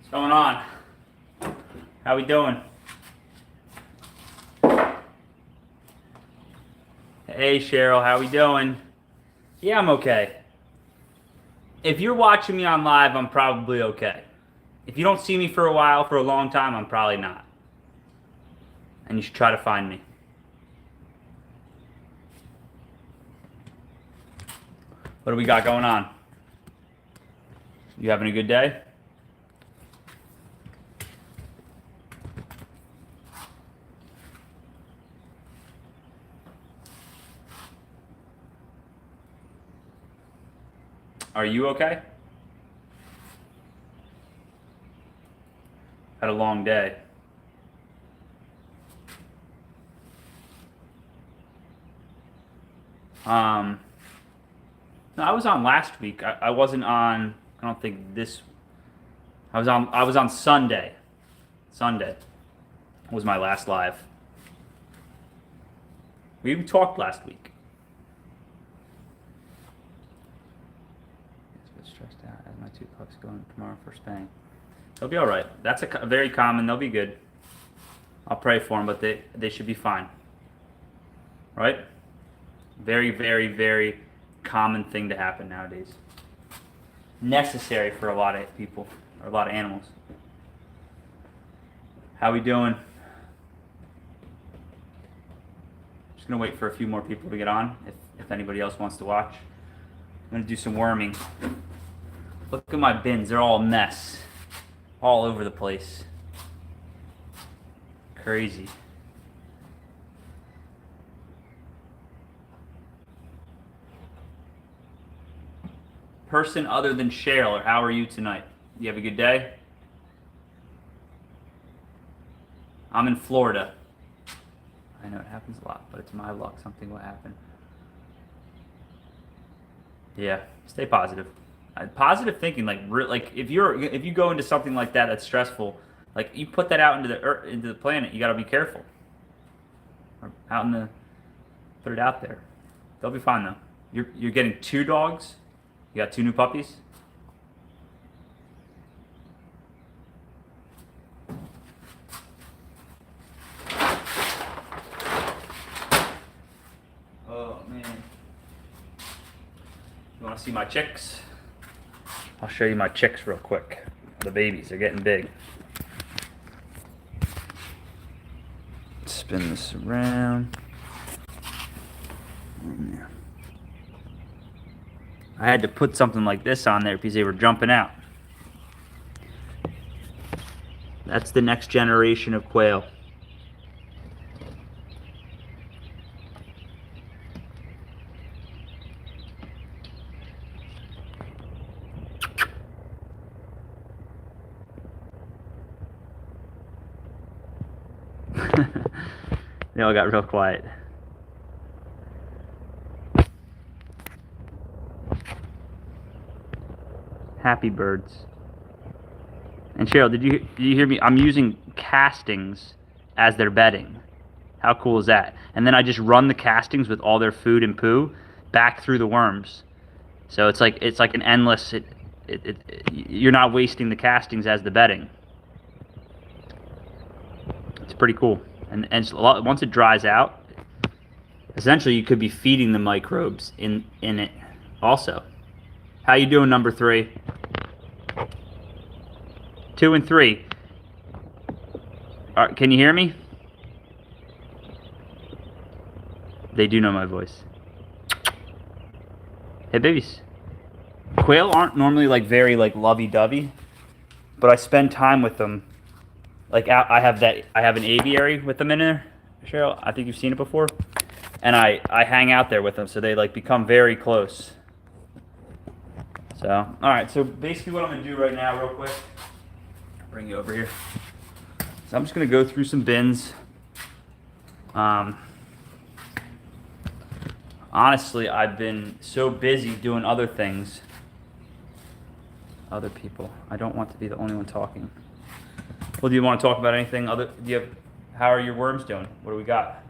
What's going on? How we doing? Hey Cheryl, how we doing? Yeah, I'm okay. If you're watching me on live, I'm probably okay. If you don't see me for a while, for a long time, I'm probably not. And you should try to find me. What do we got going on? You having a good day? Are you okay? Had a long day. No, I was on last week. I wasn't on. I don't think this. I was on. I was on Sunday. Sunday was my last live. We even talked last week. A bit stressed out as my 2 pups going tomorrow for spaying. They'll be all right. That's a very common. They'll be good. I'll pray for them, but they should be fine. Right? Very, very, very common thing to happen nowadays. Necessary for a lot of people, or a lot of animals. How we doing? Just gonna wait for a few more people to get on, if anybody else wants to watch. I'm gonna do some worming. Look at my bins, they're all a mess. All over the place. Crazy. Person other than Cheryl, or how are you tonight? You have a good day? I'm in Florida. I know it happens a lot, but it's my luck. Something will happen. Yeah, stay positive. Positive thinking, like if you go into something like that that's stressful, like you put that out into the earth, into the planet, you got to be careful. Or out in the, put it out there. They'll be fine though. You're getting 2 dogs. You got 2 new puppies? Oh, man. You want to see my chicks? I'll show you my chicks real quick. The babies are getting big. Spin this around. Yeah. I had to put something like this on there because they were jumping out. That's the next generation of quail. They all got real quiet. Happy birds. And Cheryl, did you hear me? I'm using castings as their bedding. How cool is that? And then I just run the castings with all their food and poo back through the worms. So it's like an endless. You're not wasting the castings as the bedding. It's pretty cool. And it's once it dries out, essentially you could be feeding the microbes in it also. How you doing, number 3? 2 and 3. Can you hear me? They do know my voice. Hey, babies. Quail aren't normally like very like lovey-dovey, but I spend time with them. Like I have an aviary with them in there, Cheryl. I think you've seen it before. And I hang out there with them, so they like become very close. So, all right. So basically, what I'm gonna do right now, real quick, bring you over here. So I'm just gonna go through some bins. Honestly, I've been so busy doing other things. Other people. I don't want to be the only one talking. Well, do you want to talk about anything other? How are your worms doing? What do we got?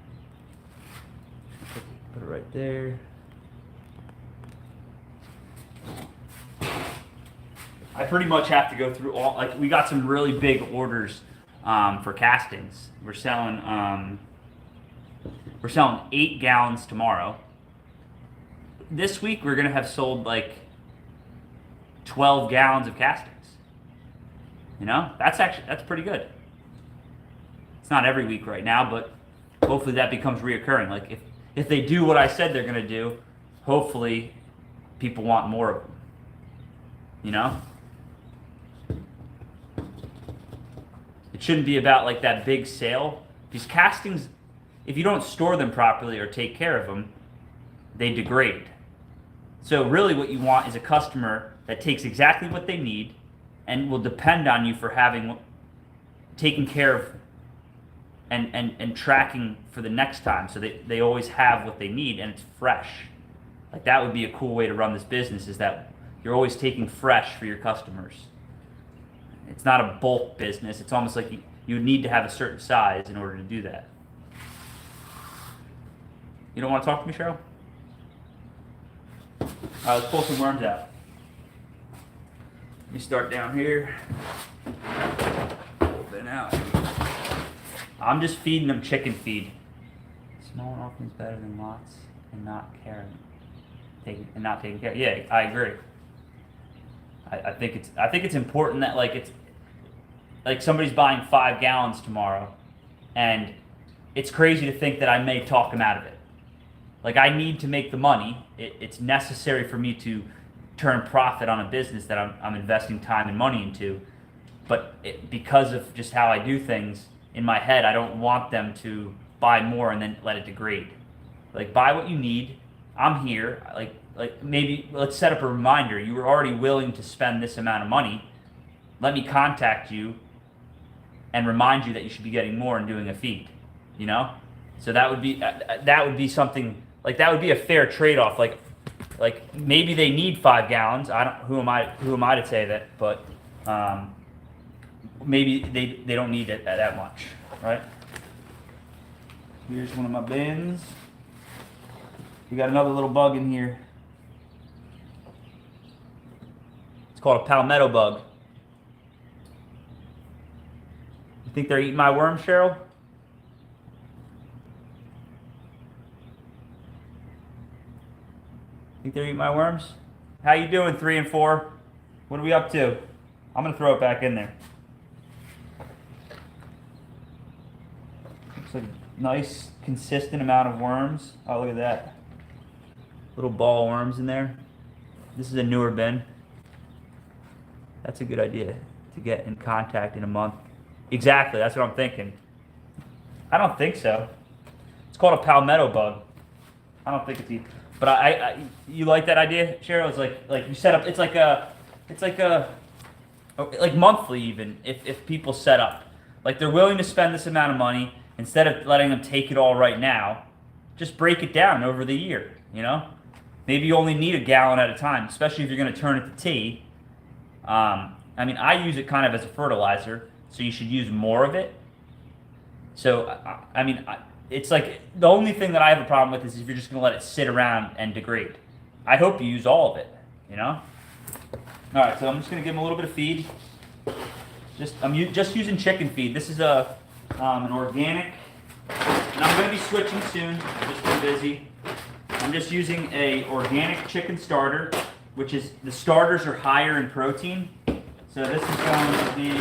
Put it right there. I pretty much have to go through all, like we got some really big orders for castings. We're selling 8 gallons tomorrow. This week we're gonna have sold like 12 gallons of castings. You know, that's pretty good. It's not every week right now, but hopefully that becomes reoccurring. Like if they do what I said they're gonna do, hopefully people want more of them. You know? It shouldn't be about like that big sale. These castings, if you don't store them properly or take care of them, they degrade. So really what you want is a customer that takes exactly what they need and will depend on you for taking care of and tracking for the next time, so they always have what they need and it's fresh. Like that would be a cool way to run this business, is that you're always taking fresh for your customers. It's not a bulk business. It's almost like you would need to have a certain size in order to do that. You don't want to talk to me, Cheryl? All right, let's pull some worms out. Let me start down here. Open out. I'm just feeding them chicken feed. Small and often is better than lots and not caring. Not taking care. Yeah, I agree. I think it's important that it's like somebody's buying 5 gallons tomorrow, and it's crazy to think that I may talk them out of it. Like I need to make the money. It's necessary for me to turn profit on a business that I'm investing time and money into. But because of just how I do things in my head, I don't want them to buy more and then let it degrade. Like buy what you need. I'm here. Like maybe let's set up a reminder. You were already willing to spend this amount of money. Let me contact you and remind you that you should be getting more and doing a feed. You know, so that would be something like that would be a fair trade-off. Like maybe they need 5 gallons. Who am I to say that? But maybe they don't need it that much, right? Here's one of my bins. We got another little bug in here. It's called a palmetto bug. You think they're eating my worms, Cheryl? Think they're eating my worms? How you doing, 3 and 4? What are we up to? I'm gonna throw it back in there. Looks like a nice, consistent amount of worms. Oh, look at that. Little ball worms in there. This is a newer bin. That's a good idea to get in contact in a month. Exactly, that's what I'm thinking. I don't think so. It's called a palmetto bug. I don't think it's but you like that idea, Cheryl? It's like you set up. It's like monthly even. If people set up, like they're willing to spend this amount of money, instead of letting them take it all right now, just break it down over the year. You know, maybe you only need a gallon at a time, especially if you're going to turn it to tea. I mean, I use it kind of as a fertilizer, so you should use more of it. So I mean. It's like the only thing that I have a problem with is if you're just going to let it sit around and degrade. I hope you use all of it, you know? All right, so I'm just going to give them a little bit of feed. I'm just using chicken feed. This is an organic, and I'm going to be switching soon. I've just been busy. I'm just using a organic chicken starter, which is, the starters are higher in protein. So this is going to be,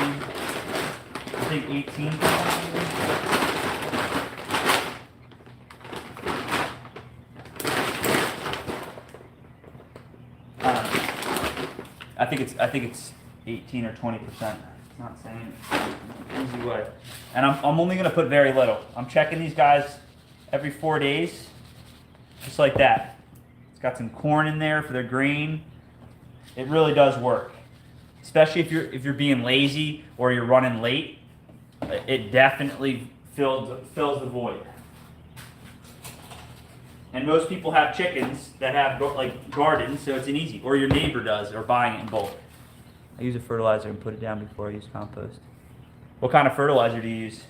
I think, 18 pounds. I think it's 18 or 20%. It's not saying it. Easy way. And I'm only going to put very little. I'm checking these guys every 4 days, just like that. It's got some corn in there for their grain. It really does work, especially if you're being lazy or you're running late. It definitely fills the void. And most people have chickens that have like gardens, so it's an easy. Or your neighbor does, or buying it in bulk. I use a fertilizer and put it down before I use compost. What kind of fertilizer do you use?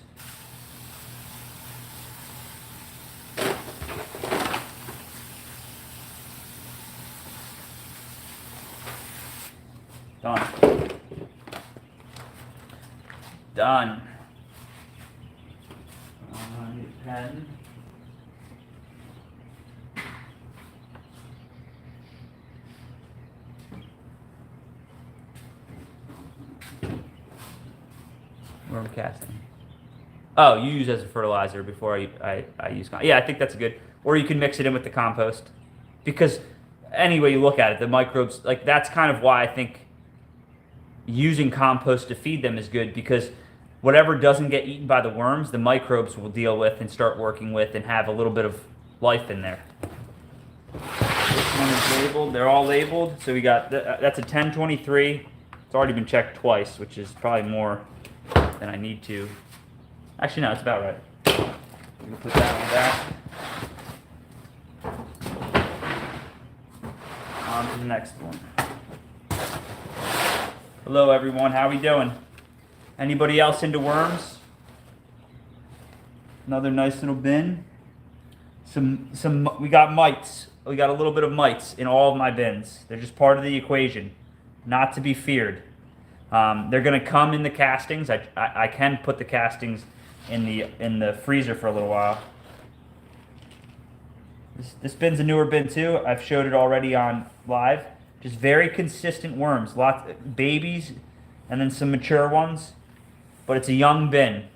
Done. done. I need a pen. Worm casting. Oh, you use it as a fertilizer before I use compost. Yeah, I think that's good. Or you can mix it in with the compost. Because any way you look at it, the microbes, like that's kind of why I think using compost to feed them is good, because whatever doesn't get eaten by the worms, the microbes will deal with and start working with and have a little bit of life in there. This one is labeled. They're all labeled. So we got, that's a 1023. It's already been checked twice, which is probably more than I need to. Actually, no, it's about right. I'm going to put that on back. On to the next one. Hello, everyone. How we doing? Anybody else into worms? Another nice little bin. We got mites. We got a little bit of mites in all of my bins. They're just part of the equation, not to be feared. They're going to come in the castings. I can put the castings in the freezer for a little while. This bin's a newer bin too. I've showed it already on live. Just very consistent worms. Lots babies and then some mature ones. But it's a young bin.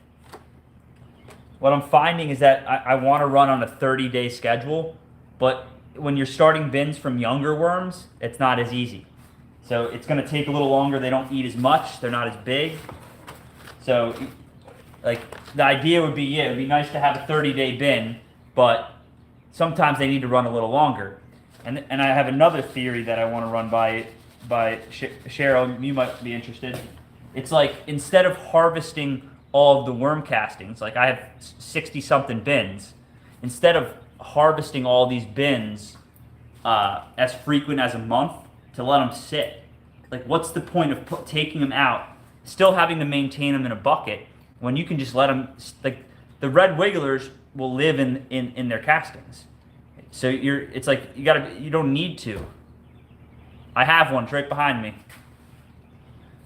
What I'm finding is that I want to run on a 30-day schedule, but when you're starting bins from younger worms, it's not as easy. So it's going to take a little longer. They don't eat as much. They're not as big. So like the idea would be, yeah, it would be nice to have a 30-day bin, but sometimes they need to run a little longer. And I have another theory that I want to run by Cheryl. You might be interested. It's like instead of harvesting all of the worm castings, like I have 60-something bins, instead of harvesting all these bins as frequent as a month, to let them sit. Like, what's the point of taking them out, still having to maintain them in a bucket, when you can just let them, like, the red wigglers will live in their castings. So it's like, you don't need to. I have one right behind me.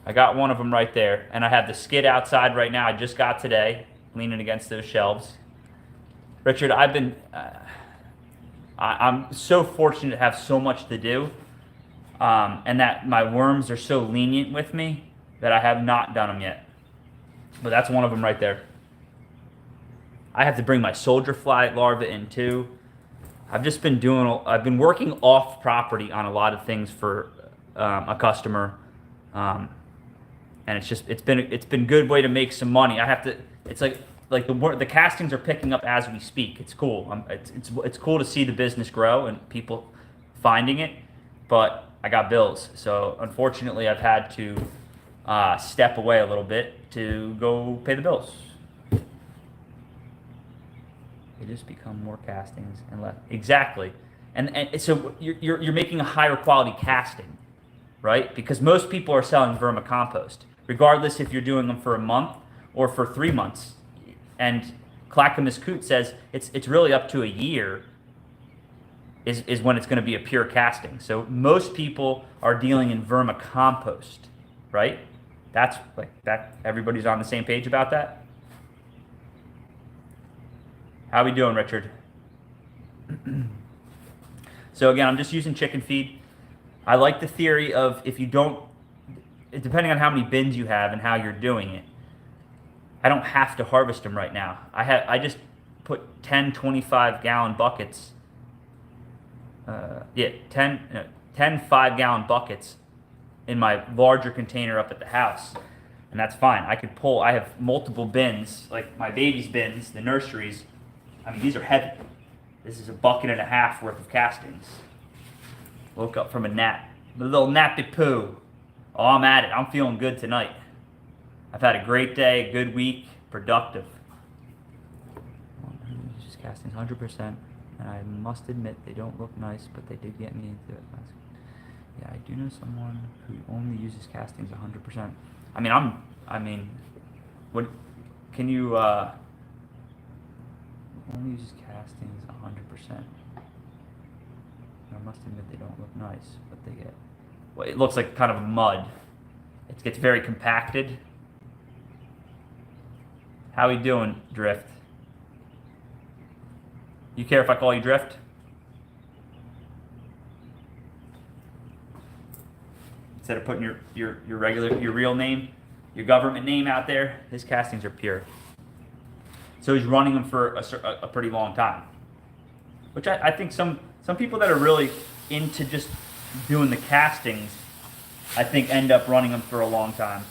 I got one of them right there, and I have the skid outside right now. I just got today, leaning against those shelves. Richard, I'm so fortunate to have so much to do. And that my worms are so lenient with me that I have not done them yet. But that's one of them right there. I have to bring my soldier fly larva in too. I've been working off property on a lot of things for a customer, and it's been a good way to make some money. It's like the castings are picking up as we speak. It's cool. It's cool to see the business grow and people finding it, but I got bills, so unfortunately I've had to step away a little bit to go pay the bills. They just become more castings and less. Exactly, and so you're making a higher quality casting, right? Because most people are selling vermicompost, regardless if you're doing them for a month or for 3 months. And Clackamas Coot says it's really up to a year is when it's going to be a pure casting. So most people are dealing in vermicompost, right? That's like that. Everybody's on the same page about that. How we doing, Richard? So again, I'm just using chicken feed. I like the theory of if you don't, depending on how many bins you have and how you're doing it, I don't have to harvest them right now. I just put 10 25-gallon buckets. 10 5-gallon buckets in my larger container up at the house, and that's fine. I have multiple bins, like my baby's bins, the nurseries. I mean, these are heavy. This is a bucket and a half worth of castings. Woke up from a nap, a little nappy poo. Oh, I'm at it. I'm feeling good tonight. I've had a great day, a good week, productive. Just castings 100%. And I must admit, they don't look nice, but they did get me into it. Yeah, I do know someone who only uses castings 100%. What can you, only uses castings 100%. I must admit, they don't look nice, but they get, well, it looks like kind of mud. It gets very compacted. How we doing, Drift? You care if I call you Drift? Instead of putting your real name, your government name out there, his castings are pure. So he's running them for a pretty long time. Which I think some people that are really into just doing the castings, I think end up running them for a long time.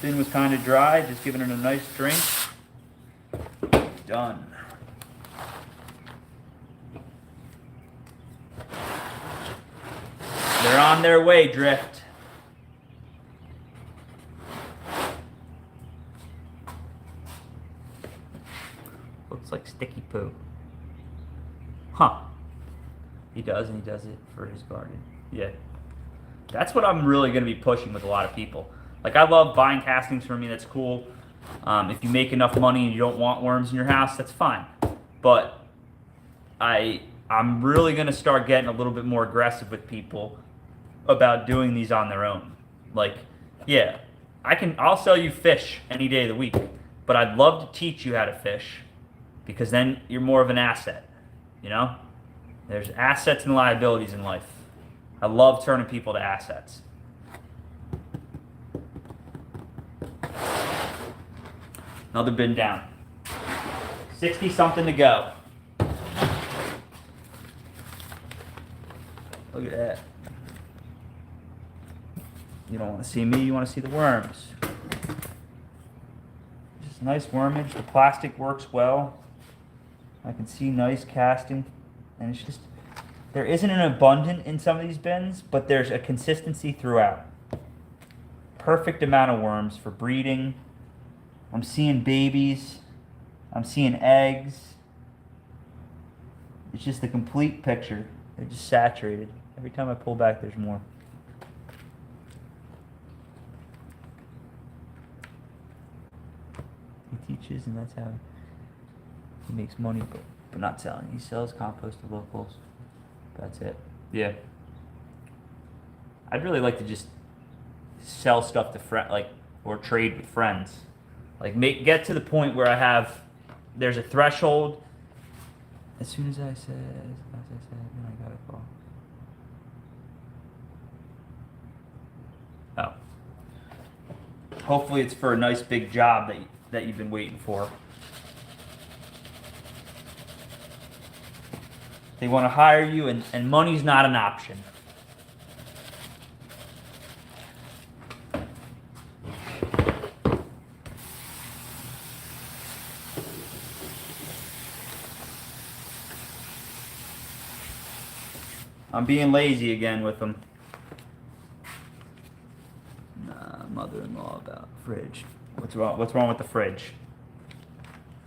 Bin was kind of dry, just giving it a nice drink. Done. They're on their way, Drift. Looks like sticky poo. Huh. He does, and he does it for his garden. Yeah. That's what I'm really going to be pushing with a lot of people. Like, I love buying castings for me. That's cool. If you make enough money and you don't want worms in your house, that's fine. But I'm really going to start getting a little bit more aggressive with people about doing these on their own. Like, yeah, I'll sell you fish any day of the week, but I'd love to teach you how to fish because then you're more of an asset, you know? There's assets and liabilities in life. I love turning people to assets. Another bin down. 60 something to go. Look at that. You don't want to see me, you want to see the worms. Just nice wormage. The plastic works well. I can see nice casting. And it's just, there isn't an abundance in some of these bins, but there's a consistency throughout. Perfect amount of worms for breeding. I'm seeing babies. I'm seeing eggs. It's just the complete picture. They're just saturated. Every time I pull back, there's more. He teaches, and that's how he makes money, but not selling. He sells compost to locals. That's it. Yeah. I'd really like to just sell stuff to or trade with friends. Like get to the point where there's a threshold. As soon as I said, then I got a call. Oh. Hopefully it's for a nice big job that you've been waiting for. They want to hire you, and money's not an option. I'm being lazy again with them. Nah, mother-in-law about fridge. What's wrong? What's wrong with the fridge?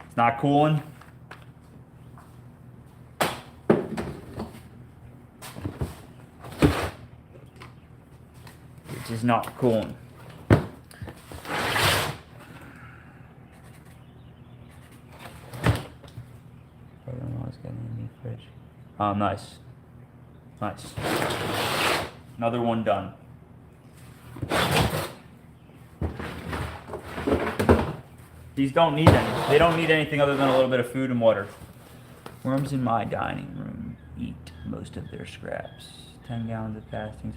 It's not cooling. It's just not cooling. Brother-in-law's getting a new fridge. Oh, nice. Nice. Another one done. These don't need any. They don't need anything other than a little bit of food and water. Worms in my dining room eat most of their scraps. 10 gallons of castings.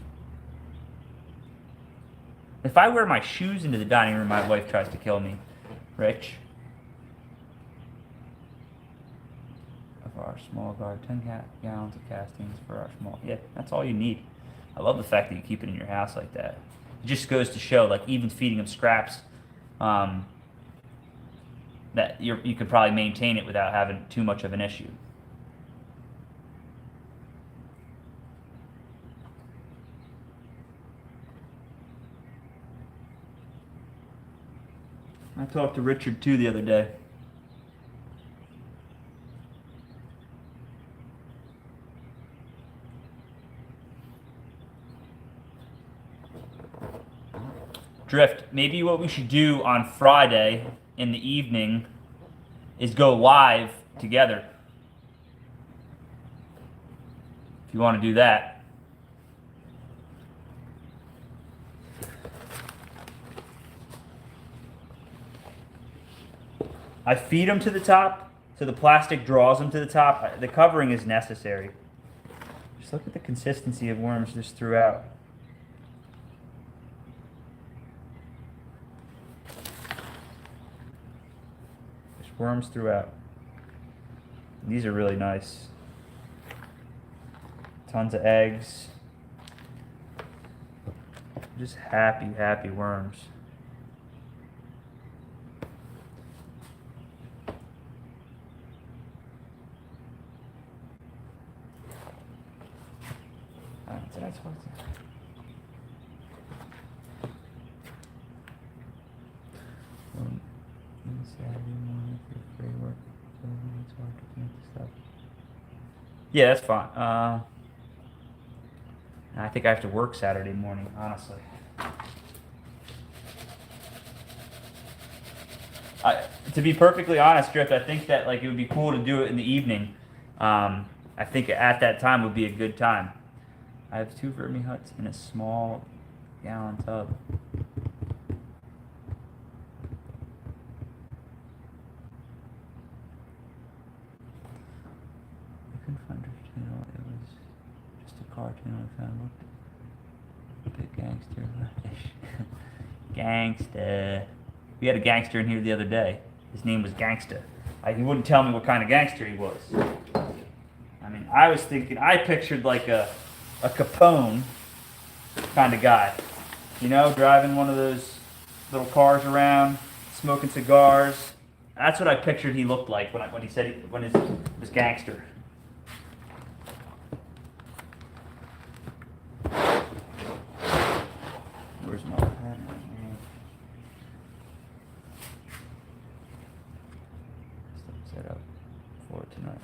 If I wear my shoes into the dining room, my wife tries to kill me. Rich. Of our small garden, 10 gallons of castings for our small. Yeah, that's all you need. I love the fact that you keep it in your house like that. It just goes to show, like, even feeding them scraps, that you could probably maintain it without having too much of an issue. I talked to Richard too the other day. Drift, maybe what we should do on Friday in the evening is go live together. If you want to do that. I feed them to the top, so the plastic draws them to the top. The covering is necessary. Just look at the consistency of worms just throughout. Just worms throughout. These are really nice. Tons of eggs. Just happy, happy worms. Did I talk to Yeah, that's fine. I think I have to work Saturday morning, honestly. To be perfectly honest, Drift, I think that like it would be cool to do it in the evening. I think at that time would be a good time. I have 2 vermi huts in a small gallon tub. I couldn't find Drift channel. It was just a cartoon I found. Looked. Big gangster. Gangsta. We had a gangster in here the other day. His name was Gangsta. He wouldn't tell me what kind of gangster he was. I mean, I was thinking, I pictured like a Capone kind of guy. You know, driving one of those little cars around, smoking cigars. That's what I pictured he looked like when he said he was gangster. Where's my pen? Set up for tonight.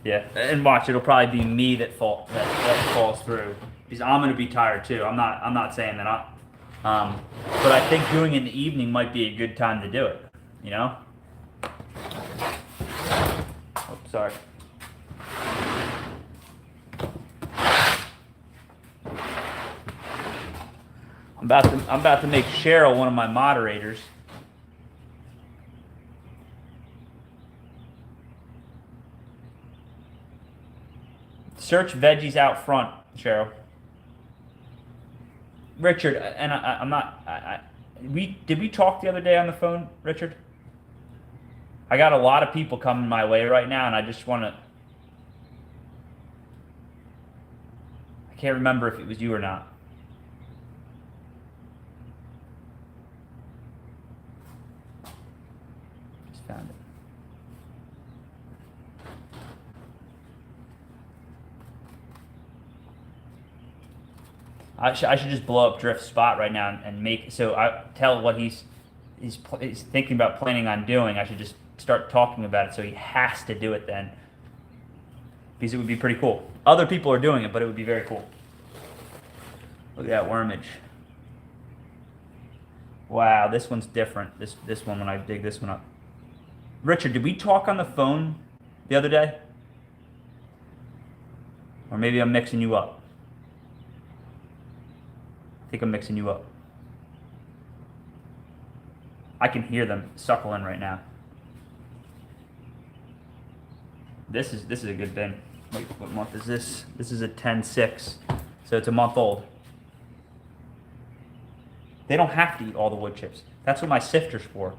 Yeah, and watch, it'll probably be me that falls through because I'm gonna be tired too. I'm not saying that but I think doing it in the evening might be a good time to do it. You know? Oh, sorry. I'm about to make Cheryl one of my moderators. Search veggies out front, Cheryl. Richard, and I'm not. Did we talk the other day on the phone, Richard? I got a lot of people coming my way right now, and I just want to. I can't remember if it was you or not. Just found it. I should just blow up Drift's spot right now and make so I tell what he's thinking about planning on doing. I should just start talking about it so he has to do it then, because it would be pretty cool. Other people are doing it, but it would be very cool. Look at that wormage. Wow, this one's different. This one when I dig this one up. Richard, did we talk on the phone the other day? Or maybe I'm mixing you up. I think I'm mixing you up. I can hear them suckling right now. This is a good bin. Wait, what month is this? This is a 10-6, so it's a month old. They don't have to eat all the wood chips. That's what my sifter's for.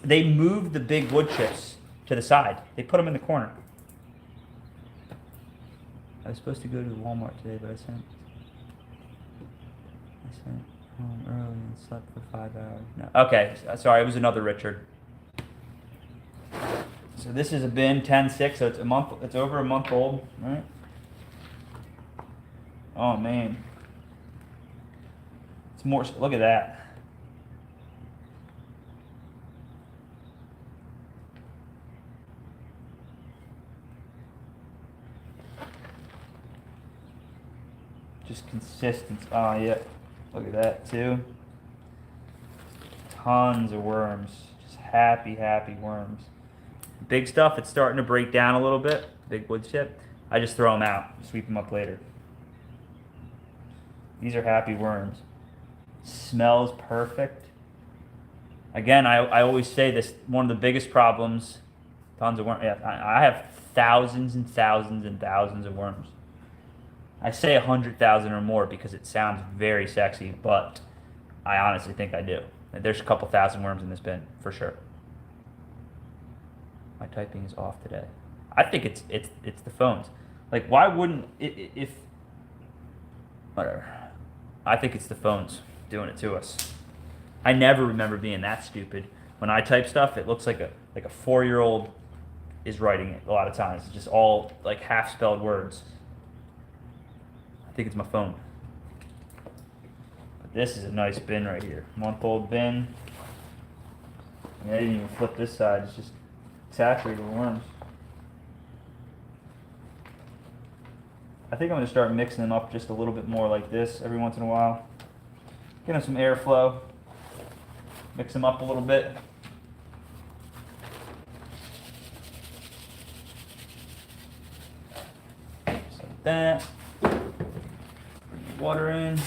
They move the big wood chips to the side. They put them in the corner. I was supposed to go to the Walmart today, but I sent home early and slept for 5 hours. No. Okay, sorry, it was another Richard. So this is a bin 10-6, so it's over a month old, right? Oh man. It's more, look at that. Just consistency. Oh yeah. Look at that too. Tons of worms. Just happy, happy worms. Big stuff, it's starting to break down a little bit. Big wood chip. I just throw them out. Sweep them up later. These are happy worms. Smells perfect. Again, I always say this, one of the biggest problems, tons of worms. Yeah, I have thousands and thousands and thousands of worms. I say 100,000 or more because it sounds very sexy, but I honestly think I do. There's a couple thousand worms in this bin, for sure. My typing is off today. I think it's the phones. Like, why wouldn't, if, whatever. I think it's the phones doing it to us. I never remember being that stupid. When I type stuff, it looks like a 4-year-old is writing it a lot of times. It's just all like half-spelled words. I think it's my phone. But this is a nice bin right here. Month-old bin. I didn't even flip this side. It's just saturated with worms. I think I'm going to start mixing them up just a little bit more like this every once in a while. Get them some airflow. Mix them up a little bit. Just like that. Bring the water in.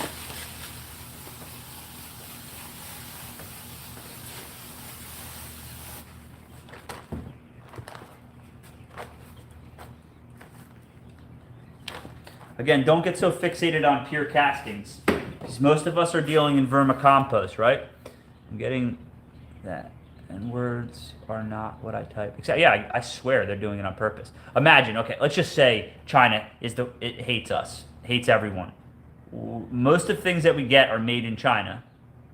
Again, don't get so fixated on pure castings, because most of us are dealing in vermicompost, right? I'm getting that. And words are not what I type. Except, yeah, I swear they're doing it on purpose. Imagine, okay, let's just say China it hates us, hates everyone. Most of the things that we get are made in China.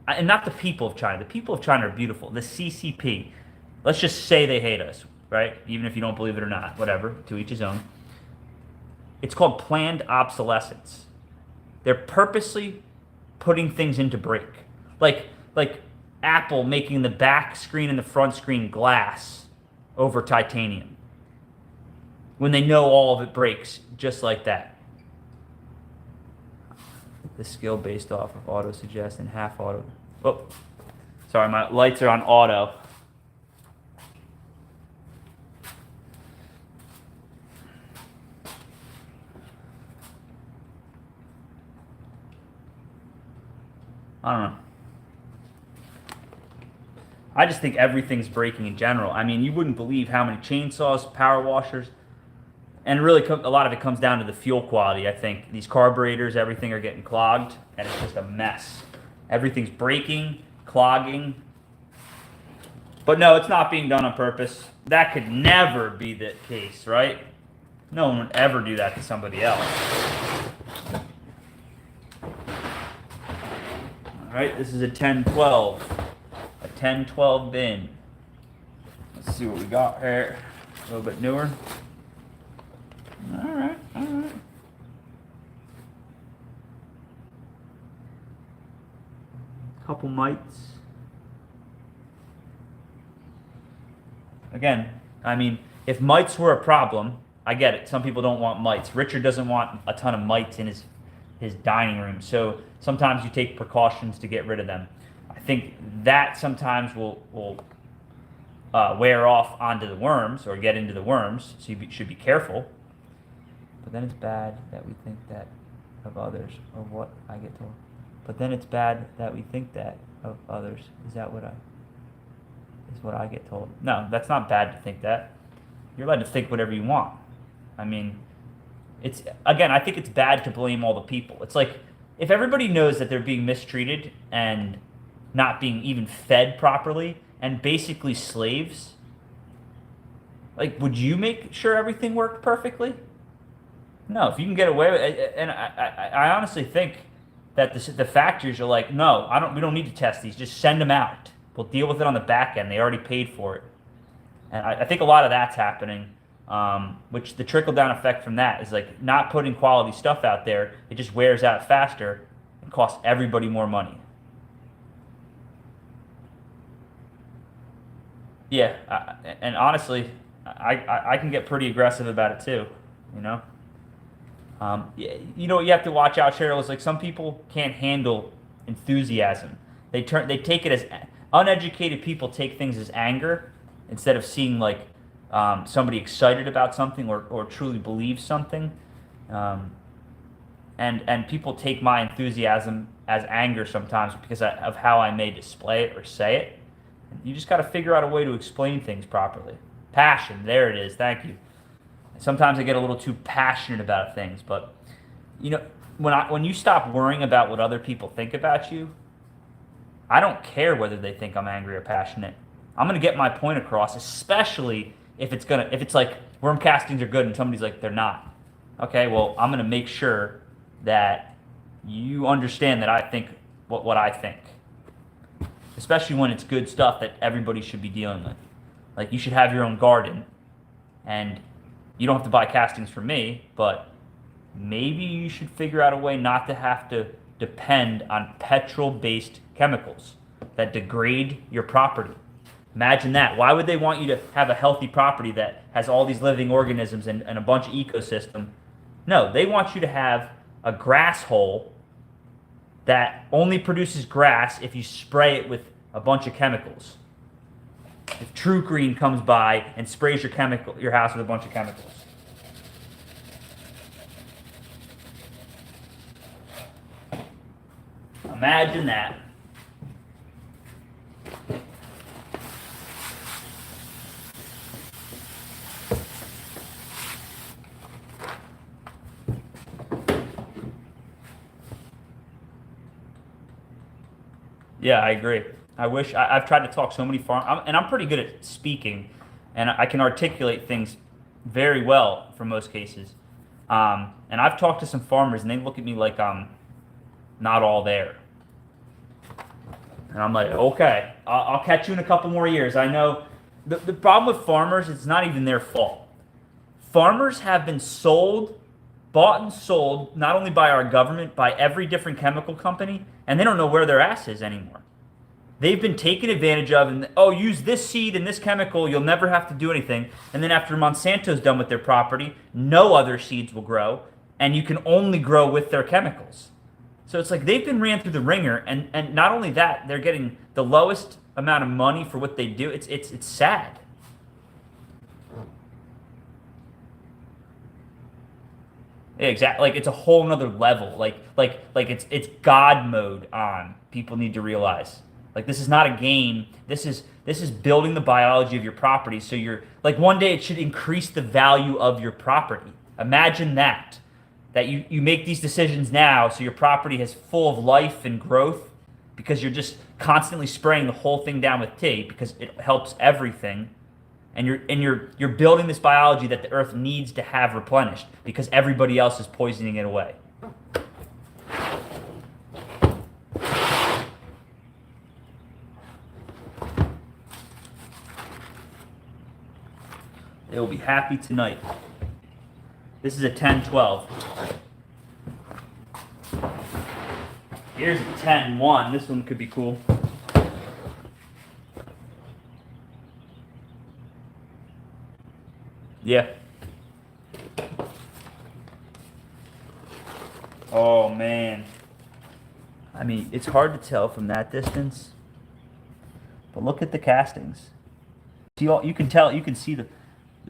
And not the people of China. The people of China are beautiful. The CCP, let's just say they hate us, right? Even if you don't believe it or not, whatever, to each his own. It's called planned obsolescence. They're purposely putting things into break. Like Apple making the back screen and the front screen glass over titanium, when they know all of it breaks just like that. The skill based off of auto suggest and half auto. Oh, sorry, my lights are on auto. I don't know. I just think everything's breaking in general. I mean, you wouldn't believe how many chainsaws, power washers, and really a lot of it comes down to the fuel quality, I think. These carburetors, everything are getting clogged, and it's just a mess. Everything's breaking, clogging. But no, it's not being done on purpose. That could never be the case, right? No one would ever do that to somebody else. All right, this is a 10-12. A 10-12 bin. Let's see what we got here. A little bit newer. All right. Couple mites. Again, I mean, if mites were a problem, I get it. Some people don't want mites. Richard doesn't want a ton of mites in his dining room, so sometimes you take precautions to get rid of them. I think that sometimes will wear off onto the worms or get into the worms, so you should be careful. But then it's bad that we think that of others, or what I get told. But then it's bad that we think that of others. Is what I get told? No, that's not bad to think that. You're allowed to think whatever you want. I mean, I think it's bad to blame all the people. It's like, if everybody knows that they're being mistreated and not being even fed properly and basically slaves, like, would you make sure everything worked perfectly? No, if you can get away with it. And I honestly think that the factories are like, no, we don't need to test these. Just send them out. We'll deal with it on the back end. They already paid for it. And I think a lot of that's happening, which the trickle-down effect from that is like not putting quality stuff out there. It just wears out faster and costs everybody more money. Yeah, and honestly, I can get pretty aggressive about it too, you know? You know what you have to watch out, Cheryl, is like some people can't handle enthusiasm. They take it as uneducated people take things as anger instead of seeing like somebody excited about something or truly believes something. And people take my enthusiasm as anger sometimes because of how I may display it or say it. You just got to figure out a way to explain things properly. Passion, there it is. Thank you. Sometimes I get a little too passionate about things, but you know, when you stop worrying about what other people think about you, I don't care whether they think I'm angry or passionate. I'm gonna get my point across, especially if it's like worm castings are good and somebody's like they're not. Okay, well I'm gonna make sure that you understand that I think what I think, especially when it's good stuff that everybody should be dealing with. Like you should have your own garden, and you don't have to buy castings from me, but maybe you should figure out a way not to have to depend on petrol-based chemicals that degrade your property. Imagine that. Why would they want you to have a healthy property that has all these living organisms and a bunch of ecosystem? No, they want you to have a grass hole that only produces grass if you spray it with a bunch of chemicals. If True Green comes by and sprays your house with a bunch of chemicals. Imagine that. Yeah, I agree. I've tried to talk so many and I'm pretty good at speaking, and I can articulate things very well for most cases. And I've talked to some farmers, and they look at me like I'm not all there. And I'm like, okay, I'll catch you in a couple more years. I know the problem with farmers, it's not even their fault. Farmers have been bought and sold, not only by our government, by every different chemical company, and they don't know where their ass is anymore. They've been taken advantage of, and use this seed and this chemical, you'll never have to do anything. And then after Monsanto's done with their property, no other seeds will grow, and you can only grow with their chemicals. So it's like they've been ran through the ringer, and not only that, they're getting the lowest amount of money for what they do. It's sad. Yeah, exactly. Like it's a whole nother level. Like it's God mode on. People need to realize. Like this is not a game. This is building the biology of your property. So you're like one day it should increase the value of your property. Imagine that. That you make these decisions now so your property is full of life and growth because you're just constantly spraying the whole thing down with tea because it helps everything. And you're building this biology that the earth needs to have replenished because everybody else is poisoning it away. They will be happy tonight. This is a 10-12. Here's a 10-1. This one could be cool. Yeah. Oh man. I mean, it's hard to tell from that distance. But look at the castings. See, you can tell. You can see the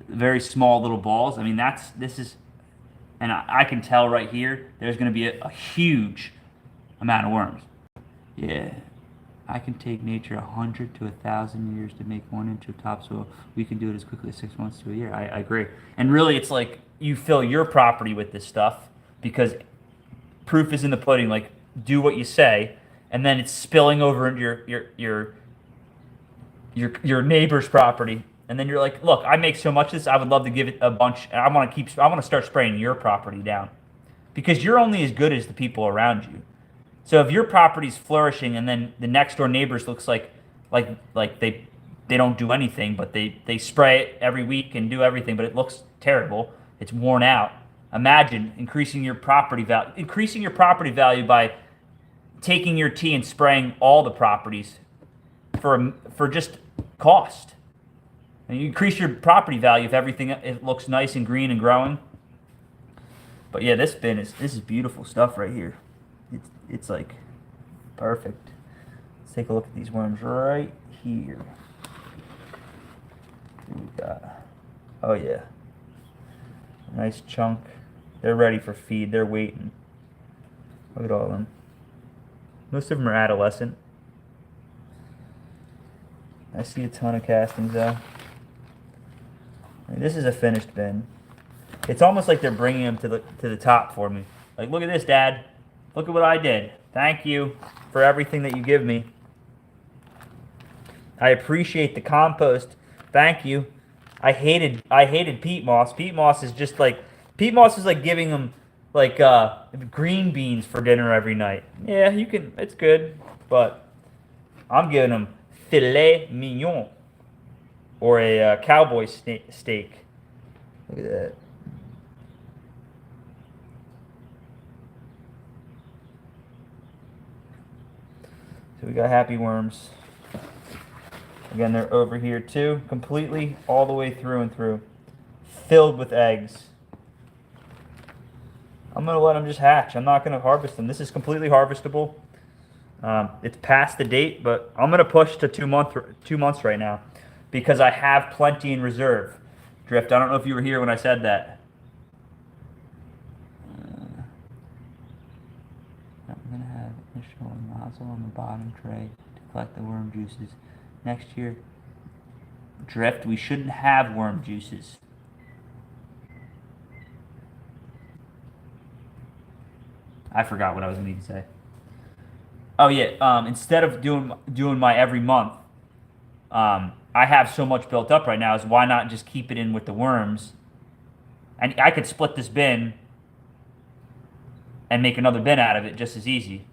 very small little balls. I mean, and I can tell right here. There's going to be a huge amount of worms. Yeah. I can take nature 100 to 1,000 years to make 1 inch of topsoil. We can do it as quickly as 6 months to a year. I agree. And really, it's like you fill your property with this stuff because proof is in the pudding. Like, do what you say, and then it's spilling over into your neighbor's property. And then you're like, look, I make so much of this. I would love to give it a bunch, and I want to start spraying your property down because you're only as good as the people around you. So if your property's flourishing and then the next door neighbors looks like they don't do anything, but they spray it every week and do everything, but it looks terrible. It's worn out. Imagine increasing your property value by taking your tea and spraying all the properties for just cost. And you increase your property value if everything it looks nice and green and growing. But yeah, this is beautiful stuff right here. It's like perfect. Let's take a look at these worms right here. What we got? Oh yeah, nice chunk. They're ready for feed. They're waiting. Look at all of them. Most of them are adolescent. I see a ton of castings though. This is a finished bin. It's almost like they're bringing them to the top for me. Like, look at this, Dad. Look at what I did. Thank you for everything that you give me. I appreciate the compost. Thank you. I hated peat moss. Peat moss is just like giving them like green beans for dinner every night. Yeah, you can. It's good, but I'm giving them filet mignon or a cowboy steak. Look at that. So we got happy worms. Again, they're over here too, completely all the way through and through, filled with eggs. I'm gonna let them just hatch. I'm not gonna harvest them. This is completely harvestable. It's past the date, but I'm gonna push to 2 months right now because I have plenty in reserve. Drift, I don't know if you were here when I said that. I'm gonna have initial nozzle on the bottom tray to collect the worm juices. Next year, Drift, we shouldn't have worm juices. I forgot what I was going to say. Oh yeah, instead of doing my every month, I have so much built up right now. Is why not just keep it in with the worms? And I could split this bin and make another bin out of it just as easy.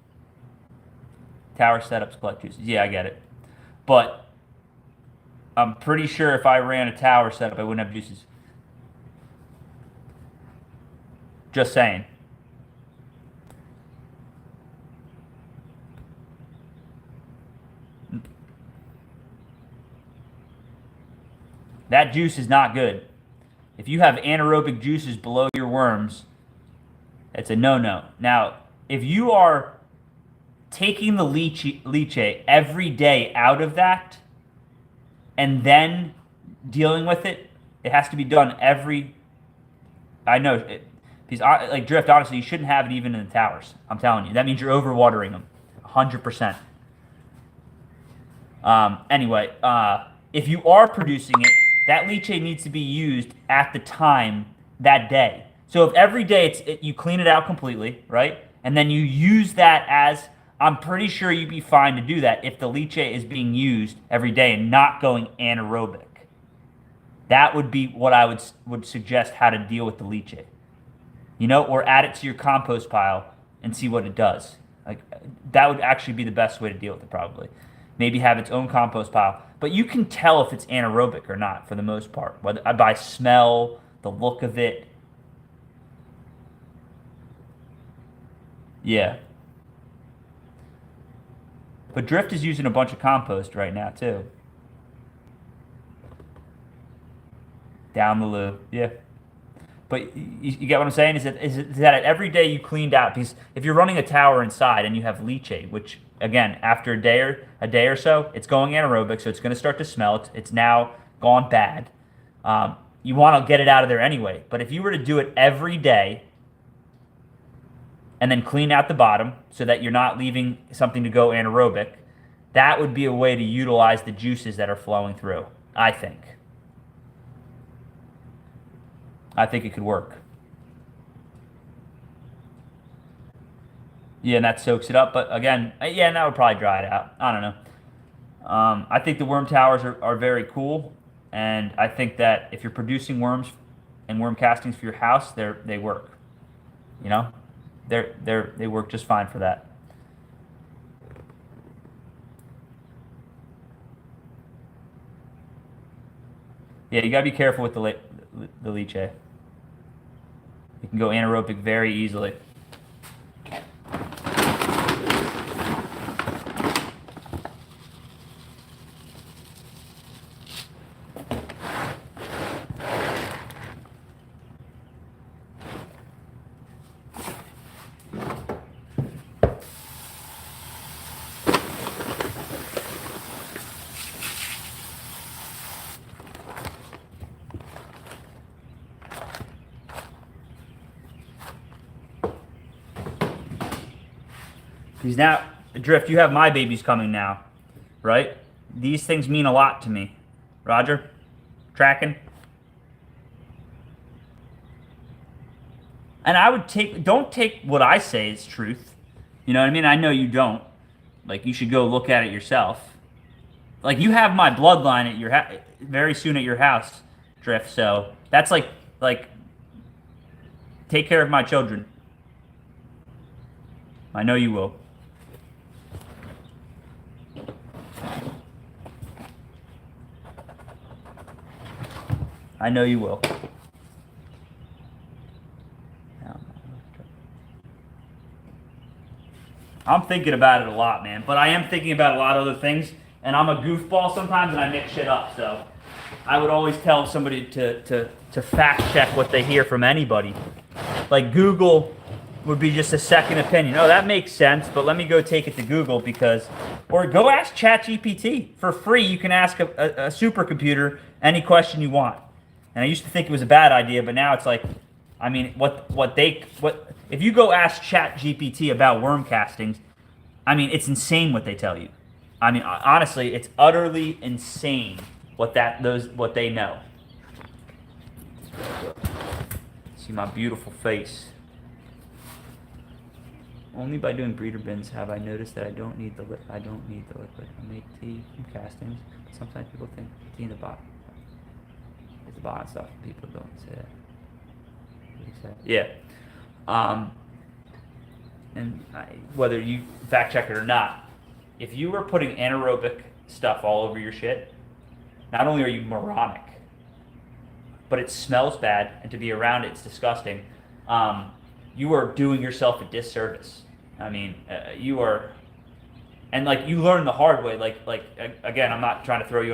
Tower setups, collect juices. Yeah, I get it. But I'm pretty sure if I ran a tower setup, I wouldn't have juices. Just saying. That juice is not good. If you have anaerobic juices below your worms, it's a no-no. Now, if you are taking the leachate every day out of that and then dealing with it, it has to be done every... I know, because like Drift, honestly, you shouldn't have it even in the towers. I'm telling you. That means you're overwatering them, 100%. Anyway, if you are producing it, that leachate needs to be used at the time that day. So if every day you clean it out completely, right? And then you use that as... I'm pretty sure you'd be fine to do that if the leachate is being used every day and not going anaerobic. That would be what I would suggest how to deal with the leachate. You know, or add it to your compost pile and see what it does. Like, that would actually be the best way to deal with it, probably. Maybe have its own compost pile. But you can tell if it's anaerobic or not for the most part, whether by smell, the look of it. Yeah. But Drift is using a bunch of compost right now, too. Down the loo, yeah. But you get what I'm saying? Is that every day you cleaned out? Because if you're running a tower inside and you have leachate, which, again, after a day or so, it's going anaerobic, so it's going to start to smell. It's now gone bad. You want to get it out of there anyway. But if you were to do it every day and then clean out the bottom so that you're not leaving something to go anaerobic, that would be a way to utilize the juices that are flowing through, I think. I think it could work. Yeah, and that soaks it up. But again, yeah, and that would probably dry it out. I don't know. I think the worm towers are very cool. And I think that if you're producing worms and worm castings for your house, they work. You know? They work just fine for that. Yeah, you gotta be careful with the leachate. It can go anaerobic very easily. Because now, Drift, you have my babies coming now, right? These things mean a lot to me. Roger? Tracking? And I would don't take what I say as truth. You know what I mean? I know you don't. Like, you should go look at it yourself. Like, you have my bloodline at your very soon at your house, Drift. So that's like, take care of my children. I know you will. I know you will. I'm thinking about it a lot, man. But I am thinking about a lot of other things. And I'm a goofball sometimes, and I mix shit up. So I would always tell somebody to fact check what they hear from anybody. Like, Google would be just a second opinion. Oh, that makes sense, but let me go take it to Google because... Or go ask ChatGPT. For free, you can ask a supercomputer any question you want. And I used to think it was a bad idea, but now it's like... I mean, if you go ask ChatGPT about worm castings, I mean, it's insane what they tell you. I mean, honestly, it's utterly insane what they know. See my beautiful face. Only by doing breeder bins have I noticed that I don't need the liquid. I make tea from castings. But sometimes people think tea in the bottom. It's the bottom stuff. People don't say that. Yeah. Whether you fact check it or not, if you were putting anaerobic stuff all over your shit, not only are you moronic, but it smells bad, and to be around it's disgusting. You are doing yourself a disservice. I mean, you are, and like you learn the hard way. Like again, I'm not trying to throw you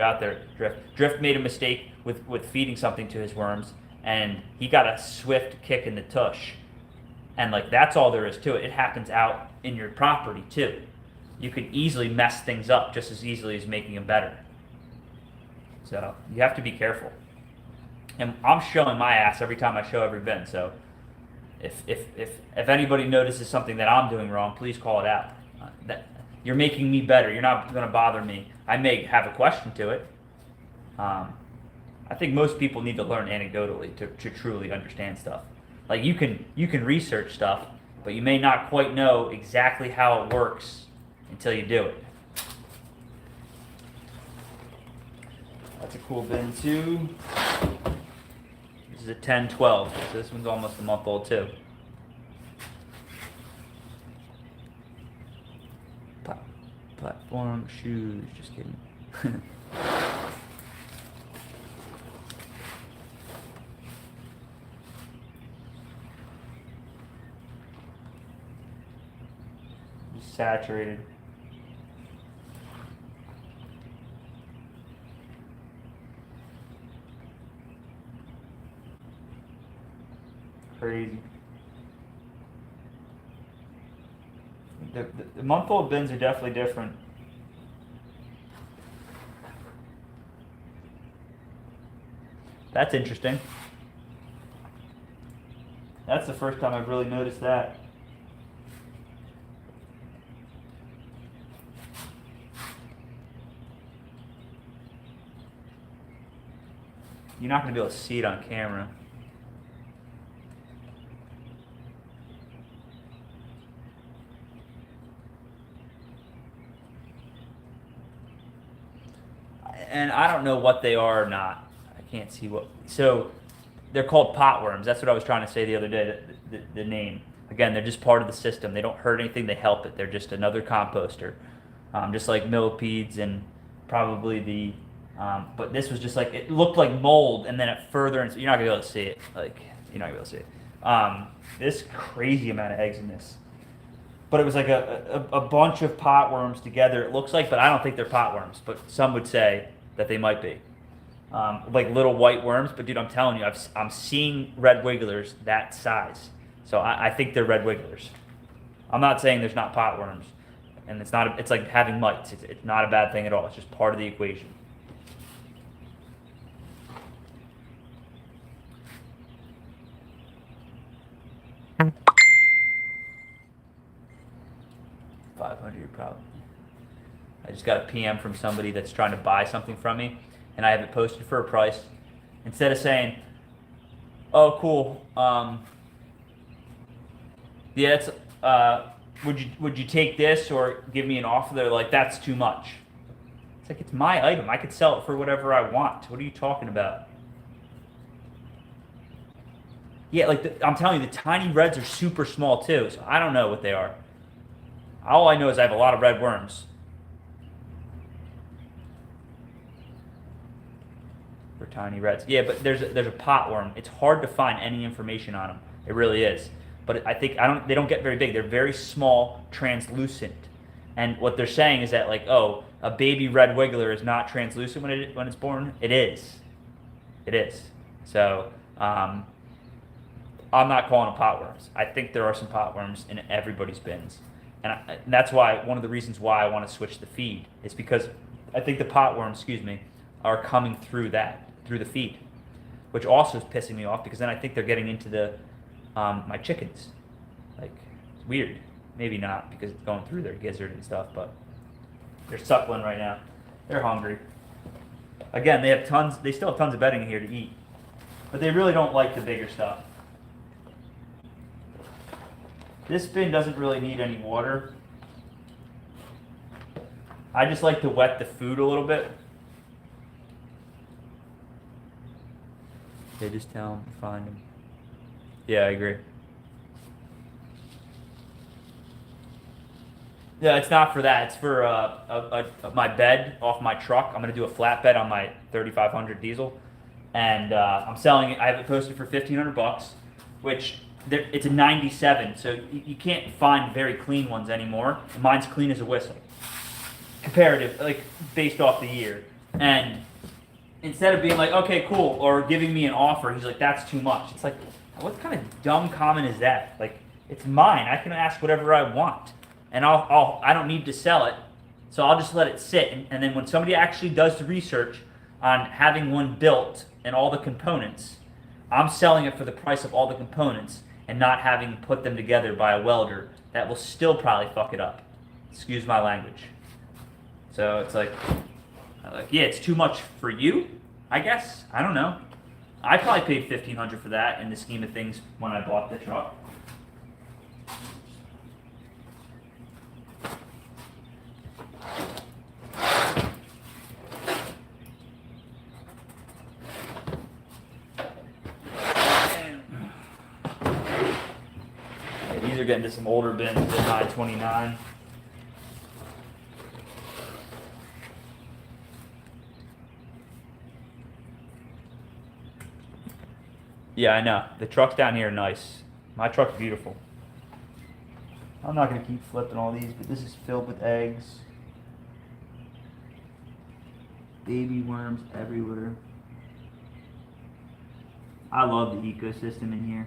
out there, Drift. Drift made a mistake with feeding something to his worms, and he got a swift kick in the tush. And like that's all there is to it. It happens out in your property too. You could easily mess things up just as easily as making them better. So you have to be careful. And I'm showing my ass every time I show every bin. So if anybody notices something that I'm doing wrong, please call it out. That you're making me better. You're not going to bother me. I may have a question to it. I think most people need to learn anecdotally to truly understand stuff. Like you can research stuff, but you may not quite know exactly how it works until you do it. That's a cool bin too. This is a 10-12, so this one's almost a month old too. Platform shoes, just kidding. Saturated. Crazy. The month-old bins are definitely different. That's interesting. That's the first time I've really noticed that. You're not going to be able to see it on camera. And I don't know what they are or not. I can't see what. So they're called potworms. That's what I was trying to say the other day, the name. Again, they're just part of the system. They don't hurt anything. They help it. They're just another composter. Just like millipedes and probably the... but this was just like, it looked like mold, and then it further, and you're not gonna be able to see it. Like, you're not gonna be able to see it. This crazy amount of eggs in this. But it was like a bunch of potworms together, it looks like, but I don't think they're potworms, but some would say that they might be. Like little white worms, but dude, I'm telling you, I'm seeing red wigglers that size. So I think they're red wigglers. I'm not saying there's not potworms, and it's like having mites. It's not a bad thing at all. It's just part of the equation. $500 probably. I just got a PM from somebody that's trying to buy something from me, and I have it posted for a price. Instead of saying, "Oh, cool, yeah, it's would you take this or give me an offer?" They're like, "That's too much." It's like, it's my item. I could sell it for whatever I want. What are you talking about? Yeah, like I'm telling you, the tiny reds are super small too. So I don't know what they are. All I know is I have a lot of red worms. For tiny reds. Yeah, but there's a pot worm. It's hard to find any information on them. It really is. But I think they don't get very big. They're very small, translucent. And what they're saying is that, like, oh, a baby red wiggler is not translucent when it's born. It is. It is. So I'm not calling them pot worms. I think there are some pot worms in everybody's bins. And that's why, one of the reasons why I want to switch the feed is because I think the pot worms, are coming through the feed, which also is pissing me off because then I think they're getting into the my chickens. Like, it's weird. Maybe not because it's going through their gizzard and stuff, but they're suckling right now. They're hungry. Again, they still have tons of bedding here to eat, but they really don't like the bigger stuff. This bin doesn't really need any water. I just like to wet the food a little bit. They just tell them, find them. Yeah, I agree. Yeah, it's not for that. It's for my bed off my truck. I'm gonna do a flatbed on my 3500 diesel, and I'm selling it. I have it posted for $1,500, which it's a 97, so you can't find very clean ones anymore. Mine's clean as a whistle, comparative, like based off the year. And instead of being like, okay, cool, or giving me an offer, he's like, that's too much. It's like, what kind of dumb comment is that? Like, it's mine. I can ask whatever I want, and I don't need to sell it, so I'll just let it sit. And then when somebody actually does the research on having one built and all the components, I'm selling it for the price of all the components and not having put them together by a welder that will still probably fuck it up. Excuse my language. So it's like, yeah, it's too much for you, I guess. I don't know. I probably paid $1,500 for that in the scheme of things when I bought the truck. Yeah, these are getting to some older bins, the 929. Yeah, I know. The trucks down here are nice. My truck's beautiful. I'm not going to keep flipping all these, but this is filled with eggs. Baby worms everywhere. I love the ecosystem in here.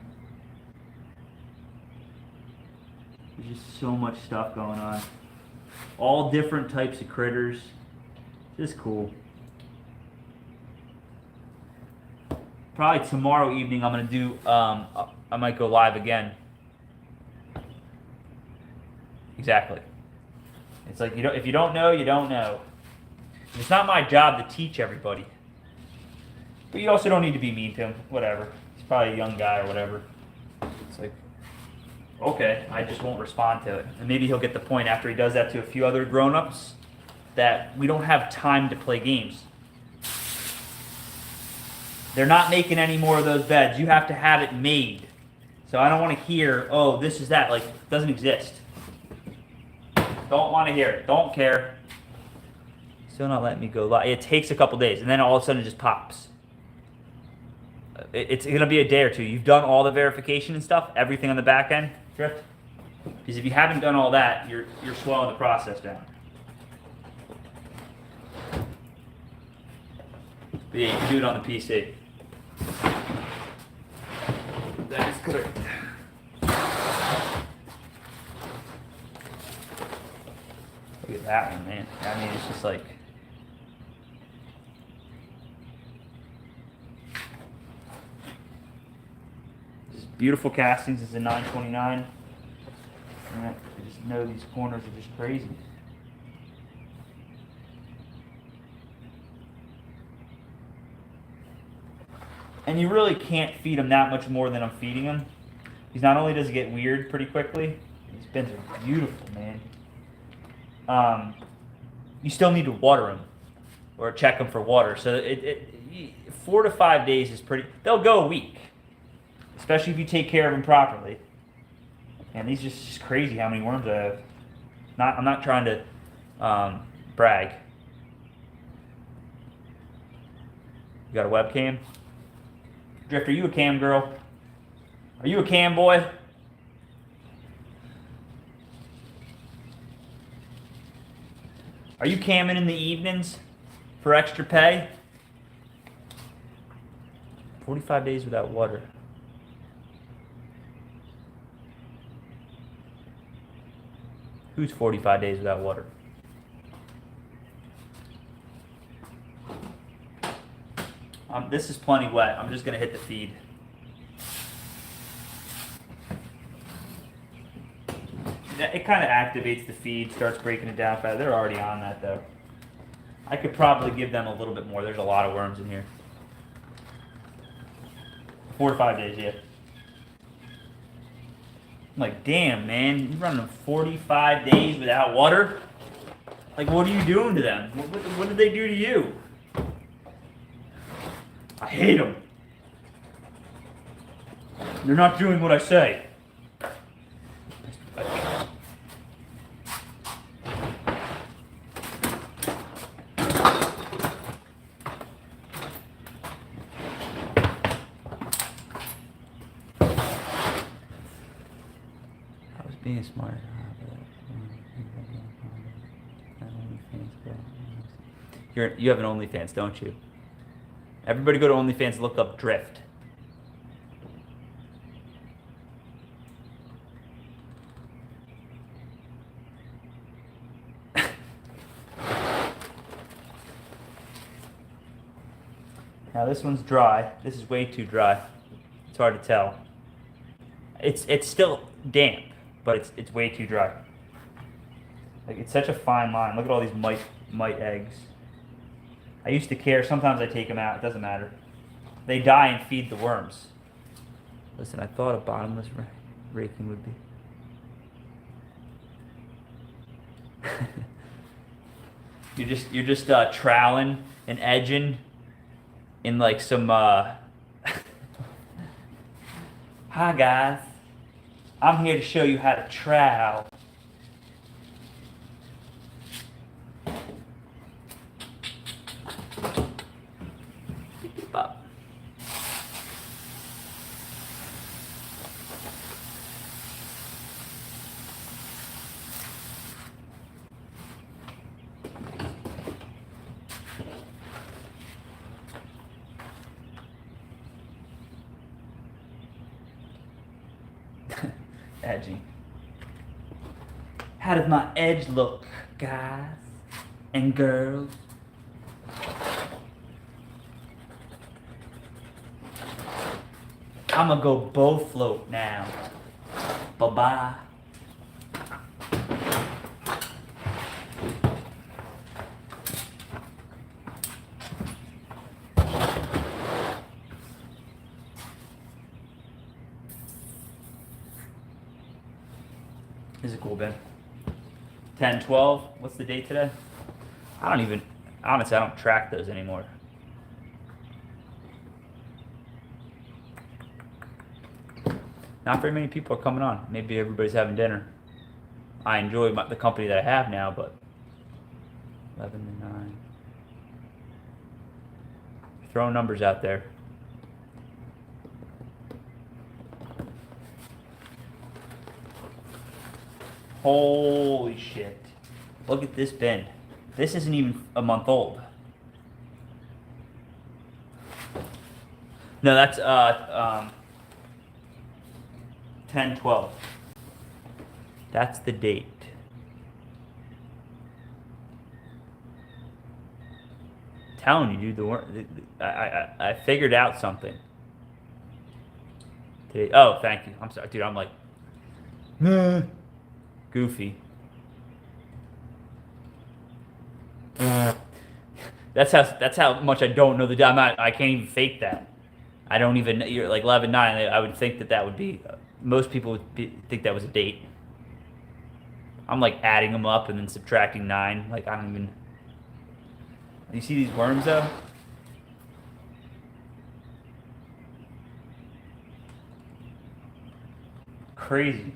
There's just so much stuff going on. All different types of critters. Just cool. Probably tomorrow evening I'm going to do, I might go live again. Exactly. It's like, if you don't know, you don't know. It's not my job to teach everybody. But you also don't need to be mean to him. Whatever. He's probably a young guy or whatever. It's like, okay, I just won't respond to it. And maybe he'll get the point after he does that to a few other grown-ups that we don't have time to play games. They're not making any more of those beds. You have to have it made. So I don't want to hear, oh, this is that. Like, it doesn't exist. Don't want to hear it. Don't care. Still not letting me go live. It takes a couple days, and then all of a sudden it just pops. It's going to be a day or two. You've done all the verification and stuff, everything on the back end, Drift? Because if you haven't done all that, you're slowing the process down. But yeah, you can do it on the PC. That is correct. Look at that one, man. I mean, it's just like... Just beautiful castings. This is a 929. I just know these corners are just crazy. And you really can't feed him that much more than I'm feeding him. Because not only does it get weird pretty quickly, these bins are beautiful, man. You still need to water them or check them for water. So 4 to 5 days is pretty. They'll go a week, especially if you take care of them properly. And these are just crazy how many worms I have. I'm not trying to brag. You got a webcam? Drift, are you a cam girl? Are you a cam boy? Are you camming in the evenings for extra pay? 45 days without water. Who's 45 days without water? This is plenty wet. I'm just going to hit the feed. It kind of activates the feed, starts breaking it down fast. They're already on that, though. I could probably give them a little bit more. There's a lot of worms in here. 4 to 5 days, yeah. I'm like, damn, man, you're running 45 days without water? Like, what are you doing to them? What did they do to you? I hate them. They're not doing what I say. I was being smart. You have an OnlyFans, don't you? Everybody go to OnlyFans, look up Drift. Now this one's dry. This is way too dry. It's hard to tell. It's still damp, but it's way too dry. Like, it's such a fine line. Look at all these mite eggs. I used to care. Sometimes I take them out. It doesn't matter. They die and feed the worms. Listen, I thought a bottomless raking would be. you're just troweling and edging in like some. Hi guys, I'm here to show you how to trowel. Edging. How does my edge look, guys and girls? I'm gonna go both float now. Bye-bye. This is a cool bin. 10, 12. What's the date today? Honestly, I don't track those anymore. Not very many people are coming on. Maybe everybody's having dinner. I enjoy the company that I have now, but 11 to 9. Throwing numbers out there. Holy shit. Look at this bin. This isn't even a month old. No, that's 10, 12. That's the date. Telling you, dude, the work. I figured out something. Today. Oh, thank you. I'm sorry, dude. I'm like, goofy. That's how much I don't know the. I can't even fake that. I don't even, you're like 11, 9. I would think that that would be, most people would think that was a date. I'm like adding them up and then subtracting 9. Like, I don't even. You see these worms though? Crazy.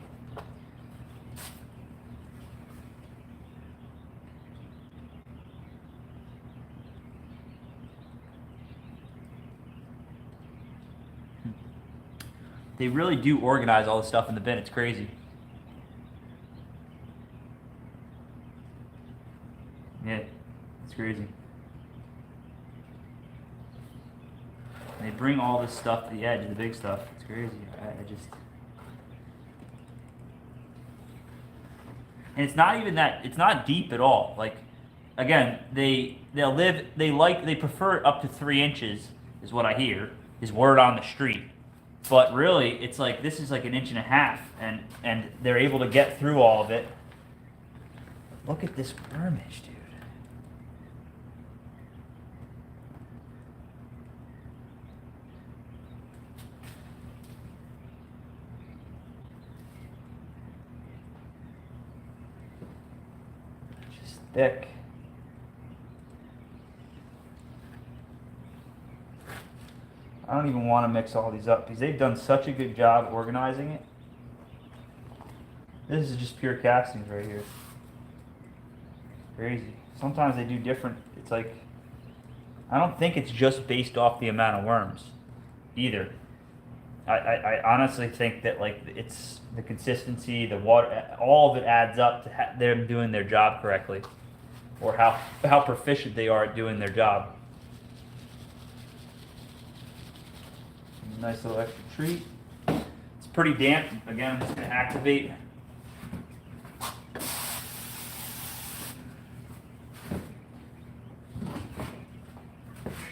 They really do organize all the stuff in the bin. It's crazy. Yeah, it's crazy. They bring all this stuff to the edge, the big stuff. It's crazy. I just. And it's not even that. It's not deep at all. Like, again, they prefer up to 3 inches, is what I hear. Is word on the street. But really, it's like this is like 1.5 inches, and they're able to get through all of it. Look at this wormage, dude. Just thick. I don't even want to mix all these up because they've done such a good job organizing it. This is just pure castings right here. Crazy. Sometimes they do different. It's like, I don't think it's just based off the amount of worms either. I honestly think that like it's the consistency, the water, all of it adds up to them doing their job correctly, or how proficient they are at doing their job. Nice little extra treat. It's pretty damp. Again, I'm just going to activate.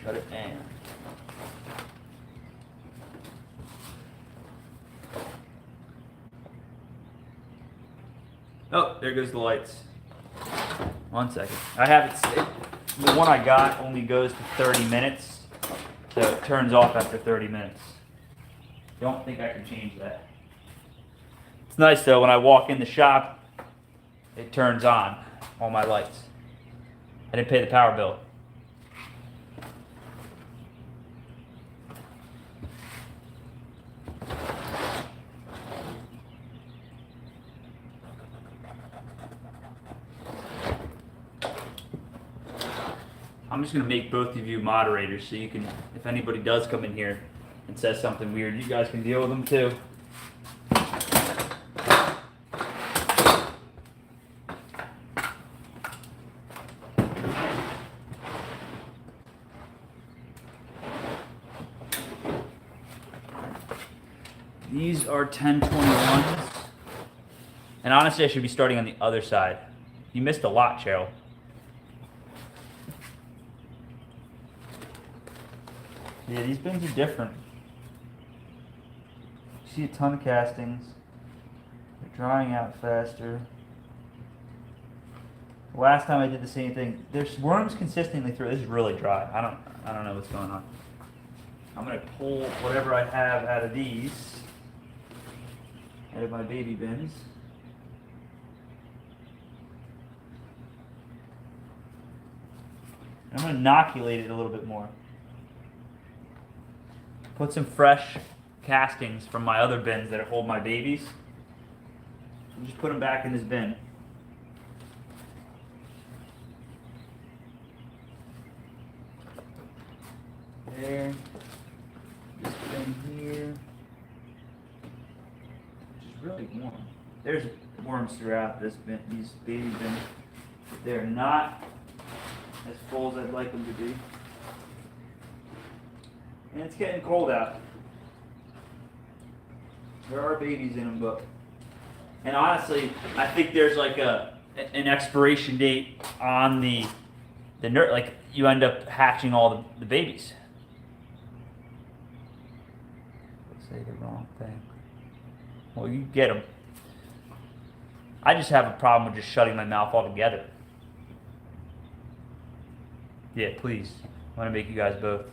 Shut it down. Oh, there goes the lights. 1 second. I have it. The one I got only goes to 30 minutes, so it turns off after 30 minutes. Don't think I can change that. It's nice though, when I walk in the shop, it turns on all my lights. I didn't pay the power bill. I'm just going to make both of you moderators so you can, if anybody does come in here and says something weird, you guys can deal with them too. These are 1021s. And honestly, I should be starting on the other side. You missed a lot, Cheryl. Yeah, these bins are different. You see a ton of castings. They're drying out faster. Last time I did the same thing. There's worms consistently through. This is really dry. I don't know what's going on. I'm gonna pull whatever I have out of these, out of my baby bins. I'm gonna inoculate it a little bit more. Put some fresh castings from my other bins that hold my babies. And just put them back in this bin. There. This bin here. Which is really warm. There's worms throughout this bin, these baby bins. They're not as full as I'd like them to be. And it's getting cold out. There are babies in them, but... And honestly, I think there's like an expiration date on the like you end up hatching all the babies. Say the wrong thing. Well, you get them. I just have a problem with just shutting my mouth altogether. Yeah, please. I want to make you guys both.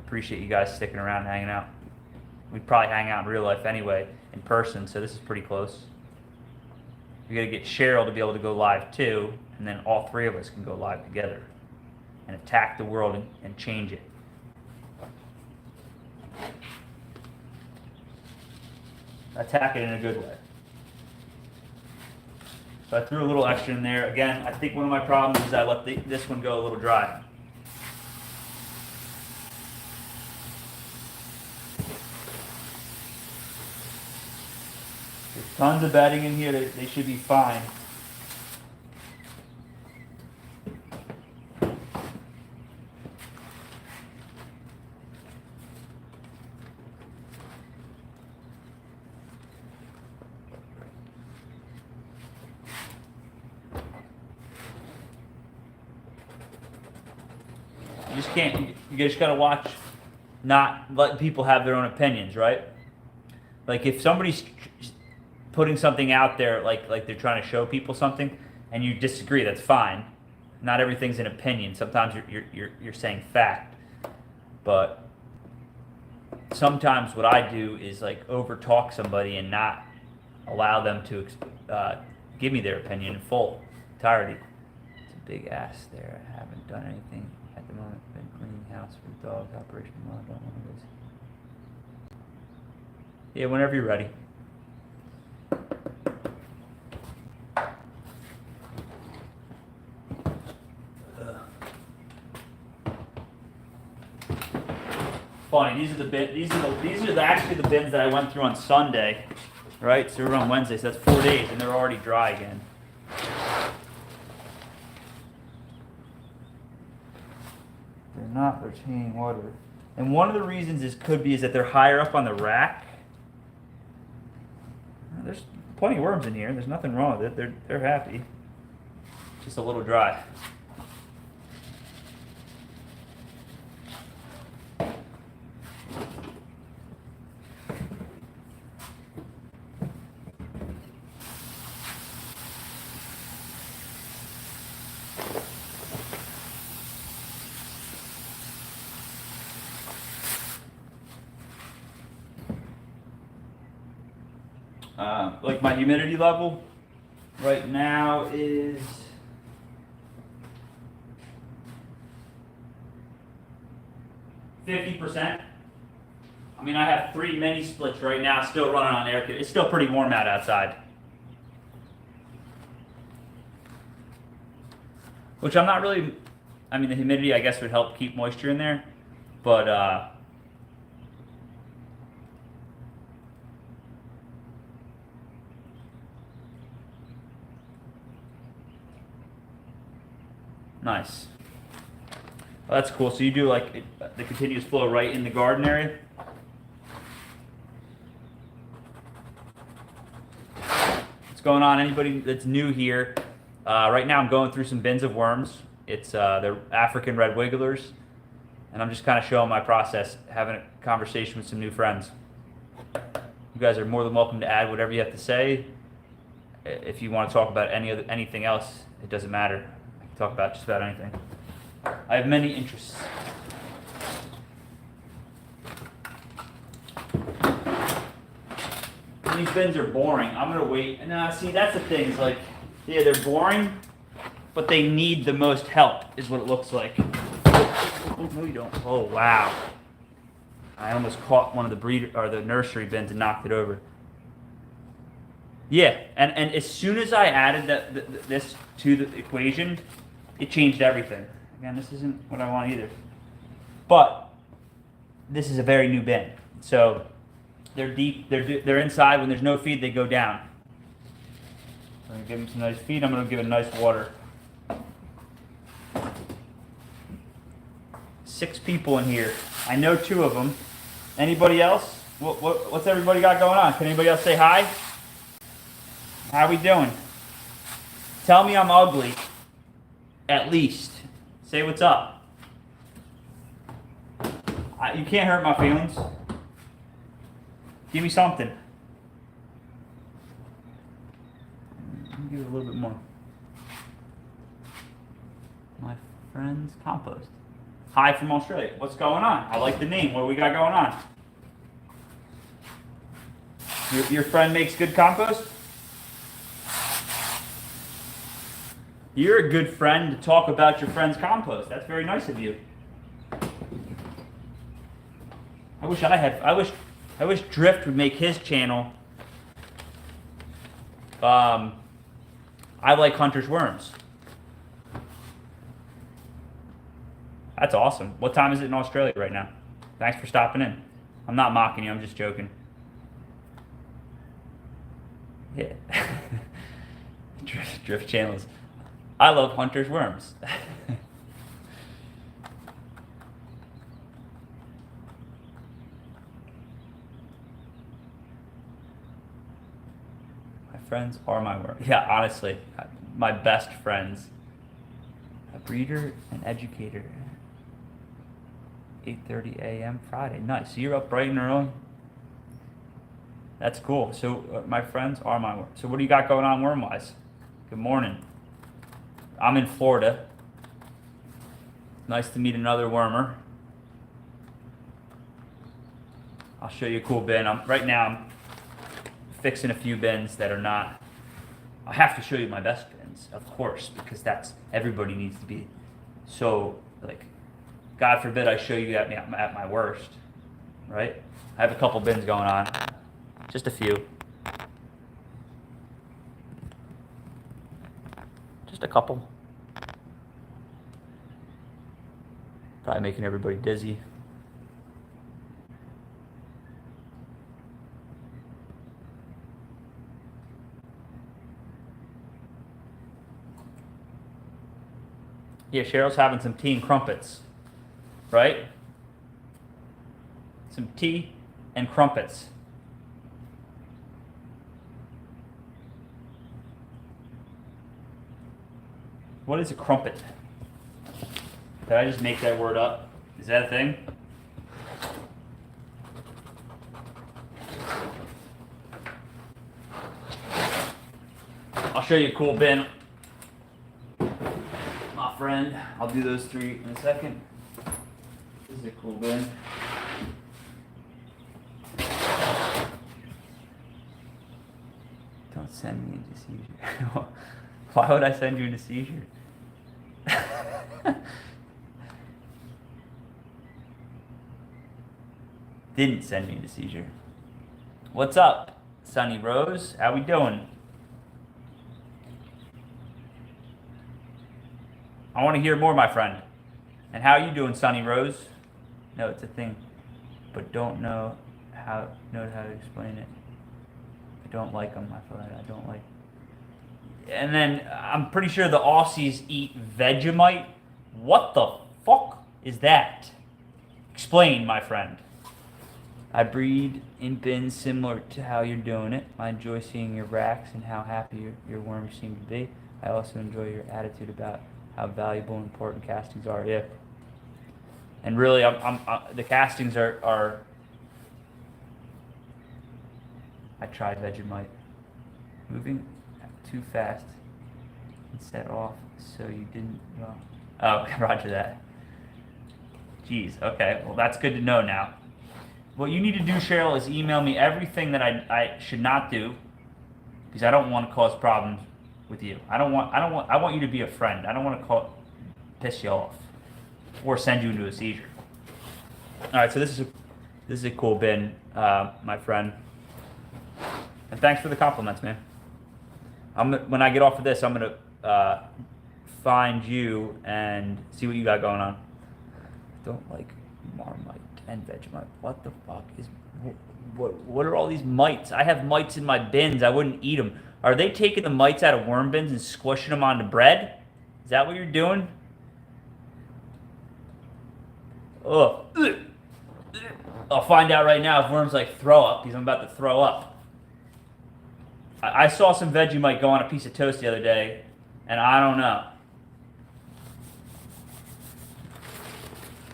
appreciate you guys sticking around and hanging out. We'd probably hang out in real life anyway, in person, so this is pretty close. We gotta get Cheryl to be able to go live too, and then all three of us can go live together and attack the world and change it. Attack it in a good way. So I threw a little extra in there. Again, I think one of my problems is I let this one go a little dry. There's tons of bedding in here. They should be fine. You just can't, you just gotta watch, not let people have their own opinions, right? Like if somebody's putting something out there, like they're trying to show people something, and you disagree, that's fine. Not everything's an opinion. Sometimes you're saying fact, but sometimes what I do is like over talk somebody and not allow them to give me their opinion in full entirety. It's a big ass there. I haven't done anything at the moment. Been cleaning house for the dogs. Operation Mom. Don't want to lose. Yeah, whenever you're ready. Funny, these are actually the bins that I went through on Sunday, right? So we're on Wednesday, so that's 4 days, and they're already dry again. They're not retaining water, and one of the reasons could be that they're higher up on the rack. There's plenty of worms in here. There's nothing wrong with it. They're happy. Just a little dry. Like my humidity level right now is 50%. I mean, I have 3 mini splits right now still running on air. It's still pretty warm out outside. Which I'm not really, I mean, the humidity I guess would help keep moisture in there, but nice. Well, that's cool. So you do like the continuous flow right in the garden area? What's going on? Anybody that's new here? Right now I'm going through some bins of worms. It's they're African red wigglers. And I'm just kind of showing my process, having a conversation with some new friends. You guys are more than welcome to add whatever you have to say. If you want to talk about anything else, it doesn't matter. I can talk about just about anything. I have many interests. These bins are boring. I'm gonna wait. Nah, see, that's the thing. Is like, yeah, they're boring, but they need the most help, is what it looks like. Oh, no, you don't. Oh, wow. I almost caught one of the breeder or the nursery bins and knocked it over. Yeah, and as soon as I added this to the equation, it changed everything. Again, this isn't what I want either. But this is a very new bin. So they're deep, they're inside. When there's no feed, they go down. I'm going to give them some nice feed. I'm going to give it nice water. 6 people in here. I know 2 of them. Anybody else? What's everybody got going on? Can anybody else say hi? How we doing? Tell me I'm ugly. At least. Say what's up. You can't hurt my feelings. Give me something. Give it a little bit more. My friend's compost. Hi from Australia. What's going on? I like the name. What do we got going on? Your friend makes good compost? You're a good friend to talk about your friend's compost. That's very nice of you. I wish Drift would make his channel. I like HuntersWorms. That's awesome. What time is it in Australia right now? Thanks for stopping in. I'm not mocking you, I'm just joking. Yeah. Drift channels. I love HuntersWorms. My friends are my worms. Yeah, honestly, my best friends. A breeder and educator. 8:30 a.m. Friday. Nice. So you're up bright and early. That's cool. So my friends are my worms. So what do you got going on worm-wise? Good morning. I'm in Florida. Nice to meet another wormer. I'll show you a cool bin. Right now I'm fixing a few bins that are not. I have to show you my best bins, of course, because everybody needs to be. So like, God forbid I show you at my worst, right? I have a couple bins going on, just a few. Just a couple. Probably making everybody dizzy. Yeah, Cheryl's having some tea and crumpets, right? Some tea and crumpets. What is a crumpet? Did I just make that word up? Is that a thing? I'll show you a cool bin. My friend, I'll do those three in a second. This is a cool bin. Don't send me into seizure. Why would I send you into seizure? Didn't send me into seizure. What's up, Sunny Rose? How we doing? I want to hear more, my friend. And how are you doing, Sunny Rose? No, it's a thing, but don't know how to explain it. I don't like them. I feel like I don't like. And then I'm pretty sure the Aussies eat Vegemite. What the fuck is that? Explain, my friend. I breed in bins similar to how you're doing it. I enjoy seeing your racks and how happy your worms seem to be. I also enjoy your attitude about how valuable and important castings are. Yeah. And really, the castings are. I tried Vegemite. Moving too fast and set off so you didn't. Well, oh, roger that. Jeez. Okay. Well, that's good to know now. What you need to do, Cheryl, is email me everything that I should not do, because I don't want to cause problems with you. I want you to be a friend. I don't want to piss you off or send you into a seizure. All right, so this is a cool bin, my friend. And thanks for the compliments, man. When I get off of this, I'm gonna find you and see what you got going on. Don't like Marmite and Vegemite. What the fuck is? What are all these mites? I have mites in my bins. I wouldn't eat them. Are they taking the mites out of worm bins and squishing them onto bread? Is that what you're doing? Ugh. I'll find out right now if worms like throw up, because I'm about to throw up. I saw some Vegemite go on a piece of toast the other day, and I don't know.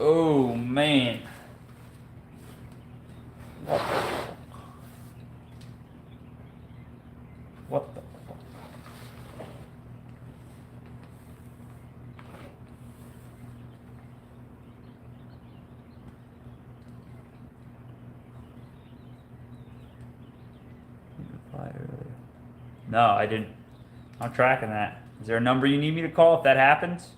Oh, man. What the fuck? What the fuck? No, I didn't. I'm tracking that. Is there a number you need me to call if that happens?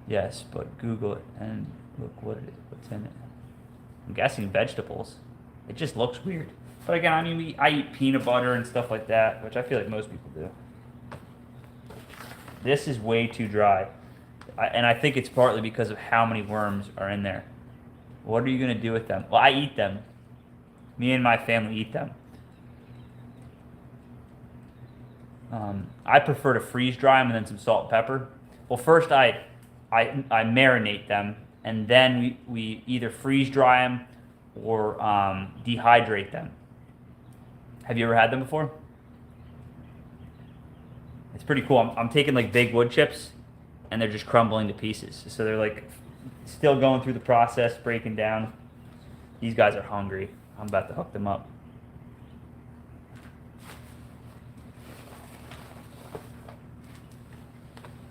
Yes, but Google it and look what's in it. I'm guessing vegetables. It just looks weird. But again, I mean, I eat peanut butter and stuff like that, which I feel like most people do. This is way too dry. And I think it's partly because of how many worms are in there. What are you going to do with them? Well, I eat them. Me and my family eat them. I prefer to freeze dry them and then some salt and pepper. Well, first I marinate them, and then we either freeze dry them or dehydrate them. Have you ever had them before? It's pretty cool. I'm taking like big wood chips, and they're just crumbling to pieces. So they're like still going through the process, breaking down. These guys are hungry. I'm about to hook them up.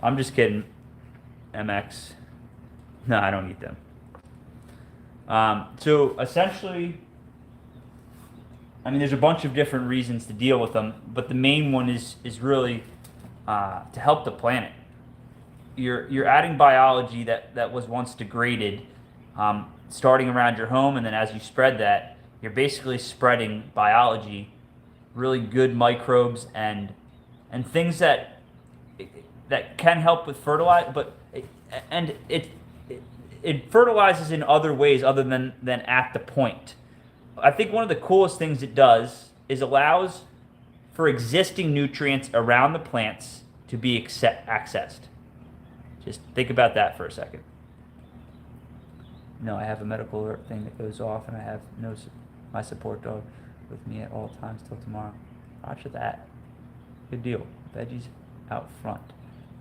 I'm just kidding. MX. No, I don't eat them. So essentially, I mean, there's a bunch of different reasons to deal with them, but the main one is really to help the planet. You're adding biology that was once degraded, starting around your home, and then as you spread that, you're basically spreading biology, really good microbes and things that can help with fertilizer, but it fertilizes in other ways other than at the point. I think one of the coolest things it does is allows for existing nutrients around the plants to be accessed. Just think about that for a second. No, I have a medical alert thing that goes off, and I have my support dog with me at all times till tomorrow. Roger that. Good deal. Veggies out front.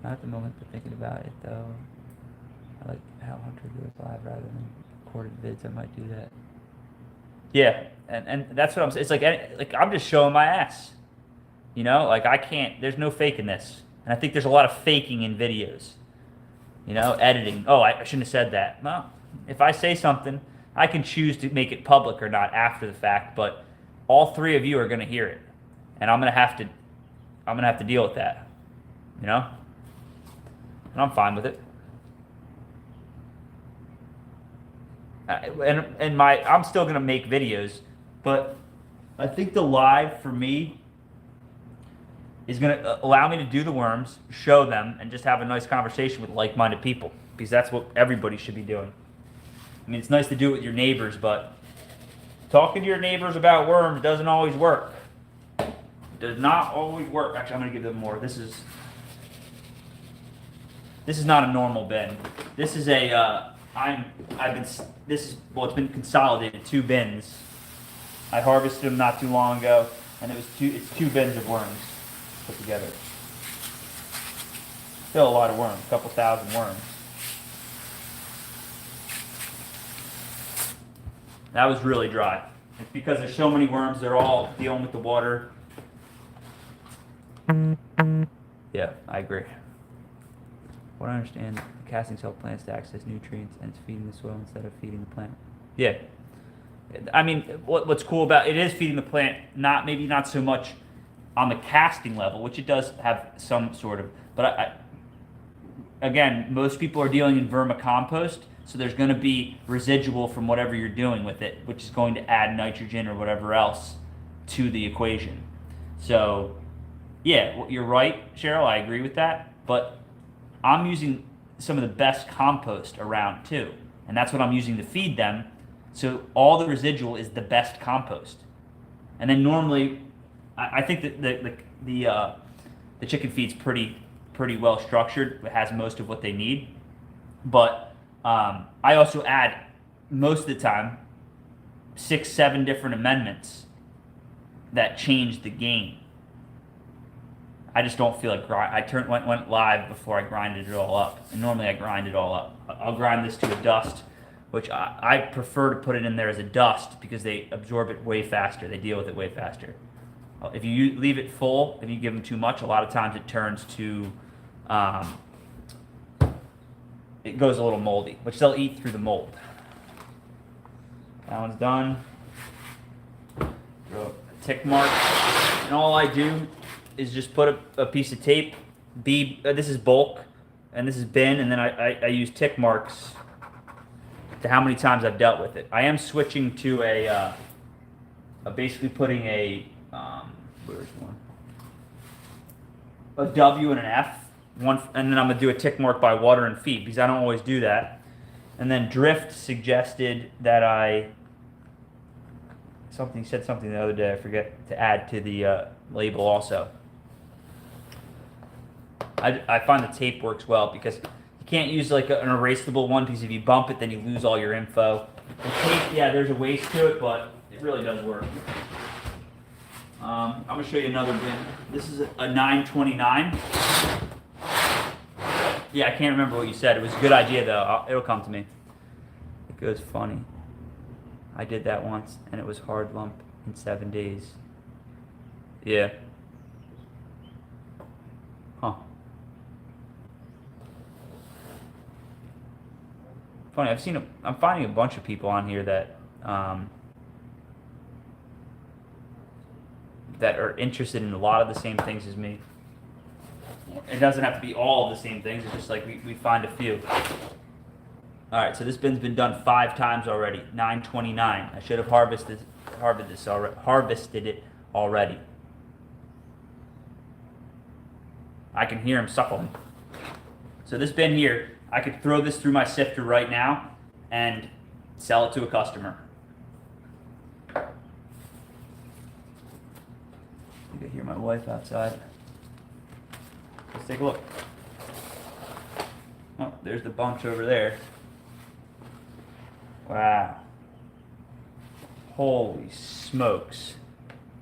Not at the moment, but thinking about it though. I like how Hunter goes live rather than recorded vids. I might do that. Yeah, and that's what I'm saying. It's like I'm just showing my ass. You know, like I can't. There's no faking this, and I think there's a lot of faking in videos. You know, editing. Oh, I shouldn't have said that. Well, if I say something, I can choose to make it public or not after the fact. But all three of you are going to hear it, and I'm gonna have to deal with that. You know, and I'm fine with it. I'm still gonna make videos, but I think the live for me is gonna allow me to do the worms, show them, and just have a nice conversation with like-minded people, because that's what everybody should be doing. I mean, it's nice to do it with your neighbors, but talking to your neighbors about worms doesn't always work. It does not always work. Actually, I'm gonna give them more. This is not a normal bin. This is a it's been consolidated, 2 bins. I harvested them not too long ago, and it's 2 bins of worms put together. Still a lot of worms, a couple thousand worms. That was really dry. It's because there's so many worms, they're all dealing with the water. Yeah, I agree. What I understand, the castings help plants to access nutrients, and it's feeding the soil instead of feeding the plant. Yeah. I mean, what's cool about it is feeding the plant, maybe not so much on the casting level, which it does have some sort of, but again, most people are dealing in vermicompost, so there's going to be residual from whatever you're doing with it, which is going to add nitrogen or whatever else to the equation. So, yeah, you're right, Cheryl, I agree with that, but I'm using some of the best compost around too, and that's what I'm using to feed them. So all the residual is the best compost, and then normally, I think that the chicken feed's pretty well structured. It has most of what they need, but I also add most of the time 6-7 different amendments that change the game. I just don't feel like went live before I grinded it all up. And normally I grind it all up. I'll grind this to a dust, which I prefer to put it in there as a dust because they absorb it way faster. They deal with it way faster. If you leave it full, if you give them too much, a lot of times it turns to, it goes a little moldy, which they'll eat through the mold. That one's done. Throw a tick mark. And all I do is just put a piece of tape. This is bulk, and this is bin, and then I use tick marks to how many times I've dealt with it. I am switching to basically putting where's one? A W and an F, and then I'm gonna do a tick mark by water and feed because I don't always do that. And then Drift suggested that said something the other day, I forget, to add to the label also. I find the tape works well because you can't use like an erasable one because if you bump it, then you lose all your info. The tape, yeah, there's a waste to it, but it really does work. I'm going to show you another bin. This is a 929. Yeah, I can't remember what you said. It was a good idea, though. It'll come to me. It goes funny. I did that once, and it was hard lump in 7 days. Yeah. Huh. Funny, I'm finding a bunch of people on here that that are interested in a lot of the same things as me. It doesn't have to be all of the same things. It's just like we find a few. All right, so this bin's been done 5 times already. 929. I should have harvested it already. I can hear him suckling. So this bin here, I could throw this through my sifter right now and sell it to a customer. You can hear my wife outside. Let's take a look. Oh, there's the bunch over there. Wow. Holy smokes.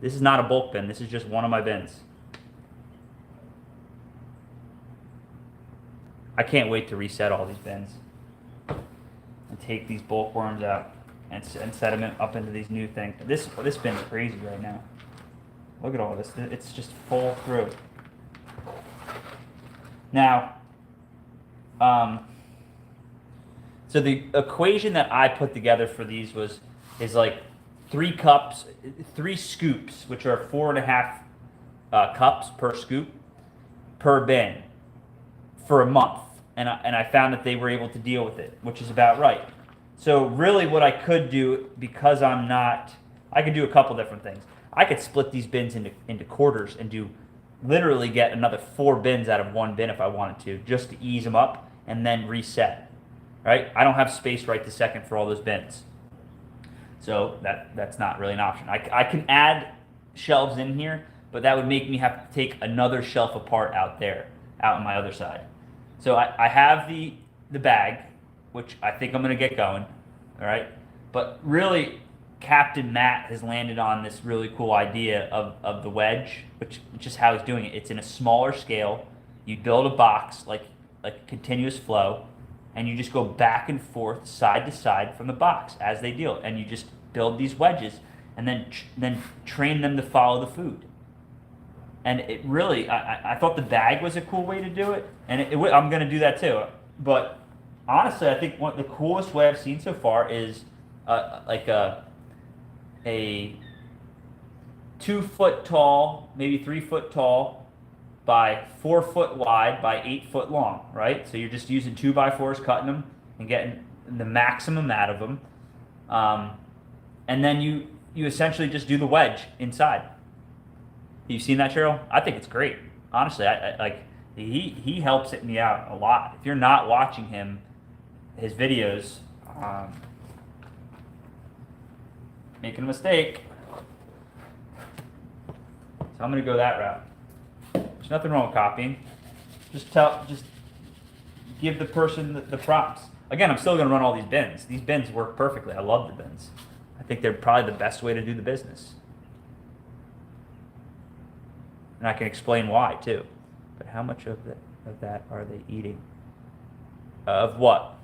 This is not a bulk bin. This is just one of my bins. I can't wait to reset all these bins and take these bulk worms out and set them up into these new things. This bin's crazy right now. Look at all this. It's just full through. Now, so the equation that I put together for these is like 3 scoops, which are 4.5 cups per scoop per bin for a month, and I found that they were able to deal with it, which is about right. So really, what I could do, because I could do a couple different things. I could split these bins into quarters and literally get another 4 bins out of one bin if I wanted to, just to ease them up and then reset. Right? I don't have space right this second for all those bins. So that's not really an option. I can add shelves in here, but that would make me have to take another shelf apart out on my other side. So I have the bag, which I think I'm going to get going. All right? But really, Captain Matt has landed on this really cool idea of the wedge, which is how he's doing it. It's in a smaller scale. You build a box like continuous flow, and you just go back and forth, side to side from the box as they deal. And you just build these wedges, and then train them to follow the food. And it really, I thought the bag was a cool way to do it, and I'm going to do that too. But honestly, I think the coolest way I've seen so far is like a 2 foot tall, maybe 3 foot tall, by 4 foot wide by 8 foot long, right? So you're just using 2x4s, cutting them and getting the maximum out of them. And then you essentially just do the wedge inside. You've seen that, Cheryl? I think it's great. Honestly, he helps me out a lot. If you're not watching his videos, making a mistake. So I'm gonna go that route. There's nothing wrong with copying. Just give the person the prompts. Again, I'm still gonna run all these bins. These bins work perfectly. I love the bins. I think they're probably the best way to do the business. And I can explain why too. But how much of that are they eating? Of what?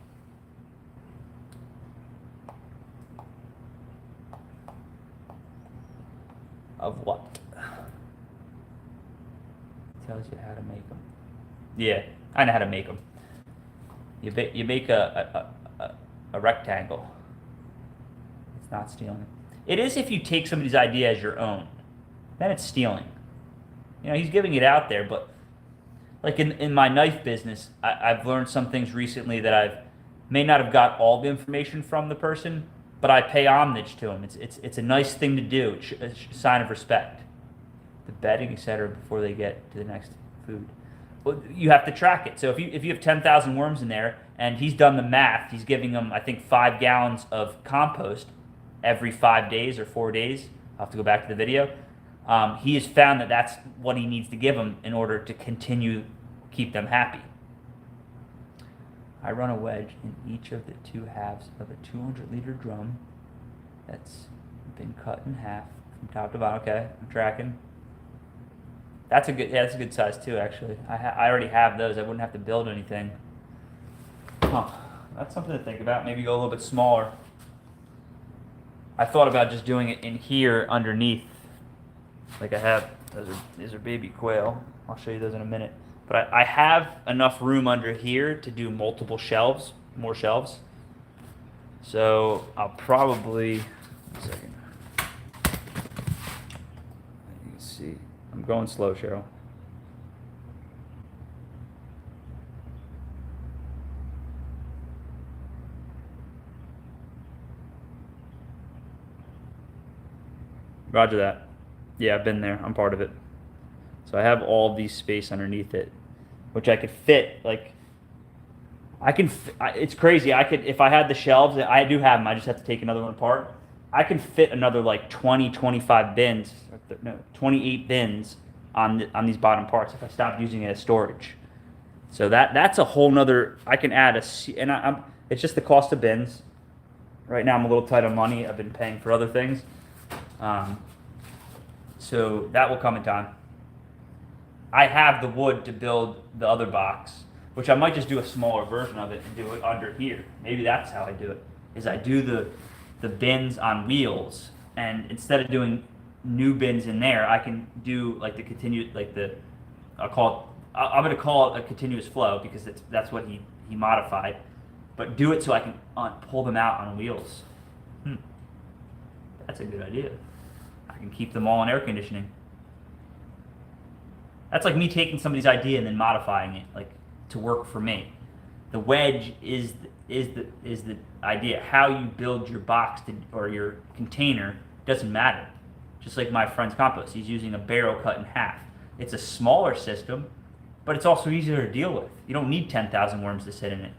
Of what? Tells you how to make them. Yeah, I know how to make them. You make a rectangle. It's not stealing. It is if you take somebody's idea as your own. Then it's stealing. You know, he's giving it out there, but like in my knife business, I've learned some things recently that I've may not have got all the information from the person, but I pay homage to him. It's a nice thing to do. It's a sign of respect. The bedding, etc., before they get to the next food. Well, you have to track it. So if you have 10,000 worms in there, and he's done the math, he's giving them, I think, 5 gallons of compost every 5 days or 4 days. I'll have to go back to the video. He has found that that's what he needs to give them in order to continue keep them happy. I run a wedge in each of the 2 halves of a 200-liter drum that's been cut in half from top to bottom. Okay, I'm tracking. That's a good size too, actually. I already have those. I wouldn't have to build anything. Huh. That's something to think about. Maybe go a little bit smaller. I thought about just doing it in here underneath. Like I have, these are baby quail. I'll show you those in a minute. But I have enough room under here to do multiple shelves, more shelves. So I'll probably, 1 second. You can see, I'm going slow, Cheryl. Roger that. Yeah, I've been there. I'm part of it. So I have all these space underneath it, which I could fit. Like, it's crazy. I could, if I had the shelves, I do have them. I just have to take another one apart. I can fit another like 20, 25 bins, no, 28 bins on these bottom parts if I stopped using it as storage. So that's a whole nother. I can add it's just the cost of bins. Right now I'm a little tight on money. I've been paying for other things. So that will come in time. I have the wood to build the other box, which I might just do a smaller version of it and do it under here. Maybe that's how I do it, is I do the bins on wheels, and instead of doing new bins in there, I can do like the continuous, like I'm going to call it a continuous flow because that's what he modified, but do it so I can pull them out on wheels. That's a good idea. I can keep them all in air conditioning. That's like me taking somebody's idea and then modifying it, like to work for me. The wedge is the idea. How you build your box or your container doesn't matter. Just like my friend's compost, he's using a barrel cut in half. It's a smaller system, but it's also easier to deal with. You don't need 10,000 worms to sit in it.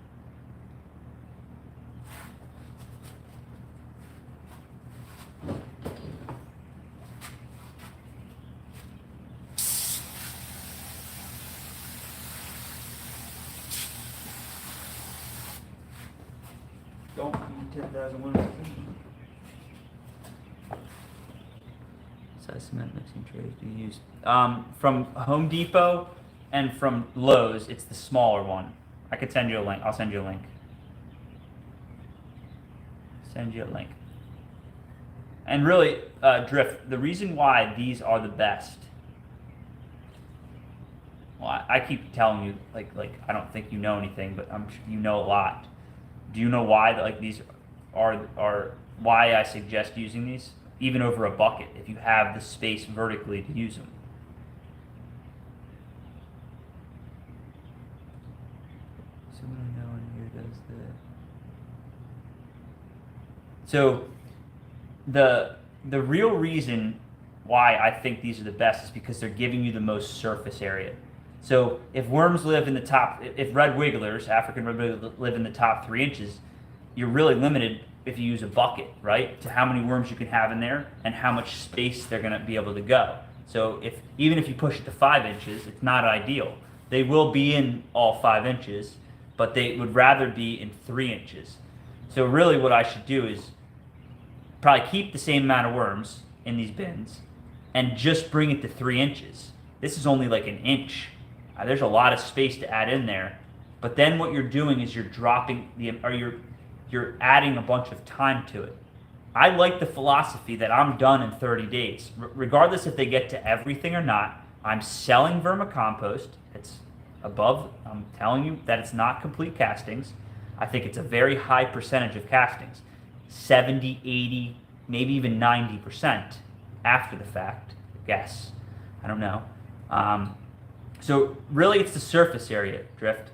Don't need 10,000 worms. Size cement mixing trays do you use? From Home Depot and from Lowe's, it's the smaller one. I could send you a link. I'll send you a link. Send you a link. And really, Drift, the reason why these are the best. Well, I keep telling you, like I don't think you know anything, but I'm sure you know a lot. Do you know why these are why I suggest using these even over a bucket if you have the space vertically to use them? Someone I know in here does So the real reason why I think these are the best is because they're giving you the most surface area. So if worms live in the top, if red wigglers, African red wigglers, live in the top 3 inches, you're really limited if you use a bucket, right? To how many worms you can have in there and how much space they're going to be able to go. So even if you push it to 5 inches, it's not ideal. They will be in all 5 inches, but they would rather be in 3 inches. So really what I should do is probably keep the same amount of worms in these bins and just bring it to 3 inches. This is only like 1 inch. There's a lot of space to add in there, but then what you're doing is you're adding a bunch of time to it. I like the philosophy that I'm done in 30 days. Regardless if they get to everything or not, I'm selling vermicompost. It's above, I'm telling you that it's not complete castings. I think it's a very high percentage of castings. 70, 80, maybe even 90% after the fact. Guess. I don't know. So really it's the surface area drift.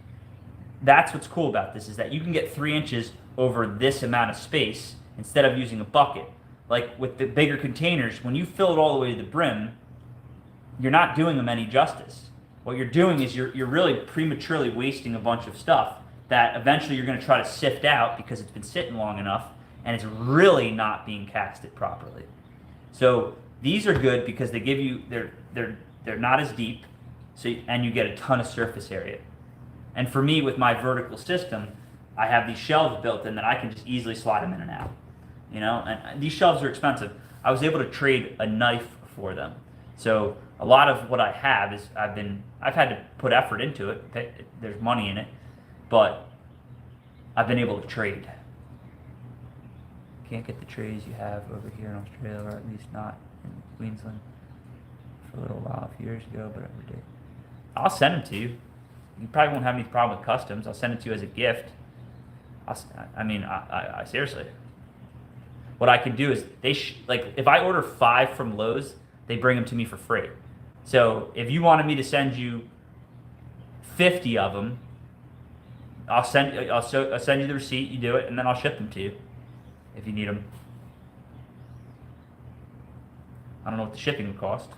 That's what's cool about this, is that you can get 3 inches over this amount of space instead of using a bucket. Like with the bigger containers, when you fill it all the way to the brim, you're not doing them any justice. What you're doing is you're really prematurely wasting a bunch of stuff that eventually you're going to try to sift out because it's been sitting long enough and it's really not being casted properly. So these are good because they give you, they're not as deep, and you get a ton of surface area. And for me, with my vertical system, I have these shelves built in that I can just easily slide them in and out. You know, and these shelves are expensive. I was able to trade a knife for them. So a lot of what I have is I've had to put effort into it. There's money in it, but I've been able to trade. Can't get the trays you have over here in Australia, or at least not in Queensland, for a little while, a few years ago, but every day. I'll send them to you. You probably won't have any problem with customs. I'll send it to you as a gift. I seriously. What I can do is like if I order 5 from Lowe's, they bring them to me for free. So if you wanted me to send you 50 of them, I'll send you the receipt. You do it, and then I'll ship them to you if you need them. I don't know what the shipping would cost.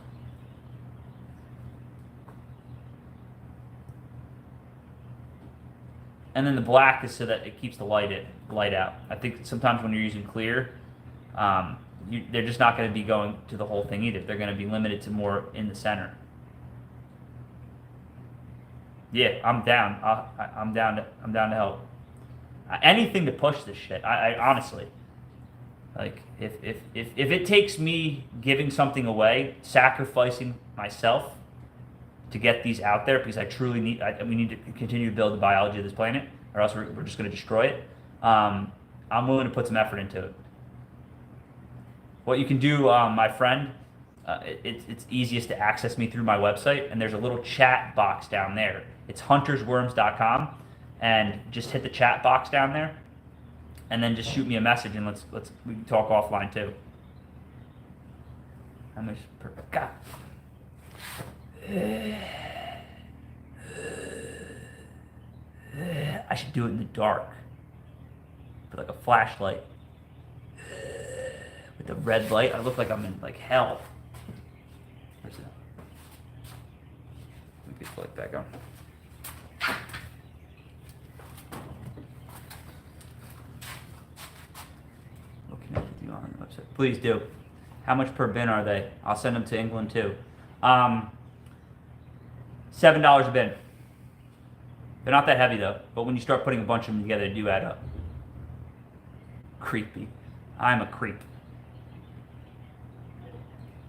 And then the black is so that it keeps the light out. I think sometimes when you're using clear, they're just not going to be going to the whole thing either. They're going to be limited to more in the center. Yeah, I'm down. I'm down to help. Anything to push this shit. I honestly, like, if it takes me giving something away, sacrificing myself to get these out there, because I truly need, we need to continue to build the biology of this planet, or else we're just going to destroy it. I'm willing to put some effort into it. What you can do, my friend, it's easiest to access me through my website, and there's a little chat box down there. It's HuntersWorms.com, and just hit the chat box down there, and then just shoot me a message, and we can talk offline too. How much per God? I should do it in the dark, put like a flashlight with the red light. I look like I'm in like hell. Where's it? Let me get the light back on. We'll connect with you on the website. Please do. How much per bin are they? I'll send them to England too. $7 a bin. They're not that heavy though, but when you start putting a bunch of them together, they do add up. Creepy. I'm a creep.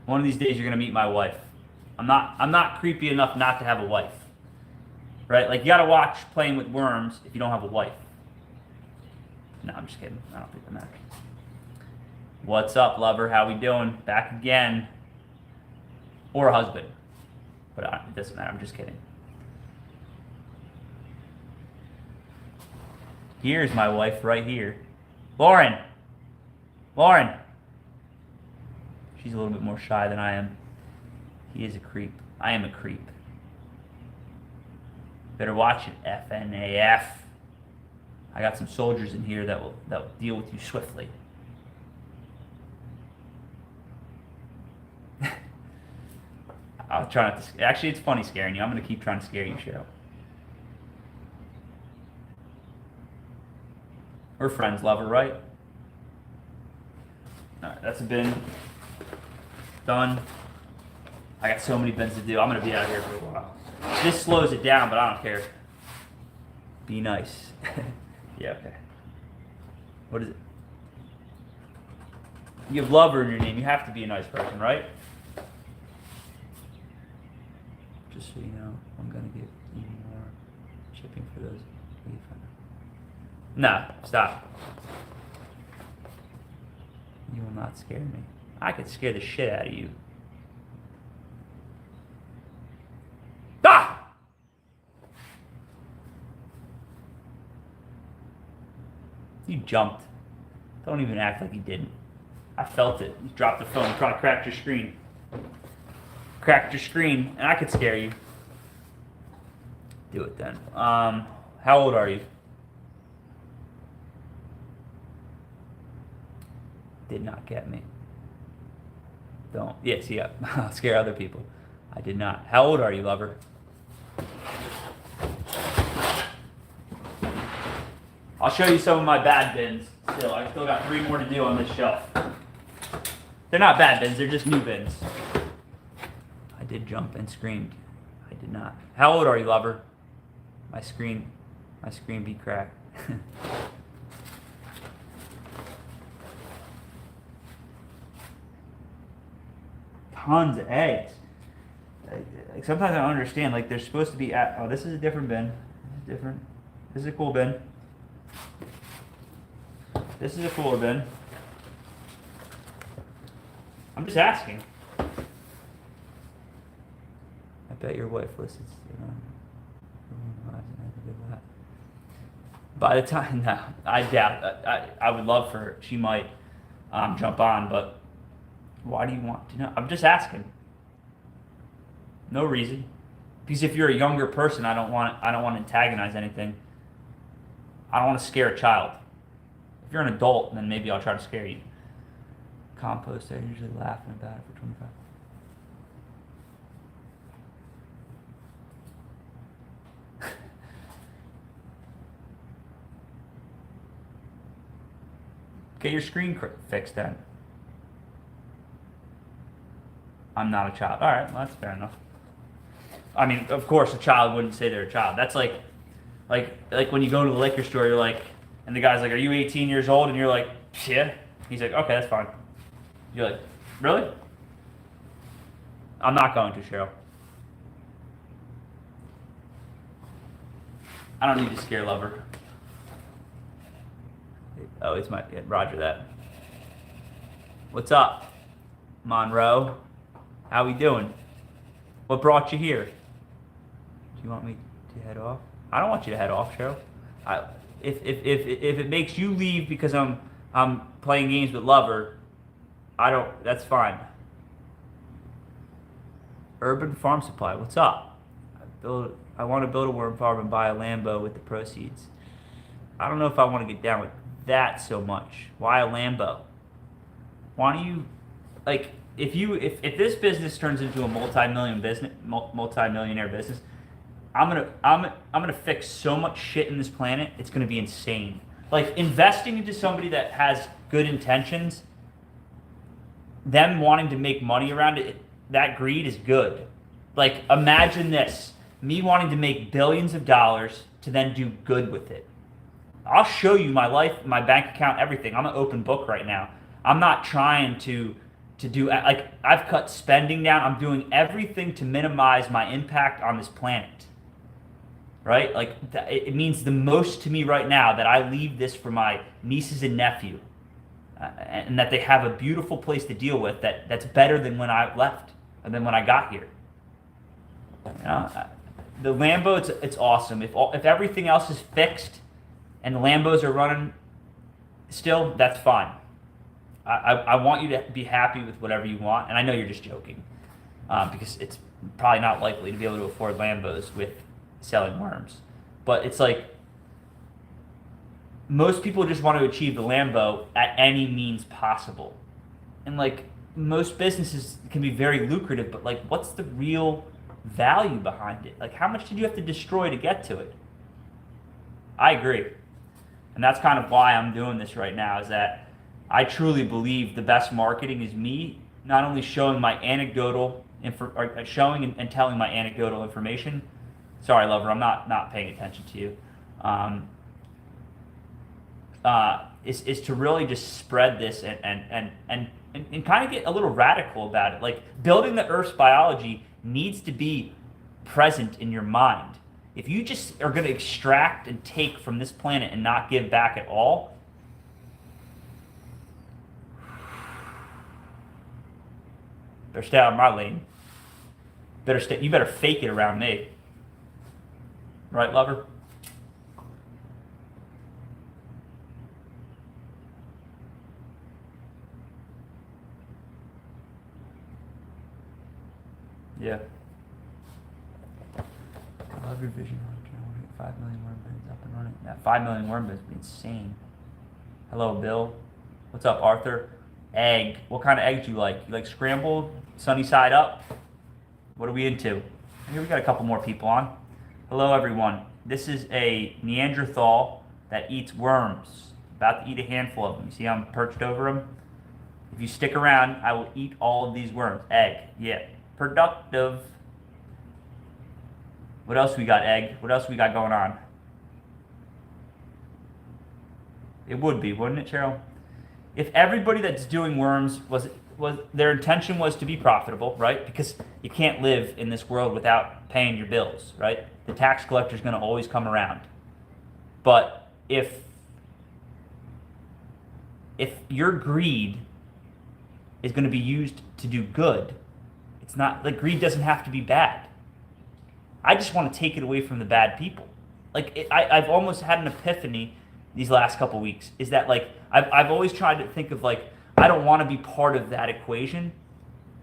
One of these days you're gonna meet my wife. I'm not creepy enough not to have a wife. Right? Like, you gotta watch Playing with Worms if you don't have a wife. No, I'm just kidding. I don't think that matters. What's up, lover? How we doing? Back again. Or a husband. But it doesn't matter. I'm just kidding. Here's my wife right here. Lauren. Lauren. She's a little bit more shy than I am. He is a creep. I am a creep. Better watch it, FNAF. I got some soldiers in here that will deal with you swiftly. I'll try not to. Actually, it's funny scaring you. I'm going to keep trying to scare you, Cheryl. We're friends, lover, right? Alright, that's a bin. Done. I got so many bins to do. I'm going to be out here for a while. This slows it down, but I don't care. Be nice. Yeah, okay. What is it? You have lover in your name. You have to be a nice person, right? Just so you know, I'm going to get even more shipping for those. No, stop. You will not scare me. I could scare the shit out of you. Ah! You jumped. Don't even act like you didn't. I felt it. You dropped the phone. Probably cracked your screen. Cracked your screen, and I could scare you. Do it then. How old are you? Did not get me. Don't. Yes, yeah. I'll scare other people. I did not. How old are you, lover? I'll show you some of my bad bins still. I still got 3 more to do on this shelf. They're not bad bins, they're just new bins. I did jump and screamed. I did not. How old are you, lover? My screen be cracked. Tons of eggs. Like, sometimes I don't understand. Like, they're supposed to be at. Oh, this is a different bin. Different. This is a cool bin. This is a cooler bin. I'm just asking. I bet your wife listens. By the time, no, I doubt. I would love for her. She might jump on, but why do you want to know? I'm just asking. No reason. Because if you're a younger person, I don't want to antagonize anything. I don't want to scare a child. If you're an adult, then maybe I'll try to scare you. Compost, they're usually laughing about it for 25. Get your screen fixed then. I'm not a child. All right, well, that's fair enough. I mean, of course, a child wouldn't say they're a child. That's like when you go to the liquor store, you're like, and the guy's like, "Are you 18 years old?" And you're like, "Yeah." He's like, "Okay, that's fine." You're like, "Really?" I'm not going to, Cheryl. I don't need to scare lover. Oh, it's my Roger that. What's up, Monroe? How we doing? What brought you here? Do you want me to head off? I don't want you to head off, Cheryl. If it makes you leave because I'm playing games with lover, I don't. That's fine. Urban Farm Supply. What's up? I want to build a worm farm and buy a Lambo with the proceeds. I don't know if I want to get down with that so much. Why a Lambo? Why don't you, like, if this business turns into a multi-millionaire business, I'm gonna fix so much shit in this planet. It's gonna be insane. Like, investing into somebody that has good intentions, them wanting to make money around it, that greed is good. Like, imagine this: me wanting to make billions of dollars to then do good with it. I'll show you my life, my bank account, everything. I'm an open book right now. I'm not trying to do, like, I've cut spending down. I'm doing everything to minimize my impact on this planet. Right? Like, it means the most to me right now that I leave this for my nieces and nephew, and that they have a beautiful place to deal with that's better than when I left and than when I got here. You know, the Lambo, it's awesome. If everything else is fixed and the Lambos are running still, that's fine. I want you to be happy with whatever you want, and I know you're just joking, because it's probably not likely to be able to afford Lambos with selling worms. But it's like, most people just want to achieve the Lambo at any means possible. And like, most businesses can be very lucrative, but like, what's the real value behind it? Like, how much did you have to destroy to get to it? I agree. And that's kind of why I'm doing this right now, is that I truly believe the best marketing is me not only showing my anecdotal showing and telling my anecdotal information. Sorry, lover, I'm not paying attention to you. Is to really just spread this and kind of get a little radical about it. Like, building the Earth's biology needs to be present in your mind. If you just are going to extract and take from this planet and not give back at all, better stay out of my lane. You better fake it around me. Right, lover? Yeah. I love your vision, Hunter. I want to get 5 million worm bins up and running. That 5 million worm bins would be insane. Hello, Bill. What's up, Arthur? Egg. What kind of eggs do you like? You like scrambled, sunny side up? What are we into? Here we got a couple more people on. Hello, everyone. This is a Neanderthal that eats worms. About to eat a handful of them. You see how I'm perched over him? If you stick around, I will eat all of these worms. Egg. Yeah. Productive. What else we got, Egg? What else we got going on? It would be, wouldn't it, Cheryl? If everybody that's doing worms was their intention was to be profitable, right? Because you can't live in this world without paying your bills, right? The tax collector's going to always come around. But if your greed is going to be used to do good, it's not like greed doesn't have to be bad. I just want to take it away from the bad people. Like I've almost had an epiphany these last couple weeks. Is that like I've always tried to think of like I don't want to be part of that equation,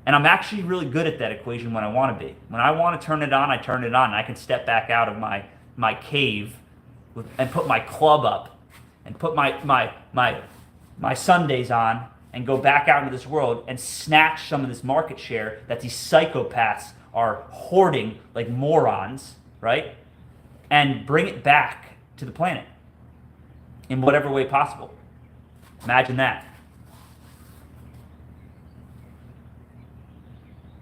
and I'm actually really good at that equation when I want to be. When I want to turn it on, I turn it on. And I can step back out of my cave and put my club up and put my Sundays on and go back out into this world and snatch some of this market share that these psychopaths are hoarding like morons, right? And bring it back to the planet in whatever way possible. Imagine that.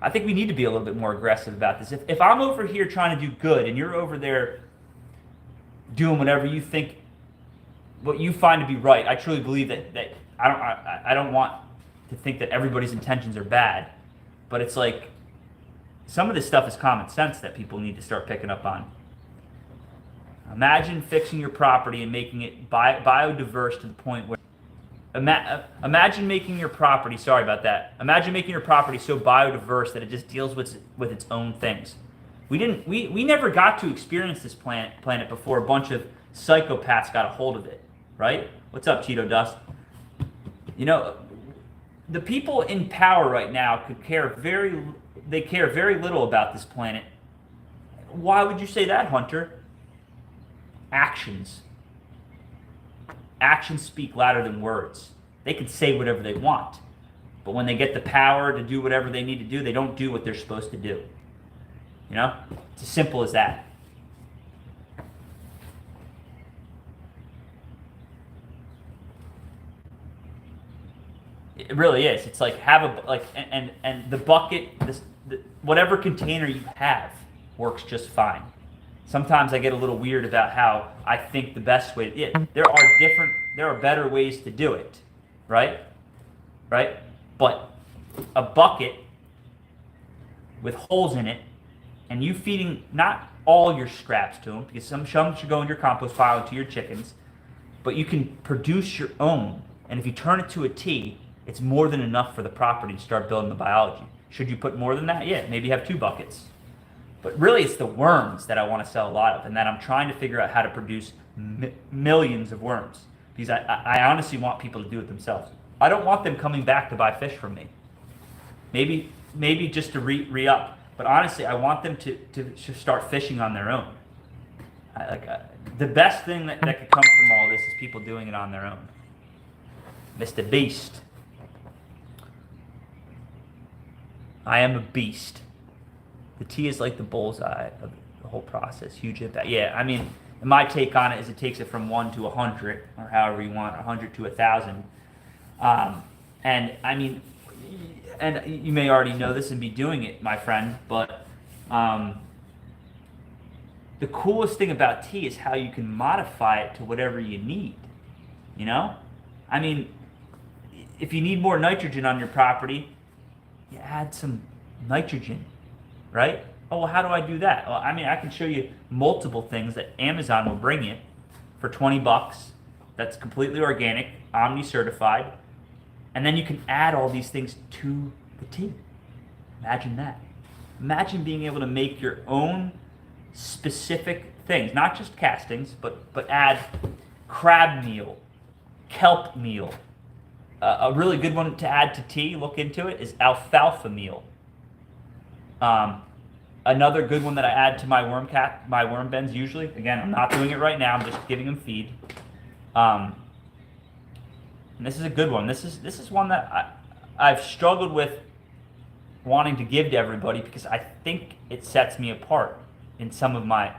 I think we need to be a little bit more aggressive about this. If I'm over here trying to do good and you're over there doing whatever you think, what you find to be right, I truly believe that I don't want to think that everybody's intentions are bad, but it's like some of this stuff is common sense that people need to start picking up on. Imagine fixing your property and making it biodiverse to the point where imagine making your property, sorry about that. Imagine making your property so biodiverse that it just deals with its own things. We never got to experience this planet before a bunch of psychopaths got a hold of it, right? What's up, Cheeto Dust? You know, the people in power right now care very little about this planet. Why would you say that, Hunter? Actions. Actions speak louder than words. They can say whatever they want, but when they get the power to do whatever they need to do, they don't do what they're supposed to do. You know? It's as simple as that. It really is. It's like and the bucket, whatever container you have works just fine. Sometimes I get a little weird about how I think the best way. There are better ways to do it, right? Right? But a bucket with holes in it, and you feeding not all your scraps to them, because some should go in your compost pile and to your chickens, but you can produce your own. And if you turn it to a T, it's more than enough for the property to start building the biology. Should you put more than that? Yeah, maybe have 2 buckets. But really, it's the worms that I want to sell a lot of, and that I'm trying to figure out how to produce millions of worms. Because I honestly want people to do it themselves. I don't want them coming back to buy fish from me. Maybe just to re-up. But honestly, I want them to start fishing on their own. The best thing that could come from all this is people doing it on their own. Mr. Beast. I am a beast. The T is like the bullseye of the whole process. Huge impact. Yeah, I mean, my take on it is it takes it from 1 to 100, or however you want, 100 to 1,000. And I mean, and you may already know this and be doing it, my friend, but the coolest thing about T is how you can modify it to whatever you need. You know? I mean, if you need more nitrogen on your property, you add some nitrogen. Right? Oh, well, how do I do that? Well, I mean, I can show you multiple things that Amazon will bring you for $20. That's completely organic, Omni certified, and then you can add all these things to the tea. Imagine that. Imagine being able to make your own specific things, not just castings, but add crab meal, kelp meal. A really good one to add to tea, look into it, is alfalfa meal. Another good one that I add to my worm bins usually. Again, I'm not doing it right now. I'm just giving them feed. And this is a good one. This is one that I've struggled with wanting to give to everybody because I think it sets me apart in some of my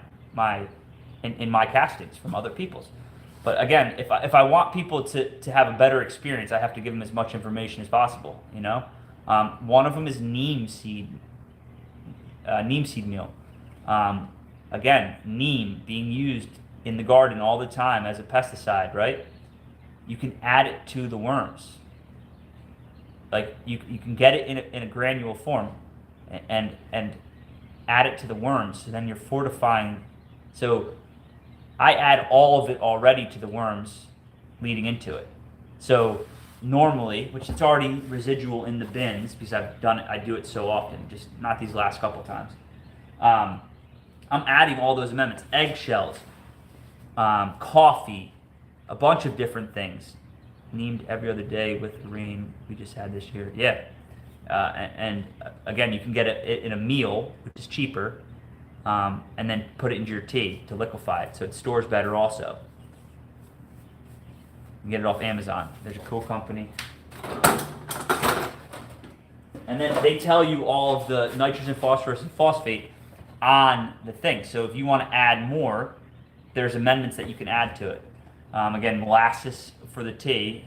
castings from other people's. But again, if I want people to have a better experience, I have to give them as much information as possible. You know, one of them is neem seed meal. Again, neem being used in the garden all the time as a pesticide, right? You can add it to the worms. Like you can get it in a granule form, and add it to the worms. So then you're fortifying. So I add all of it already to the worms leading into it. So normally, which it's already residual in the bins because I've done it, I do it so often, just not these last couple times. I'm adding all those amendments: eggshells, coffee, a bunch of different things. Named every other day with the rain we just had this year. Yeah. And again, you can get it in a meal, which is cheaper, and then put it into your tea to liquefy it so it stores better also. You can get it off Amazon. There's a cool company. And then they tell you all of the nitrogen, phosphorus, and phosphate on the thing. So if you want to add more, there's amendments that you can add to it. Again, molasses for the tea.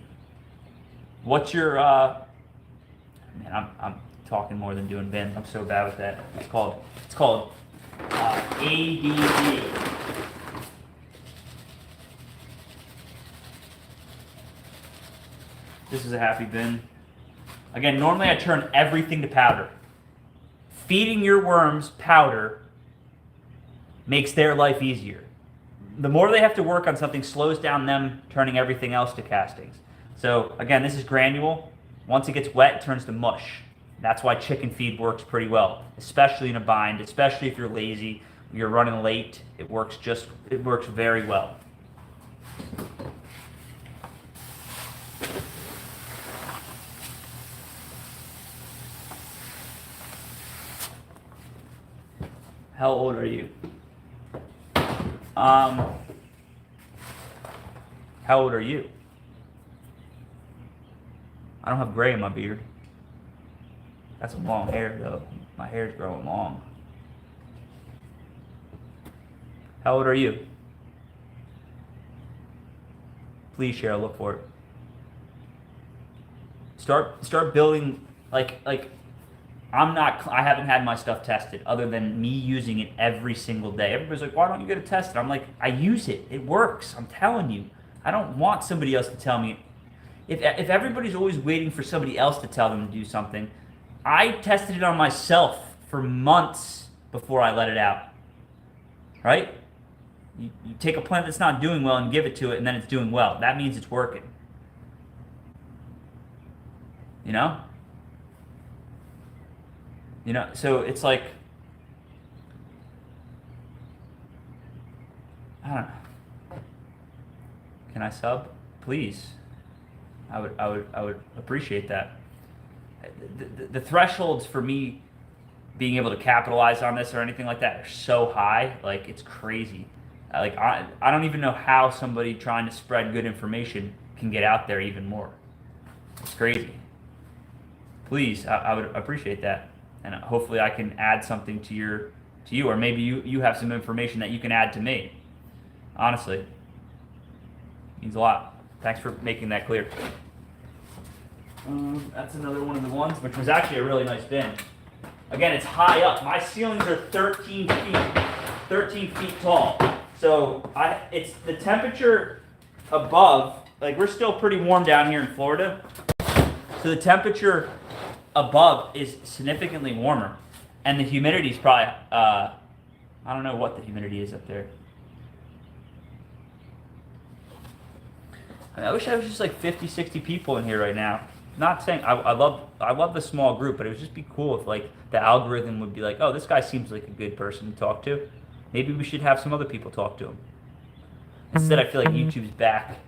What's your man? I'm talking more than doing bins. I'm so bad with that. It's called ADD. This is a happy bin. Again, normally I turn everything to powder. Feeding your worms powder makes their life easier. The more they have to work on something slows down them turning everything else to castings. So again, this is granule. Once it gets wet, it turns to mush. That's why chicken feed works pretty well, especially in a bind, especially if you're lazy, you're running late. It works very well. How old are you? How old are you? I don't have gray in my beard. That's some long hair, though. My hair's growing long. How old are you? Please share. I'll look for it. Start building like I haven't had my stuff tested other than me using it every single day. Everybody's like, why don't you get it tested? I'm like, I use it. It works. I'm telling you. I don't want somebody else to tell me. If everybody's always waiting for somebody else to tell them to do something, I tested it on myself for months before I let it out. Right? You take a plant that's not doing well and give it to it, and then it's doing well. That means it's working. You know? You know, so it's like, I don't know. Can I sub? Please. I would appreciate that. The thresholds for me being able to capitalize on this or anything like that are so high, like it's crazy. Like I don't even know how somebody trying to spread good information can get out there even more. It's crazy. Please, I would appreciate that. And hopefully I can add something to you, or maybe you have some information that you can add to me. Honestly, means a lot. Thanks for making that clear. That's another one of the ones, which was actually a really nice bin. Again, it's high up. My ceilings are 13 feet tall. So it's the temperature above. Like we're still pretty warm down here in Florida, so the temperature above is significantly warmer, and the humidity is probably I don't know what the humidity is up there. I wish I was just like 50, 60 people in here right now. Not saying I love the small group, but it would just be cool if like the algorithm would be like, oh, this guy seems like a good person to talk to. Maybe we should have some other people talk to him. Instead, I feel like YouTube's back.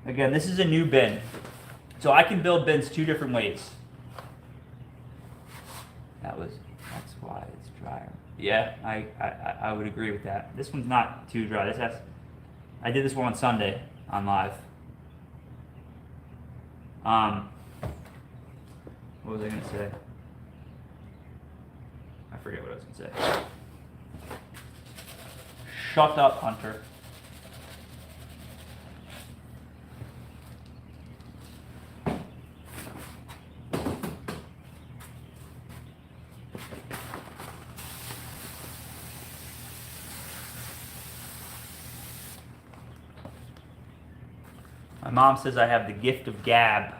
Again, this is a new bin. So I can build bins 2 different ways. That's why it's drier. Yeah, I would agree with that. This one's not too dry. I did this one on Sunday on live. What was I gonna say? I forget what I was gonna say. Shut up, Hunter. My mom says I have the gift of gab.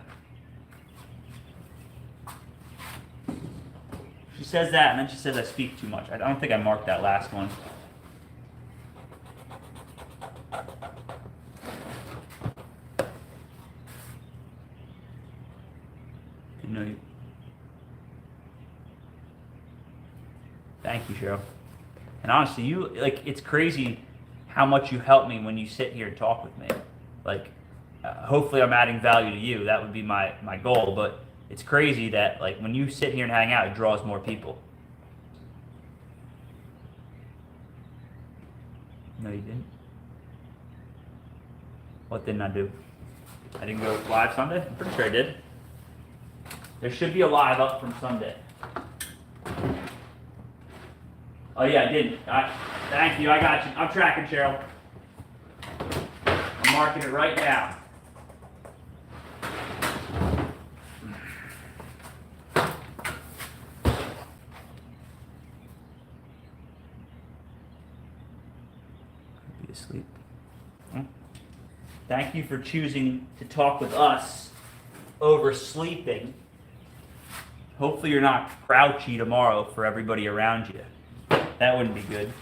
She says that, and then she says I speak too much. I don't think I marked that last one. Didn't know you. Thank you, Cheryl. And honestly, it's crazy how much you help me when you sit here and talk with me. Like, hopefully I'm adding value to you. That would be my goal, but it's crazy that like when you sit here and hang out, it draws more people. No, you didn't. What didn't I do? I didn't go live Sunday? I'm pretty sure I did. There should be a live up from Sunday. Oh yeah, I didn't. Thank you, I got you. I'm tracking, Cheryl. I'm marking it right now. Asleep. Thank you for choosing to talk with us over sleeping. Hopefully you're not grouchy tomorrow for everybody around you. That wouldn't be good.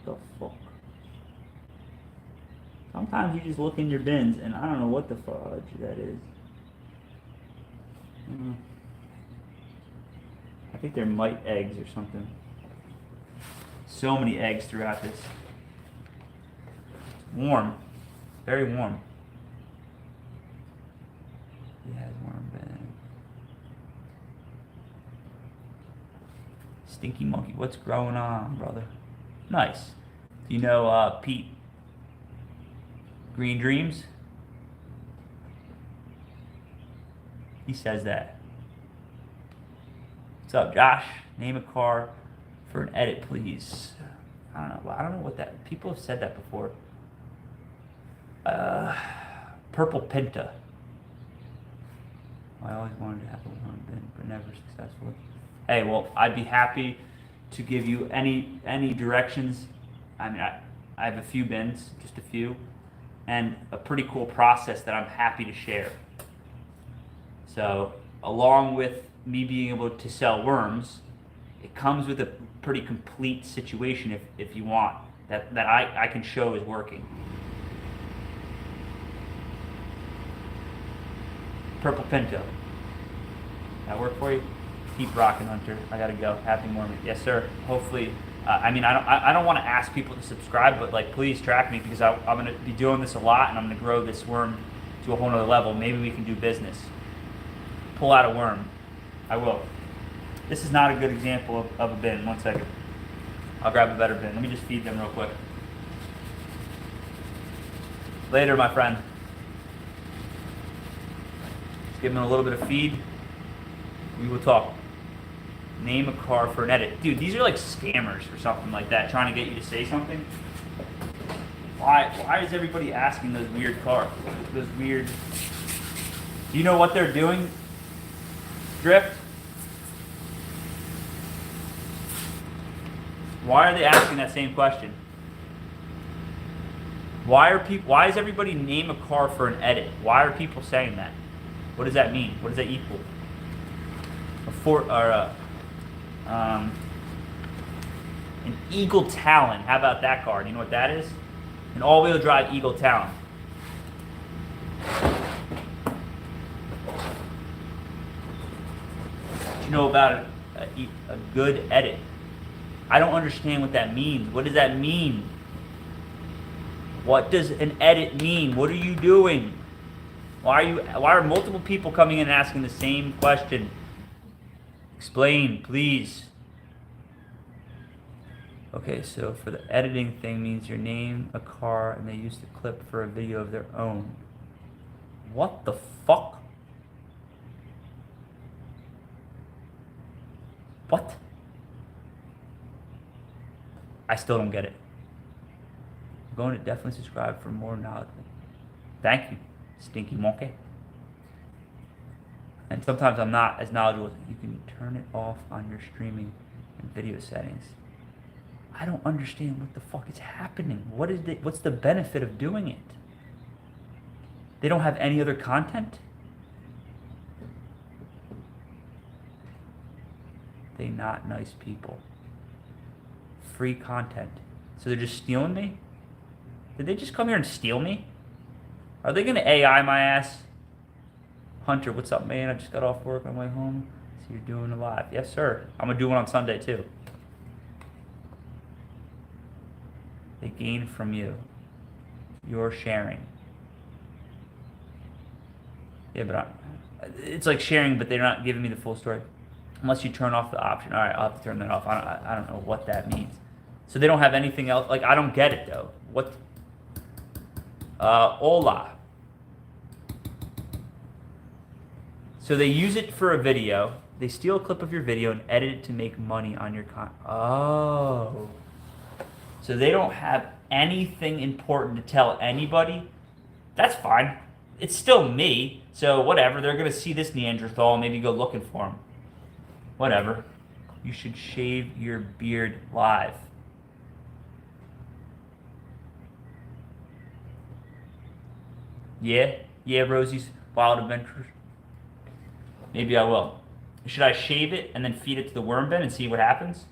The fuck? Sometimes you just look in your bins and I don't know what the fudge that is. I think they're mite eggs or something. So many eggs throughout this. It's warm. Very warm. He has warm bed. Stinky monkey, what's growing on, brother? Nice. Do you know Pete Green Dreams? He says that. What's up, Josh? Name a car for an edit, please. I don't know what that. People have said that before. Purple Pinta. I always wanted to have a one bin, but never successfully. Hey, well, I'd be happy to give you any directions. I mean, I have a few bins, just a few, and a pretty cool process that I'm happy to share. So, along with me being able to sell worms, it comes with a pretty complete situation if you want, that I can show is working. Purple Pinto. That work for you? Keep rocking, Hunter. I gotta go. Happy Mormon. Yes, sir. Hopefully, I don't want to ask people to subscribe, but like, please track me because I'm gonna be doing this a lot, and I'm gonna grow this worm to a whole nother level. Maybe we can do business. Pull out a worm. I will. This is not a good example of a bin. 1 second. I'll grab a better bin. Let me just feed them real quick. Later, my friend. Just give them a little bit of feed. We will talk. Name a car for an edit. Dude, these are like scammers or something like that, trying to get you to say something. Why is everybody asking those weird cars? Those weird... Do you know what they're doing? Drift? Why are they asking that same question? Why does everybody name a car for an edit? Why are people saying that? What does that mean? What does that equal? An Eagle Talon. How about that car? Do you know what that is? An all-wheel drive Eagle Talon. Do you know about a good edit? I don't understand what that means. What does that mean? What does an edit mean? What are you doing? Why are multiple people coming in and asking the same question? Explain, please. Okay, so for the editing thing means your name, a car, and they use the clip for a video of their own. What the fuck? What? I still don't get it. I'm going to definitely subscribe for more knowledge. Thank you, stinky monkey. And sometimes I'm not as knowledgeable. You can turn it off on your streaming and video settings. I don't understand what the fuck is happening. What's the benefit of doing it? They don't have any other content? They not nice people. Free content. So they're just stealing me? Did they just come here and steal me? Are they gonna AI my ass? Hunter, what's up, man? I just got off work on my way home. So you're doing a live. Yes, sir. I'm gonna do one on Sunday too. They gain from you. You're sharing. Yeah, but it's like sharing, but they're not giving me the full story. Unless you turn off the option. All right, I'll have to turn that off. I don't know what that means. So they don't have anything else. Like, I don't get it, though. What? Hola. So they use it for a video. They steal a clip of your video and edit it to make money on your content. Oh. So they don't have anything important to tell anybody. That's fine. It's still me. So whatever. They're going to see this Neanderthal and maybe go looking for him. Whatever. You should shave your beard live. Yeah, Rosie's Wild Adventures. Maybe I will. Should I shave it and then feed it to the worm bin and see what happens?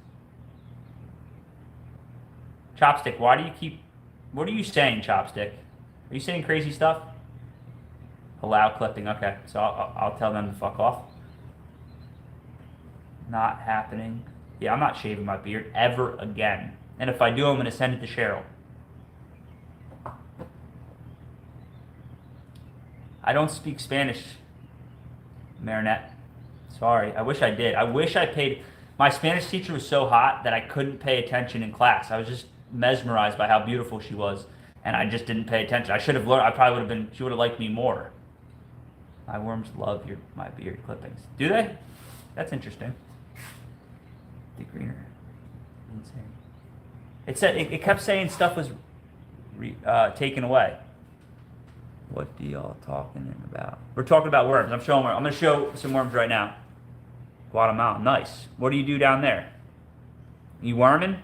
Chopstick, why do you keep... What are you saying, Chopstick? Are you saying crazy stuff? Allow clipping. Okay, so I'll tell them to fuck off. Not happening. Yeah, I'm not shaving my beard ever again. And if I do, I'm going to send it to Cheryl. I don't speak Spanish, Marinette. Sorry, I wish I did. I wish I paid... My Spanish teacher was so hot that I couldn't pay attention in class. I was just mesmerized by how beautiful she was, and I just didn't pay attention. I should have learned. I probably would have been... She would have liked me more. My worms love my beard clippings. Do they? That's interesting. The greener. Insane. It said it kept saying stuff was taken away. What do y'all talking about? We're talking about worms. I'm going to show some worms right now. Guatemala, nice. What do you do down there? You worming?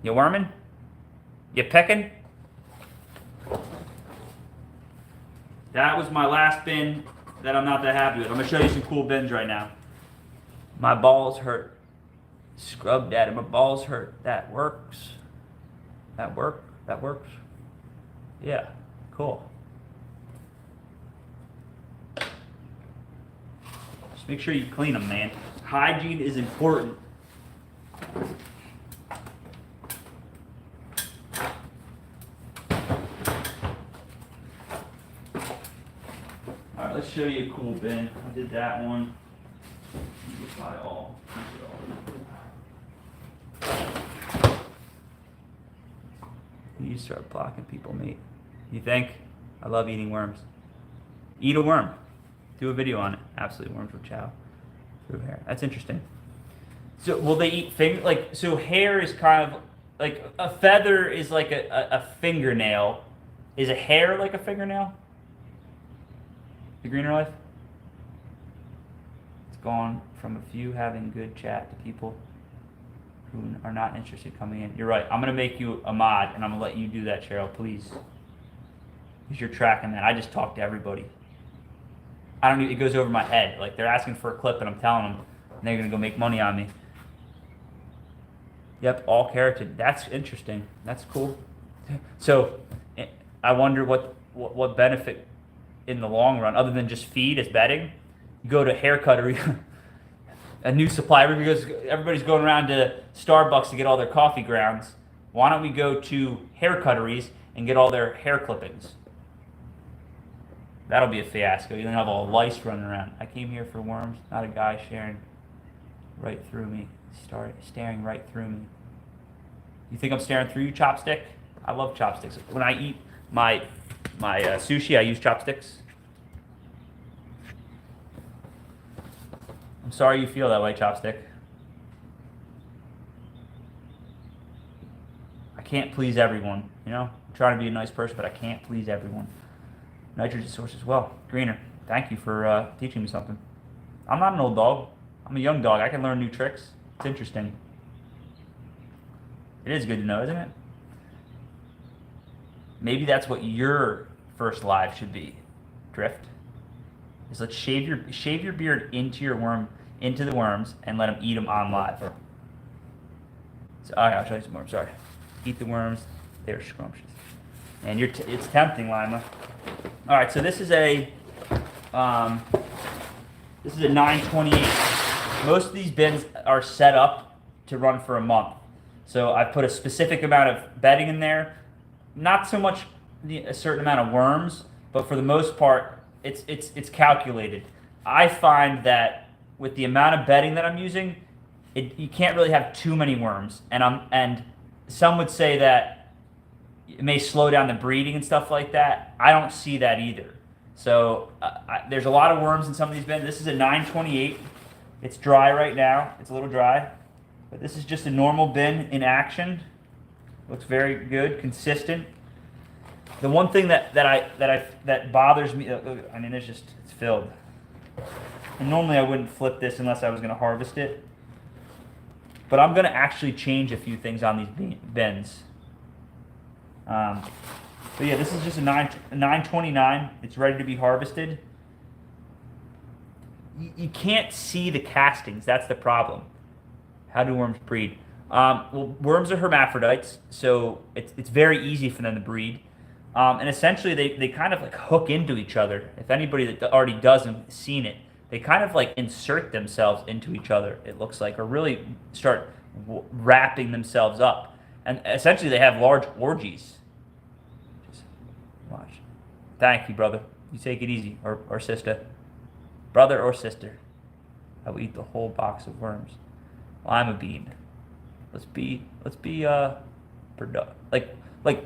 You worming? You pecking? That was my last bin that I'm not that happy with. I'm going to show you some cool bins right now. My balls hurt. Scrub daddy, my balls hurt. That works. That works. Yeah, cool. Just make sure you clean them, man. Hygiene is important. Alright, let's show you a cool bin. I did that one. You can buy all. You start blocking people, mate. You think? I love eating worms. Eat a worm. Do a video on it. Absolutely, worms with chow through hair. That's interesting. So will they eat so hair is kind of like a feather is like a fingernail. Is a hair like a fingernail? The greener life? It's gone from a few having good chat to people who are not interested coming in. You're right. I'm going to make you a mod, and I'm going to let you do that, Cheryl, please. Because you're tracking that. I just talk to everybody. It goes over my head. Like, they're asking for a clip, and I'm telling them, and they're going to go make money on me. Yep, all keratin. That's interesting. That's cool. So, I wonder what benefit in the long run, other than just feed as bedding. You go to haircut a new supply. Everybody's going around to Starbucks to get all their coffee grounds. Why don't we go to hair cutteries and get all their hair clippings? That'll be a fiasco. You don't have all lice running around. I came here for worms, not a guy staring right through me. Staring right through me. You think I'm staring through you, chopstick? I love chopsticks. When I eat my sushi, I use chopsticks. I'm sorry you feel that way, chopstick. I can't please everyone, you know? I'm trying to be a nice person, but I can't please everyone. Nitrogen source as well. Greener, thank you for teaching me something. I'm not an old dog. I'm a young dog. I can learn new tricks. It's interesting. It is good to know, isn't it? Maybe that's what your first live should be, Drift. Is let's shave your beard into the worms, and let them eat them on live. So, I'll show you some more. Sorry. Eat the worms. They're scrumptious. And it's tempting, Lima. All right. So this is a 928. Most of these bins are set up to run for a month. So I put a specific amount of bedding in there. Not so much a certain amount of worms, but for the most part, it's calculated. I find that with the amount of bedding that I'm using, you can't really have too many worms. And some would say that it may slow down the breeding and stuff like that. I don't see that either. So there's a lot of worms in some of these bins. This is a 928. It's dry right now. It's a little dry. But this is just a normal bin in action. Looks very good, consistent. The one thing that bothers me, I mean, it's filled. And normally I wouldn't flip this unless I was going to harvest it. But I'm going to actually change a few things on these bins. But yeah, this is just a 929. It's ready to be harvested. You can't see the castings. That's the problem. How do worms breed? Well, worms are hermaphrodites, so it's very easy for them to breed. And essentially, they kind of like hook into each other. If anybody that already doesn't seen it, they kind of like insert themselves into each other, it looks like, or really start wrapping themselves up. And essentially, they have large orgies. Just watch. Thank you, brother. You take it easy, or sister. Brother or sister. I will eat the whole box of worms. Lima bean. Let's be like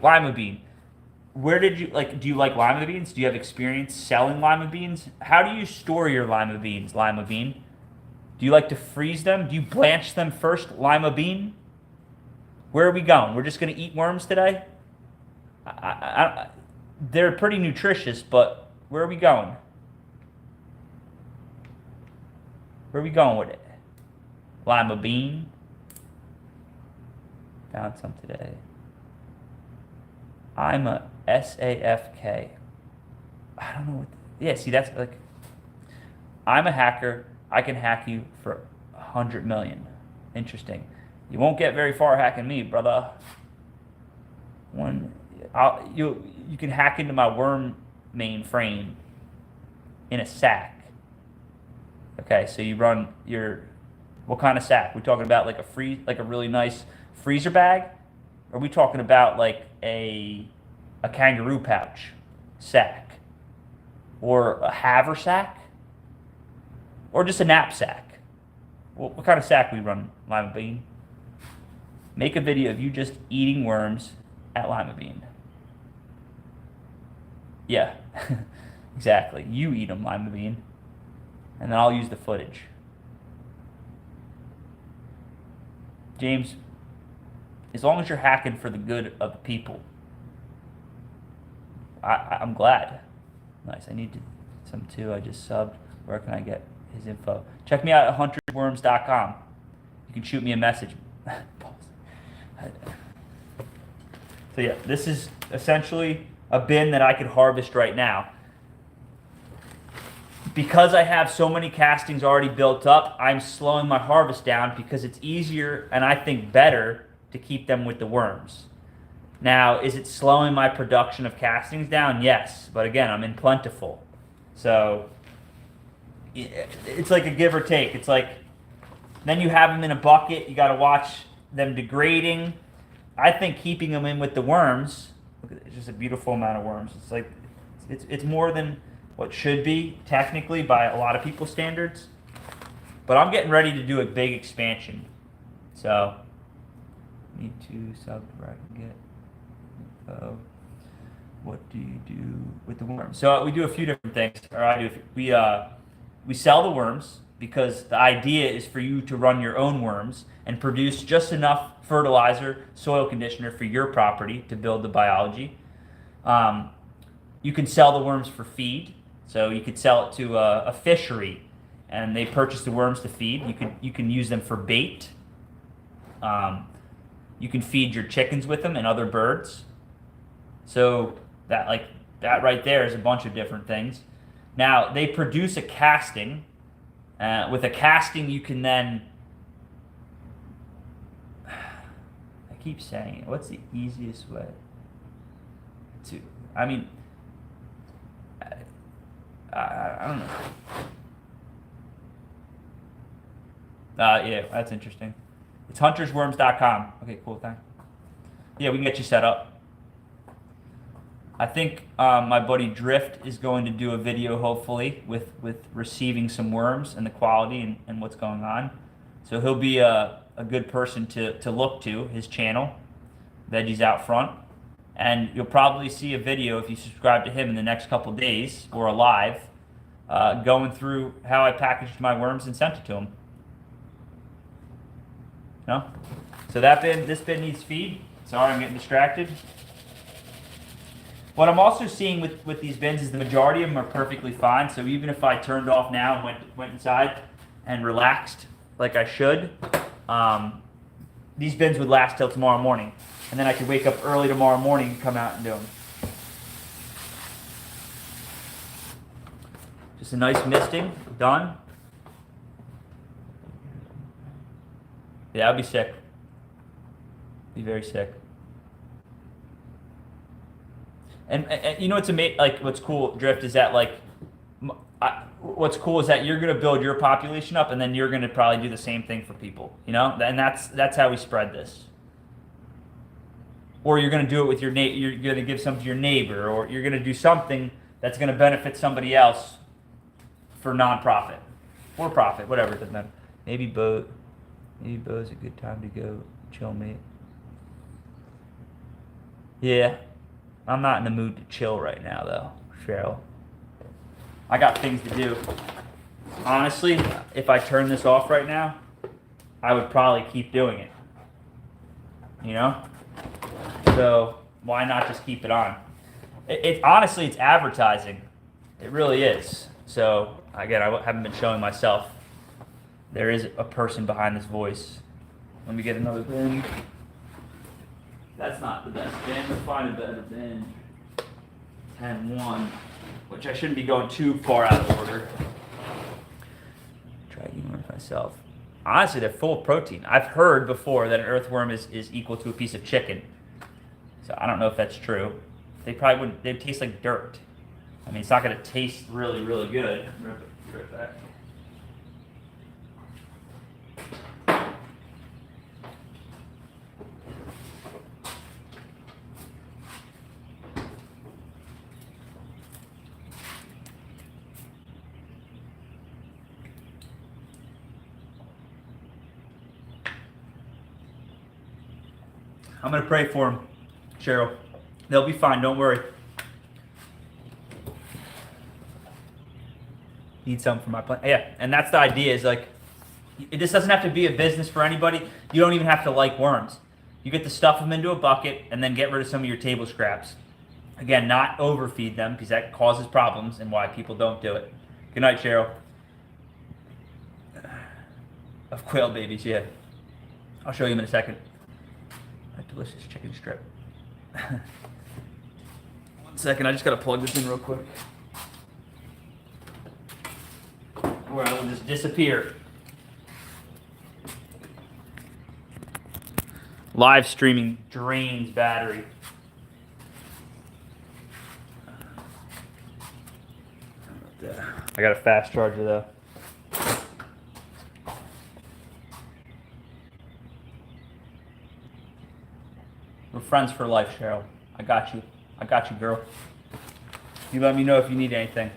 lima bean. Where did you do you like lima beans? Do you have experience selling lima beans? How do you store your lima beans, Lima bean? Do you like to freeze them? Do you blanch them first, Lima bean? Where are we going? We're just going to eat worms today? They're pretty nutritious, but where are we going? Where are we going with it? Lima bean. Found some today. I'm a SAFK. I don't know what. Yeah, see, that's like. I'm a hacker. I can hack you for 100 million. Interesting. You won't get very far hacking me, brother. You can hack into my worm mainframe in a sack. Okay, so you run your. What kind of sack? We talking about like a really nice freezer bag? Or are we talking about like a kangaroo pouch sack? Or a haversack? Or just a knapsack? What kind of sack we run, Lima bean? Make a video of you just eating worms at Lima bean. Yeah, exactly. You eat them, Lima bean. And then I'll use the footage. James, as long as you're hacking for the good of the people, I'm glad. Nice. I need some too. I just subbed. Where can I get his info? Check me out at HuntersWorms.com. You can shoot me a message. So yeah, this is essentially a bin that I could harvest right now. Because I have so many castings already built up, I'm slowing my harvest down because it's easier and I think better to keep them with the worms. Now, is it slowing my production of castings down? Yes, but again, I'm in plentiful. So it's like a give or take. It's like Then you have them in a bucket. You got to watch them degrading. I think keeping them in with the worms, look at it, it's just a beautiful amount of worms. It's like, it's more than what should be technically by a lot of people's standards. But I'm getting ready to do a big expansion. So, need to sub where I can get. What do you do with the worms? So we do a few different things. Or I do. We sell the worms because the idea is for you to run your own worms and produce just enough fertilizer, soil conditioner for your property to build the biology. You can sell the worms for feed. So you could sell it to a fishery, and they purchase the worms to feed. You can use them for bait. You can feed your chickens with them and other birds. So that right there is a bunch of different things. Now they produce a casting. With a casting, you can then. I keep saying it. What's the easiest way to? I mean, I don't know. Yeah, that's interesting. It's HuntersWorms.com. Okay, cool, thanks. Yeah, we can get you set up. I think my buddy Drift is going to do a video, hopefully, with receiving some worms and the quality and what's going on. So he'll be a good person to look to, his channel, Veggies Out Front. And you'll probably see a video, if you subscribe to him, in the next couple days, or a live, going through how I packaged my worms and sent it to him. No? So this bin needs feed. Sorry, I'm getting distracted. What I'm also seeing with these bins is the majority of them are perfectly fine. So even if I turned off now and went inside and relaxed like I should, these bins would last till tomorrow morning. And then I could wake up early tomorrow morning and come out and do them. Just a nice misting, done. Yeah, I'd be sick. Be very sick. And you know what's amazing? Like what's cool, Drift, is that what's cool is that you're gonna build your population up, and then you're gonna probably do the same thing for people. You know, and that's how we spread this. Or you're gonna do it with your neighbor. You're gonna give some to your neighbor, or you're gonna do something that's gonna benefit somebody else for nonprofit or profit, whatever. It doesn't matter. Maybe Bo's a good time to go chill, mate. Yeah. I'm not in the mood to chill right now, though, Cheryl. I got things to do. Honestly, if I turn this off right now, I would probably keep doing it. You know? So, why not just keep it on? Honestly, it's advertising. It really is. So, again, I haven't been showing myself. There is a person behind this voice. Let me get another bin. That's not the best bin. Let's find a better bin. 10-1, which I shouldn't be going too far out of order. Try eating one myself. Honestly, they're full of protein. I've heard before that an earthworm is equal to a piece of chicken. So I don't know if that's true. They probably wouldn't. They'd taste like dirt. I mean, it's not going to taste really, really good. Rip that. I'm going to pray for them, Cheryl. They'll be fine, don't worry. Need something for my plant. Yeah, and that's the idea, is like, this doesn't have to be a business for anybody. You don't even have to like worms. You get to stuff them into a bucket and then get rid of some of your table scraps. Again, not overfeed them, because that causes problems and why people don't do it. Good night, Cheryl. Of quail babies, yeah. I'll show you in a second. A delicious chicken strip. 1 second, I just gotta plug this in real quick. Or I will just disappear. Live streaming drains battery. I got a fast charger though. We're friends for life, Cheryl. I got you. I got you, girl. You let me know if you need anything.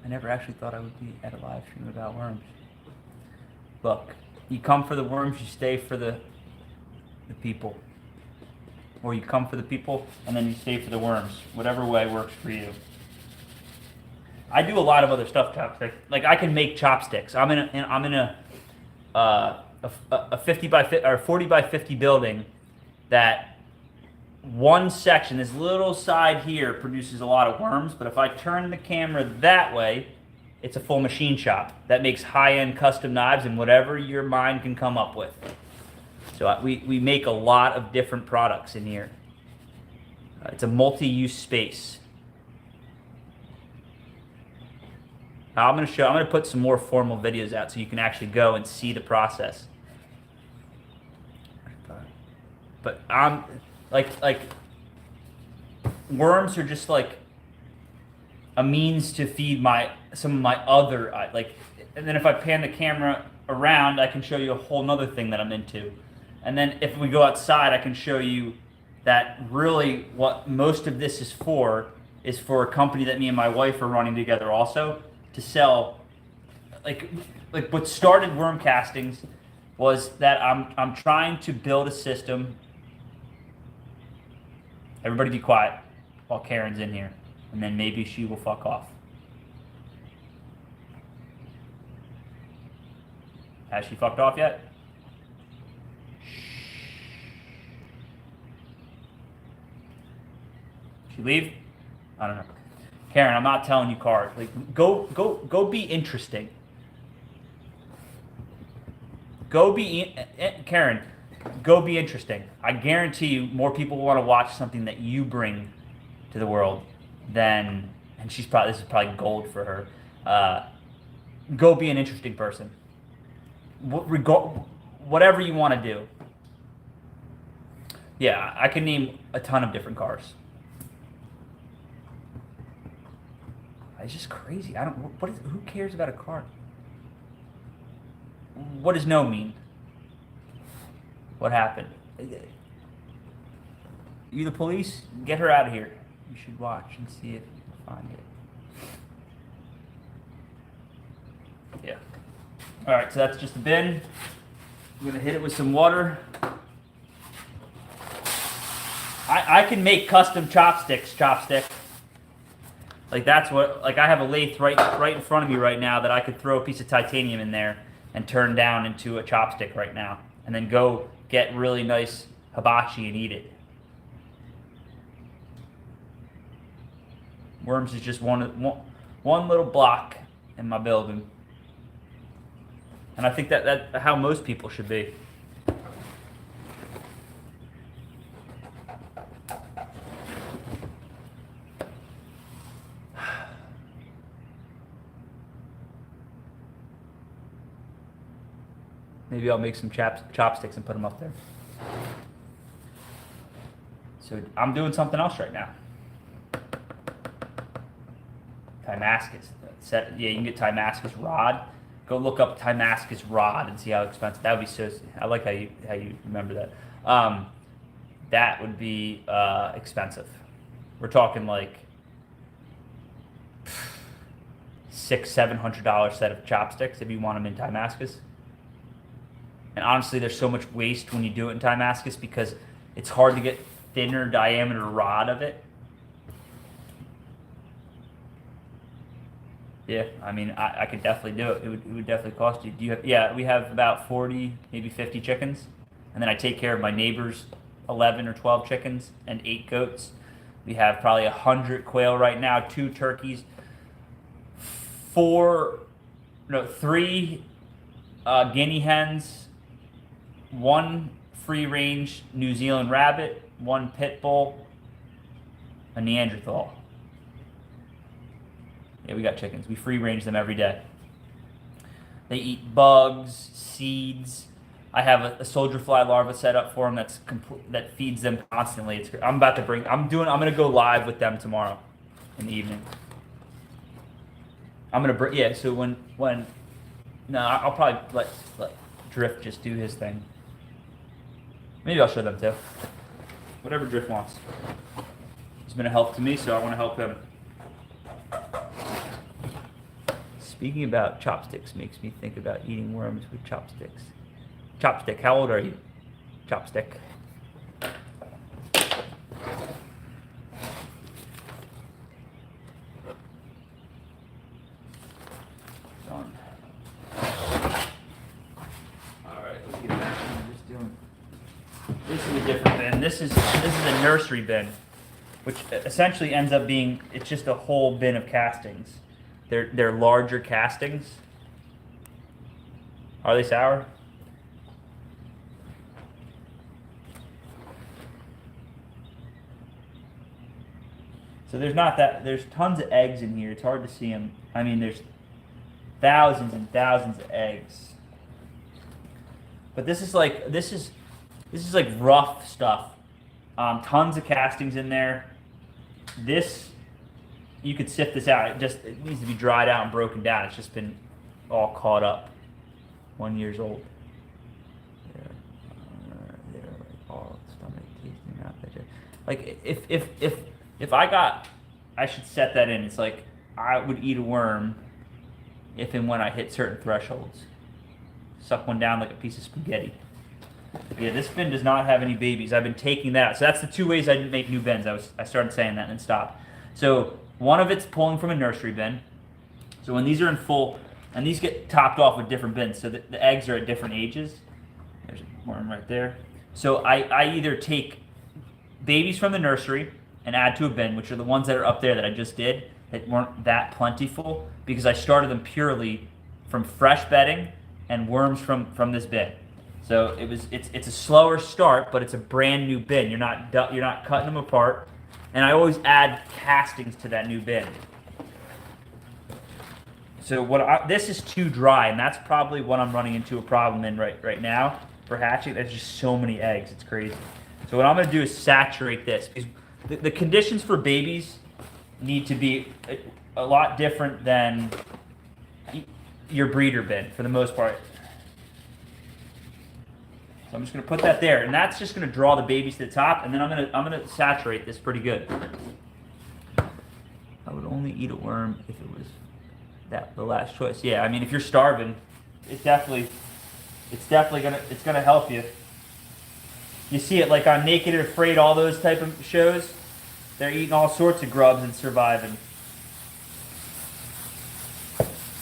I never actually thought I would be at a live stream about worms. Look, you come for the worms, you stay for the people. Or you come for the people, and then you stay for the worms. Whatever way works for you. I do a lot of other stuff, chopsticks. Like, I can make chopsticks. I'm in a 50 by 50 or 40 by 50 building that one section, this little side here, produces a lot of worms. But if I turn the camera that way, it's a full machine shop that makes high-end custom knives and whatever your mind can come up with. So we make a lot of different products in here. It's a multi-use space. Now I'm gonna put some more formal videos out so you can actually go and see the process. But I'm like worms are just like a means to feed some of my other and then if I pan the camera around, I can show you a whole nother thing that I'm into. And then if we go outside, I can show you that really what most of this is for a company that me and my wife are running together also, to sell like what started worm castings was that I'm trying to build a system. Everybody be quiet while Karen's in here, and then maybe she will fuck off. Has she fucked off yet? She leave? I don't know. Karen, I'm not telling you cards. Like, go be interesting. Karen, go be interesting. I guarantee you more people want to watch something that you bring to the world than, and this is probably gold for her. Go be an interesting person. Whatever you want to do. Yeah, I can name a ton of different cars. It's just crazy. Who cares about a car? What does no mean? What happened? You the police? Get her out of here. You should watch and see if you can find it. Yeah. Alright, so that's just the bin. I'm gonna hit it with some water. I can make custom chopsticks, Like that's what, like I have a lathe right in front of me right now that I could throw a piece of titanium in there and turn down into a chopstick right now. And then go get really nice hibachi and eat it. Worms is just one little block in my building. And I think that's how most people should be. Maybe I'll make some chopsticks and put them up there. So I'm doing something else right now. Timascus. Yeah, you can get Timascus rod. Go look up Timascus rod and see how expensive. That would be so. I like how you remember that. That would be expensive. We're talking like $600-700 set of chopsticks if you want them in Timascus. And honestly, there's so much waste when you do it in Timascus because it's hard to get thinner diameter rod of it. Yeah, I mean, I could definitely do it. It would definitely cost you. Do you have? Yeah, we have about 40, maybe 50 chickens, and then I take care of my neighbor's 11 or 12 chickens and 8 goats. We have probably 100 quail right now, 2 turkeys, 3 guinea hens, 1 free-range New Zealand rabbit, 1 pit bull, a Neanderthal. Yeah, we got chickens. We free-range them every day. They eat bugs, seeds. I have a soldier fly larva set up for them that feeds them constantly. I'm gonna go live with them tomorrow in the evening. I'm gonna bring, yeah. So when no, I'll probably Drift just do his thing. Maybe I'll show them too. Whatever Drift wants. He's been a help to me, so I want to help him. Speaking about chopsticks makes me think about eating worms with chopsticks. Chopstick, how old are you? Chopstick. Done. Alright, let's get back to what I'm just doing. This is a different bin. This is a nursery bin, which essentially ends up being, it's just a whole bin of castings. They're larger castings. Are they sour? So there's tons of eggs in here. It's hard to see them. I mean, there's thousands and thousands of eggs. But this is like rough stuff. Tons of castings in there. This, you could sift this out. It needs to be dried out and broken down. It's just been all caught up. 1 year old. They're like all stomach tasting, not digest. Like if I should set that in. It's like I would eat a worm if and when I hit certain thresholds. Suck one down like a piece of spaghetti. Yeah, this bin does not have any babies. I've been taking that out. So that's the 2 ways I didn't make new bins. I started saying that and then stopped. So one of it's pulling from a nursery bin. So when these are in full, and these get topped off with different bins, so the eggs are at different ages. There's a worm right there. So I either take babies from the nursery and add to a bin, which are the ones that are up there that I just did, that weren't that plentiful, because I started them purely from fresh bedding and worms from this bin. So it's a slower start, but it's a brand new bin. You're not cutting them apart, and I always add castings to that new bin. So this is too dry, and that's probably what I'm running into a problem in right now for hatching. There's just so many eggs, it's crazy. So what I'm going to do is saturate this. Because the conditions for babies need to be a lot different than your breeder bin for the most part. So I'm just going to put that there, and that's just going to draw the babies to the top, and then I'm going to saturate this pretty good. I would only eat a worm if it was the last choice. Yeah, I mean, if you're starving, it's definitely gonna help you. You see it like on Naked and Afraid, all those type of shows. They're eating all sorts of grubs and surviving.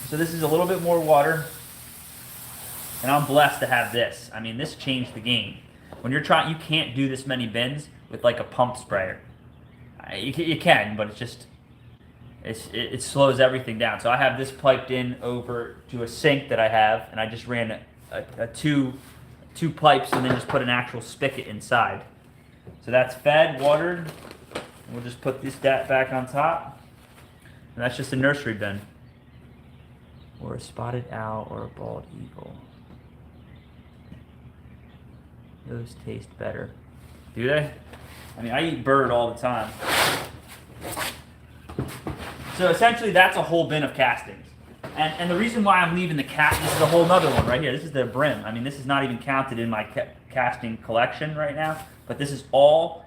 So this is a little bit more water, and I'm blessed to have this. I mean, this changed the game. When you're trying, you can't do this many bins with like a pump sprayer. You can, but it slows everything down. So I have this piped in over to a sink that I have, and I just ran a two pipes and then just put an actual spigot inside. So that's fed, watered, and we'll just put that back on top. And that's just a nursery bin. Or a spotted owl or a bald eagle. Those taste better. Do they? I mean, I eat bird all the time. So essentially, that's a whole bin of castings. And the reason why I'm leaving this is a whole nother one right here. This is the brim. I mean, this is not even counted in my casting collection right now. But this is all,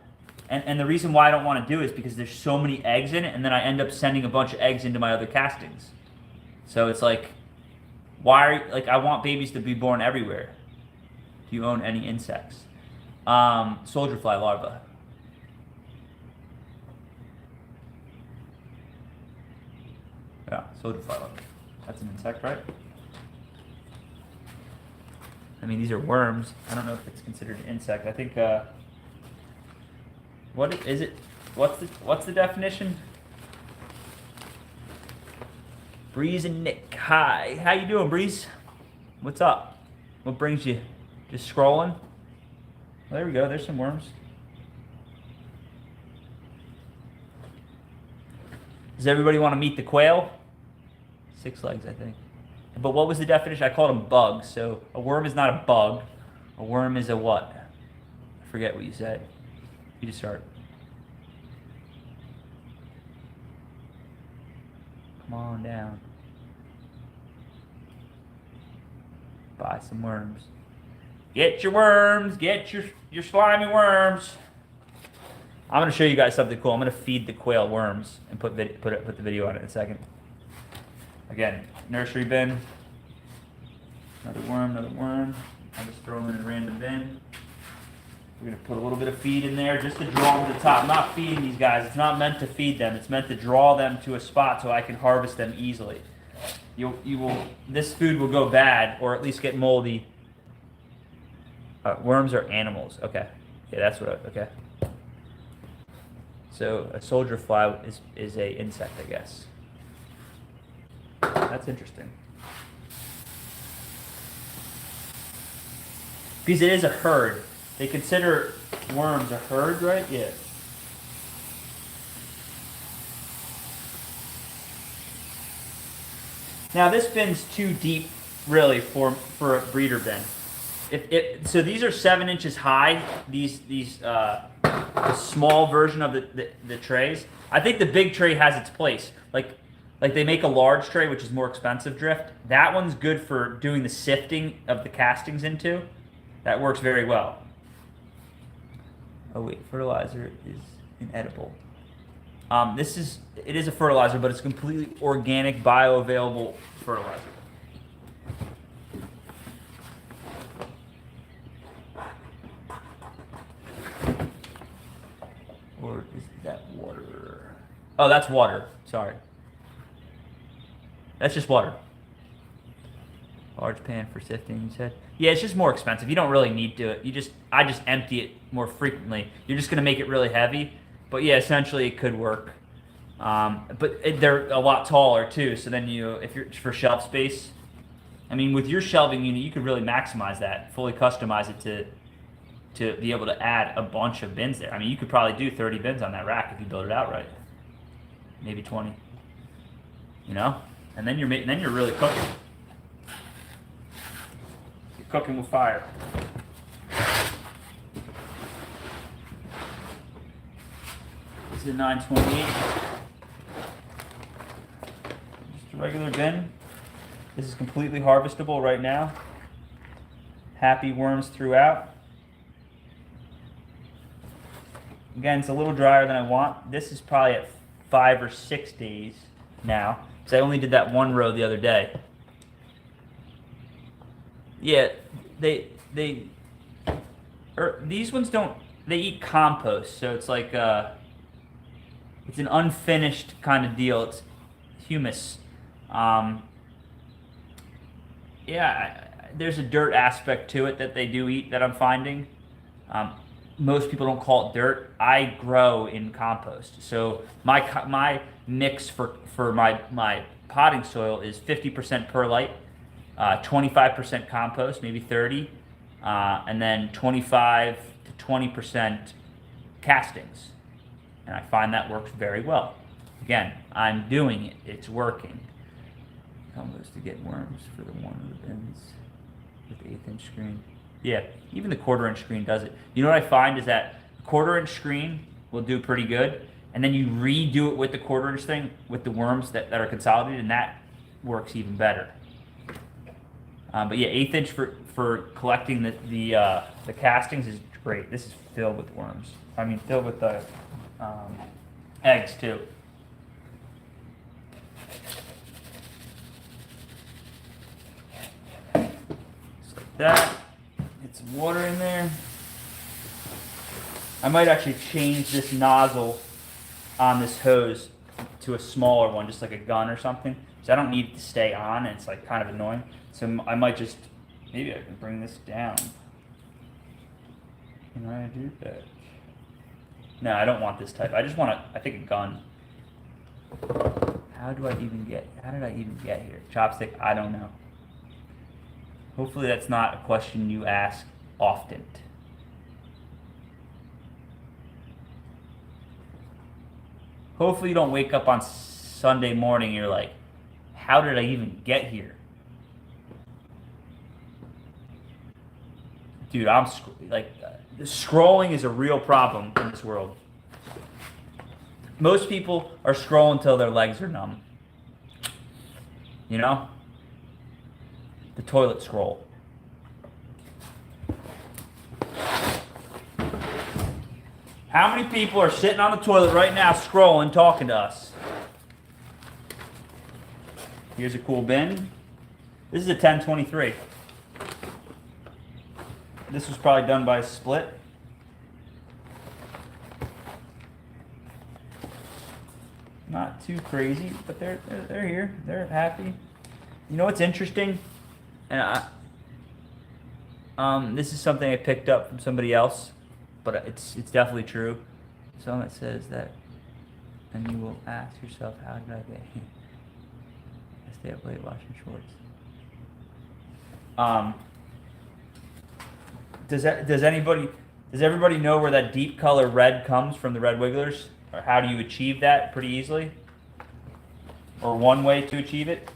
and the reason why I don't want to do it is because there's so many eggs in it, and then I end up sending a bunch of eggs into my other castings. So it's like, I want babies to be born everywhere. Do you own any insects? Soldier fly larva. Yeah, soldier fly larva. That's an insect, right? I mean, these are worms. I don't know if it's considered an insect. I think, what is it? What's the definition? Breeze and Nick, hi. How you doing, Breeze? What's up? What brings you? Just scrolling? Well, there we go. There's some worms. Does everybody want to meet the quail? 6 legs, I think. But what was the definition? I called them bugs. So a worm is not a bug. A worm is a what? I forget what you said. You just start. Come on down. Buy some worms. Get your worms. Get your slimy worms. I'm gonna show you guys something cool. I'm gonna feed the quail worms and put the video on it in a second. Again, nursery bin. Another worm, another worm. I'm just throwing in a random bin. We're gonna put a little bit of feed in there just to draw them to the top. I'm not feeding these guys. It's not meant to feed them. It's meant to draw them to a spot so I can harvest them easily. This food will go bad or at least get moldy. Worms are animals. Okay. Yeah, that's what. Okay. So a soldier fly is a insect, I guess. That's interesting. Because it is a herd. They consider worms a herd, right? Yeah. Now this bin's too deep, really, for a breeder bin. So these are 7 inches high. These small version of the trays. I think the big tray has its place. Like they make a large tray, which is more expensive drift. That one's good for doing the sifting of the castings into. That works very well. Oh wait, fertilizer is inedible. It is a fertilizer, but it's completely organic, bioavailable fertilizer. Or is that water? Oh, that's water. Sorry. That's just water. Large pan for sifting, you said? Yeah, it's just more expensive. You don't really need to. I just empty it more frequently. You're just going to make it really heavy. But yeah, essentially it could work. They're a lot taller too. So then if you're for shelf space, I mean, with your shelving unit, you could really maximize that, fully customize it to be able to add a bunch of bins there. I mean, you could probably do 30 bins on that rack if you build it out right. Maybe 20. You know, and then you're really cooking. You're cooking with fire. This is a 928. Just a regular bin. This is completely harvestable right now. Happy worms throughout. Again, it's a little drier than I want. This is probably at 5 or 6 days now, because I only did that one row the other day. Yeah, these ones don't. They eat compost, so it's like it's an unfinished kind of deal. It's humus. Yeah, there's a dirt aspect to it that they do eat that I'm finding. Most people don't call it dirt. I grow in compost. So my mix for my potting soil is 50% perlite, 25% compost, maybe 30, and then 25 to 20% castings. And I find that works very well. Again, I'm doing it. It's working. Combos to get worms for the one of the bins with the 1/8-inch screen. Yeah, even the 1/4-inch screen does it. You know what I find is that the 1/4-inch screen will do pretty good, and then you redo it with the 1/4-inch thing with the worms that are consolidated, and that works even better. But yeah, 1/8-inch for collecting the castings is great. This is filled with worms. I mean, filled with the eggs too. Just like that. Get some water in there. I might actually change this nozzle on this hose to a smaller one, just like a gun or something. So I don't need it to stay on, and it's like kind of annoying. So I might just, maybe I can bring this down. Can I do that? No, I don't want this type. I just want I think a gun. How did I even get here? Chopstick, I don't know. Hopefully that's not a question you ask often. Hopefully you don't wake up on Sunday morning and you're like, how did I even get here? Dude, scrolling is a real problem in this world. Most people are scrolling until their legs are numb. You know? The toilet scroll. How many people are sitting on the toilet right now scrolling, talking to us? Here's a cool bin. This is a 1023. This was probably done by a split. Not too crazy, but they're here. They're happy. You know what's interesting? And this is something I picked up from somebody else, but it's definitely true. Someone that says that, and you will ask yourself, how did I get here? I stay up late watching shorts. Does everybody know where that deep color red comes from, the red wigglers? Or how do you achieve that pretty easily? Or one way to achieve it?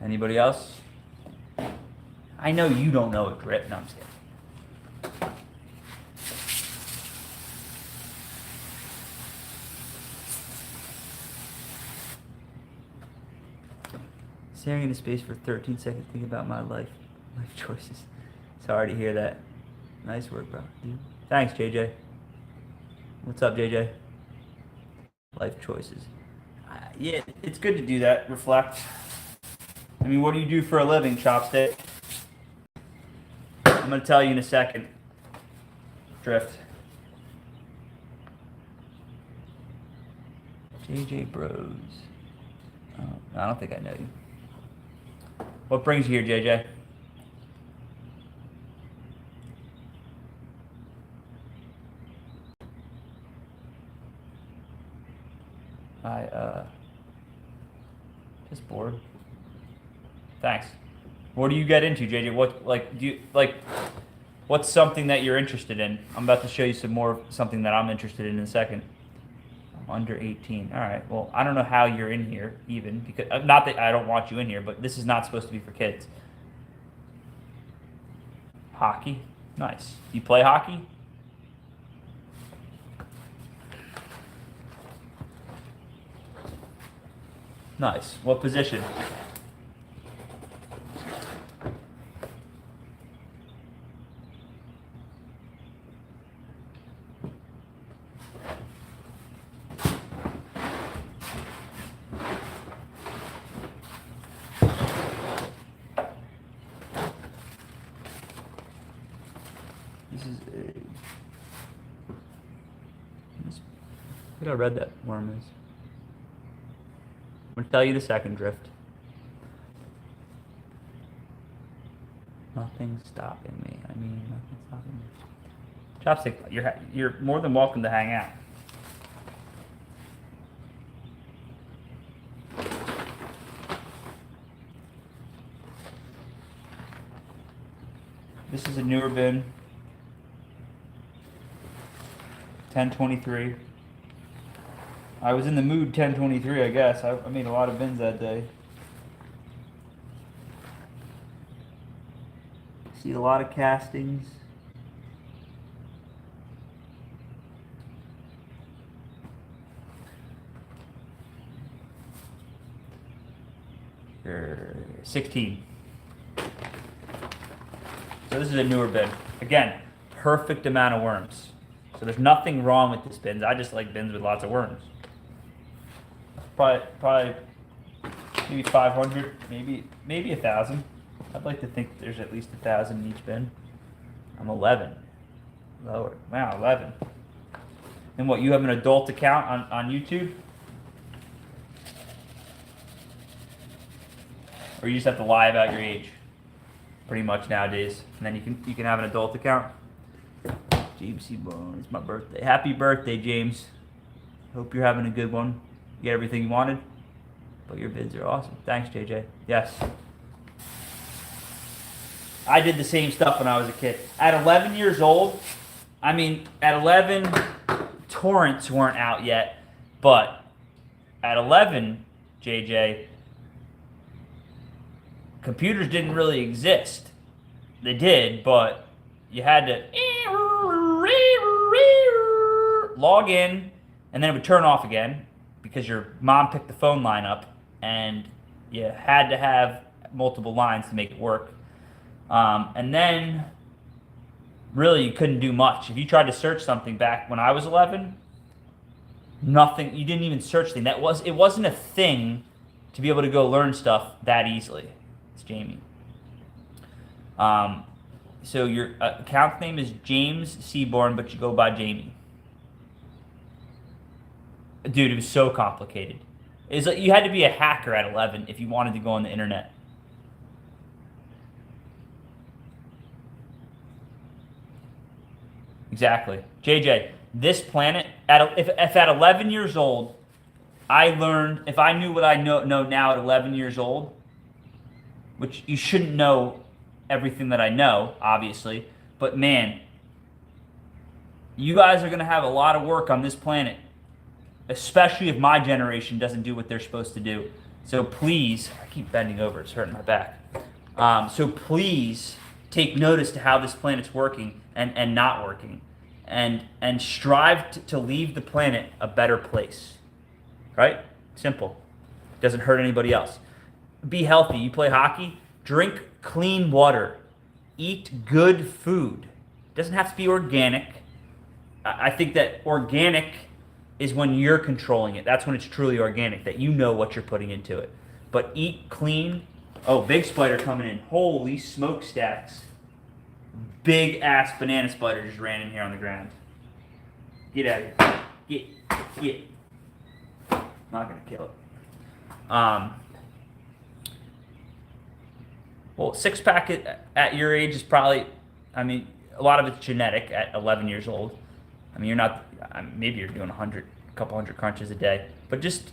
Anybody else? I know you don't know it, Grit. No, I'm just kidding. Staring into space for 13 seconds, thinking about my life choices. Sorry to hear that. Nice work, bro. Dude. Thanks, JJ. What's up, JJ? Life choices. Yeah, it's good to do that. Reflect. I mean, what do you do for a living, Chopstick? I'm going to tell you in a second. Drift. JJ Bros. Oh, I don't think I know you. What brings you here, JJ? Just bored. Thanks. What do you get into, JJ? What's something that you're interested in? I'm about to show you something that I'm interested in a second. I'm under 18. All right. Well, I don't know how you're in here even, because not that I don't want you in here, but this is not supposed to be for kids. Hockey. Nice. You play hockey? Nice. What position? This is a... I think I read that worm is. I'm going to tell you the second drift. Nothing's stopping me. I mean, nothing's stopping me. Chopstick, you're more than welcome to hang out. This is a newer bin. 1023. I was in the mood 1023, I guess. I made a lot of bins that day. See a lot of castings. Here, 16. So this is a newer bin. Again, perfect amount of worms. So there's nothing wrong with this bins. I just like bins with lots of worms. Probably maybe 500, maybe 1,000. I'd like to think there's at least 1,000 in each bin. I'm 11. Lower. Wow, 11. And what, you have an adult account on YouTube? Or you just have to lie about your age? Pretty much nowadays. And then you can have an adult account. James C. Bone, it's my birthday. Happy birthday, James. Hope you're having a good one. You get everything you wanted? But your bids are awesome. Thanks, JJ. Yes. I did the same stuff when I was a kid. At 11 years old, I mean, at 11, torrents weren't out yet. But at 11, JJ, computers didn't really exist. They did, but you had to log in, and then it would turn off again because your mom picked the phone line up, and you had to have multiple lines to make it work. And then, really, you couldn't do much. If you tried to search something back when I was 11, nothing. You didn't even search things. It wasn't a thing to be able to go learn stuff that easily. It's Jamie. So your account name is James Seaborn, but you go by Jamie. Dude, it was so complicated. It's like you had to be a hacker at 11 if you wanted to go on the internet. Exactly. JJ, this planet, if at 11 years old, I learned, if I knew what I know now at 11 years old, which you shouldn't know everything that I know, obviously, but man, you guys are going to have a lot of work on this planet, especially if my generation doesn't do what they're supposed to do. So please, I keep bending over, it's hurting my back. So please take notice to how this planet's working and not working, and strive to leave the planet a better place. Right? Simple. Doesn't hurt anybody else. Be healthy. You play hockey, drink clean water, eat good food. It doesn't have to be organic. I think that organic is when you're controlling it. That's when it's truly organic, that you know what you're putting into it. But eat clean. Oh, big spider coming in. Holy smokestacks. Big ass banana spider just ran in here on the ground. Get out of here. Get. Not gonna kill it. Well, six-pack at your age is probably, I mean, a lot of it's genetic at 11 years old. I mean, you're not, maybe you're doing a couple hundred crunches a day, but just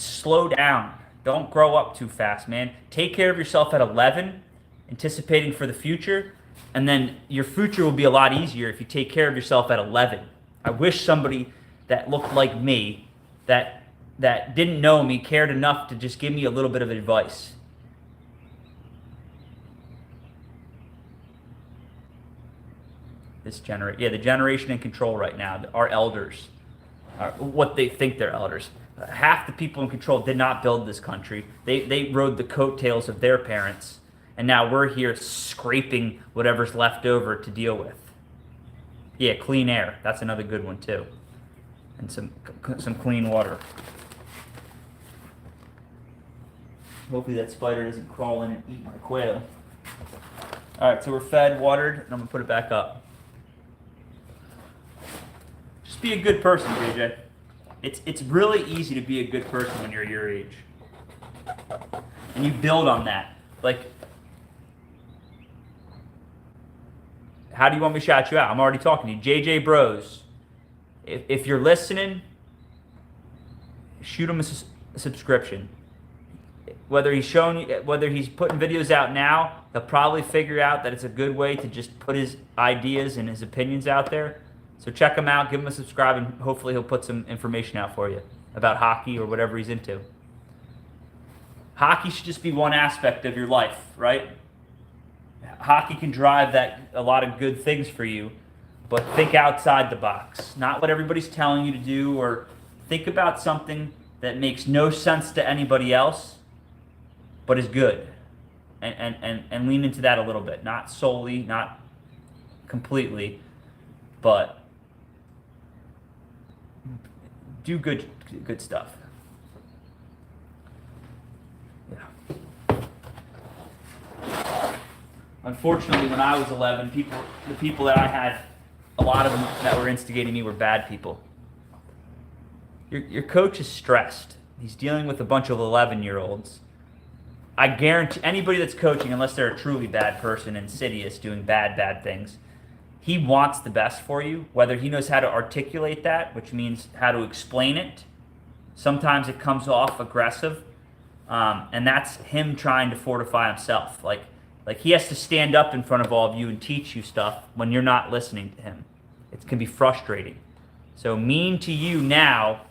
slow down. Don't grow up too fast, man. Take care of yourself at 11, anticipating for the future, and then your future will be a lot easier if you take care of yourself at 11. I wish somebody that looked like me, that didn't know me, cared enough to just give me a little bit of advice. The generation in control right now, our elders, what they think they're elders. Half the people in control did not build this country. They rode the coattails of their parents, and now we're here scraping whatever's left over to deal with. Yeah, clean air. That's another good one too, and some clean water. Hopefully that spider doesn't crawl in and eat my quail. All right, so we're fed, watered, and I'm gonna put it back up. Just be a good person, JJ. It's really easy to be a good person when you're your age, and you build on that. Like, how do you want me to shout you out? I'm already talking to you, JJ Bros. If you're listening, shoot him a subscription. Whether he's putting videos out now, he'll probably figure out that it's a good way to just put his ideas and his opinions out there. So check him out, give him a subscribe, and hopefully he'll put some information out for you about hockey or whatever he's into. Hockey should just be one aspect of your life, right? Hockey can drive a lot of good things for you, but think outside the box. Not what everybody's telling you to do, or think about something that makes no sense to anybody else, but is good, and lean into that a little bit. Not solely, not completely, but do good stuff. Yeah. Unfortunately, when I was 11, the people that I had, a lot of them that were instigating me were bad people. Your coach is stressed. He's dealing with a bunch of 11-year-olds. I guarantee anybody that's coaching, unless they're a truly bad person, insidious, doing bad things, he wants the best for you, whether he knows how to articulate that, which means how to explain it. Sometimes it comes off aggressive, and that's him trying to fortify himself. Like he has to stand up in front of all of you and teach you stuff when you're not listening to him. It can be frustrating. So mean to you now,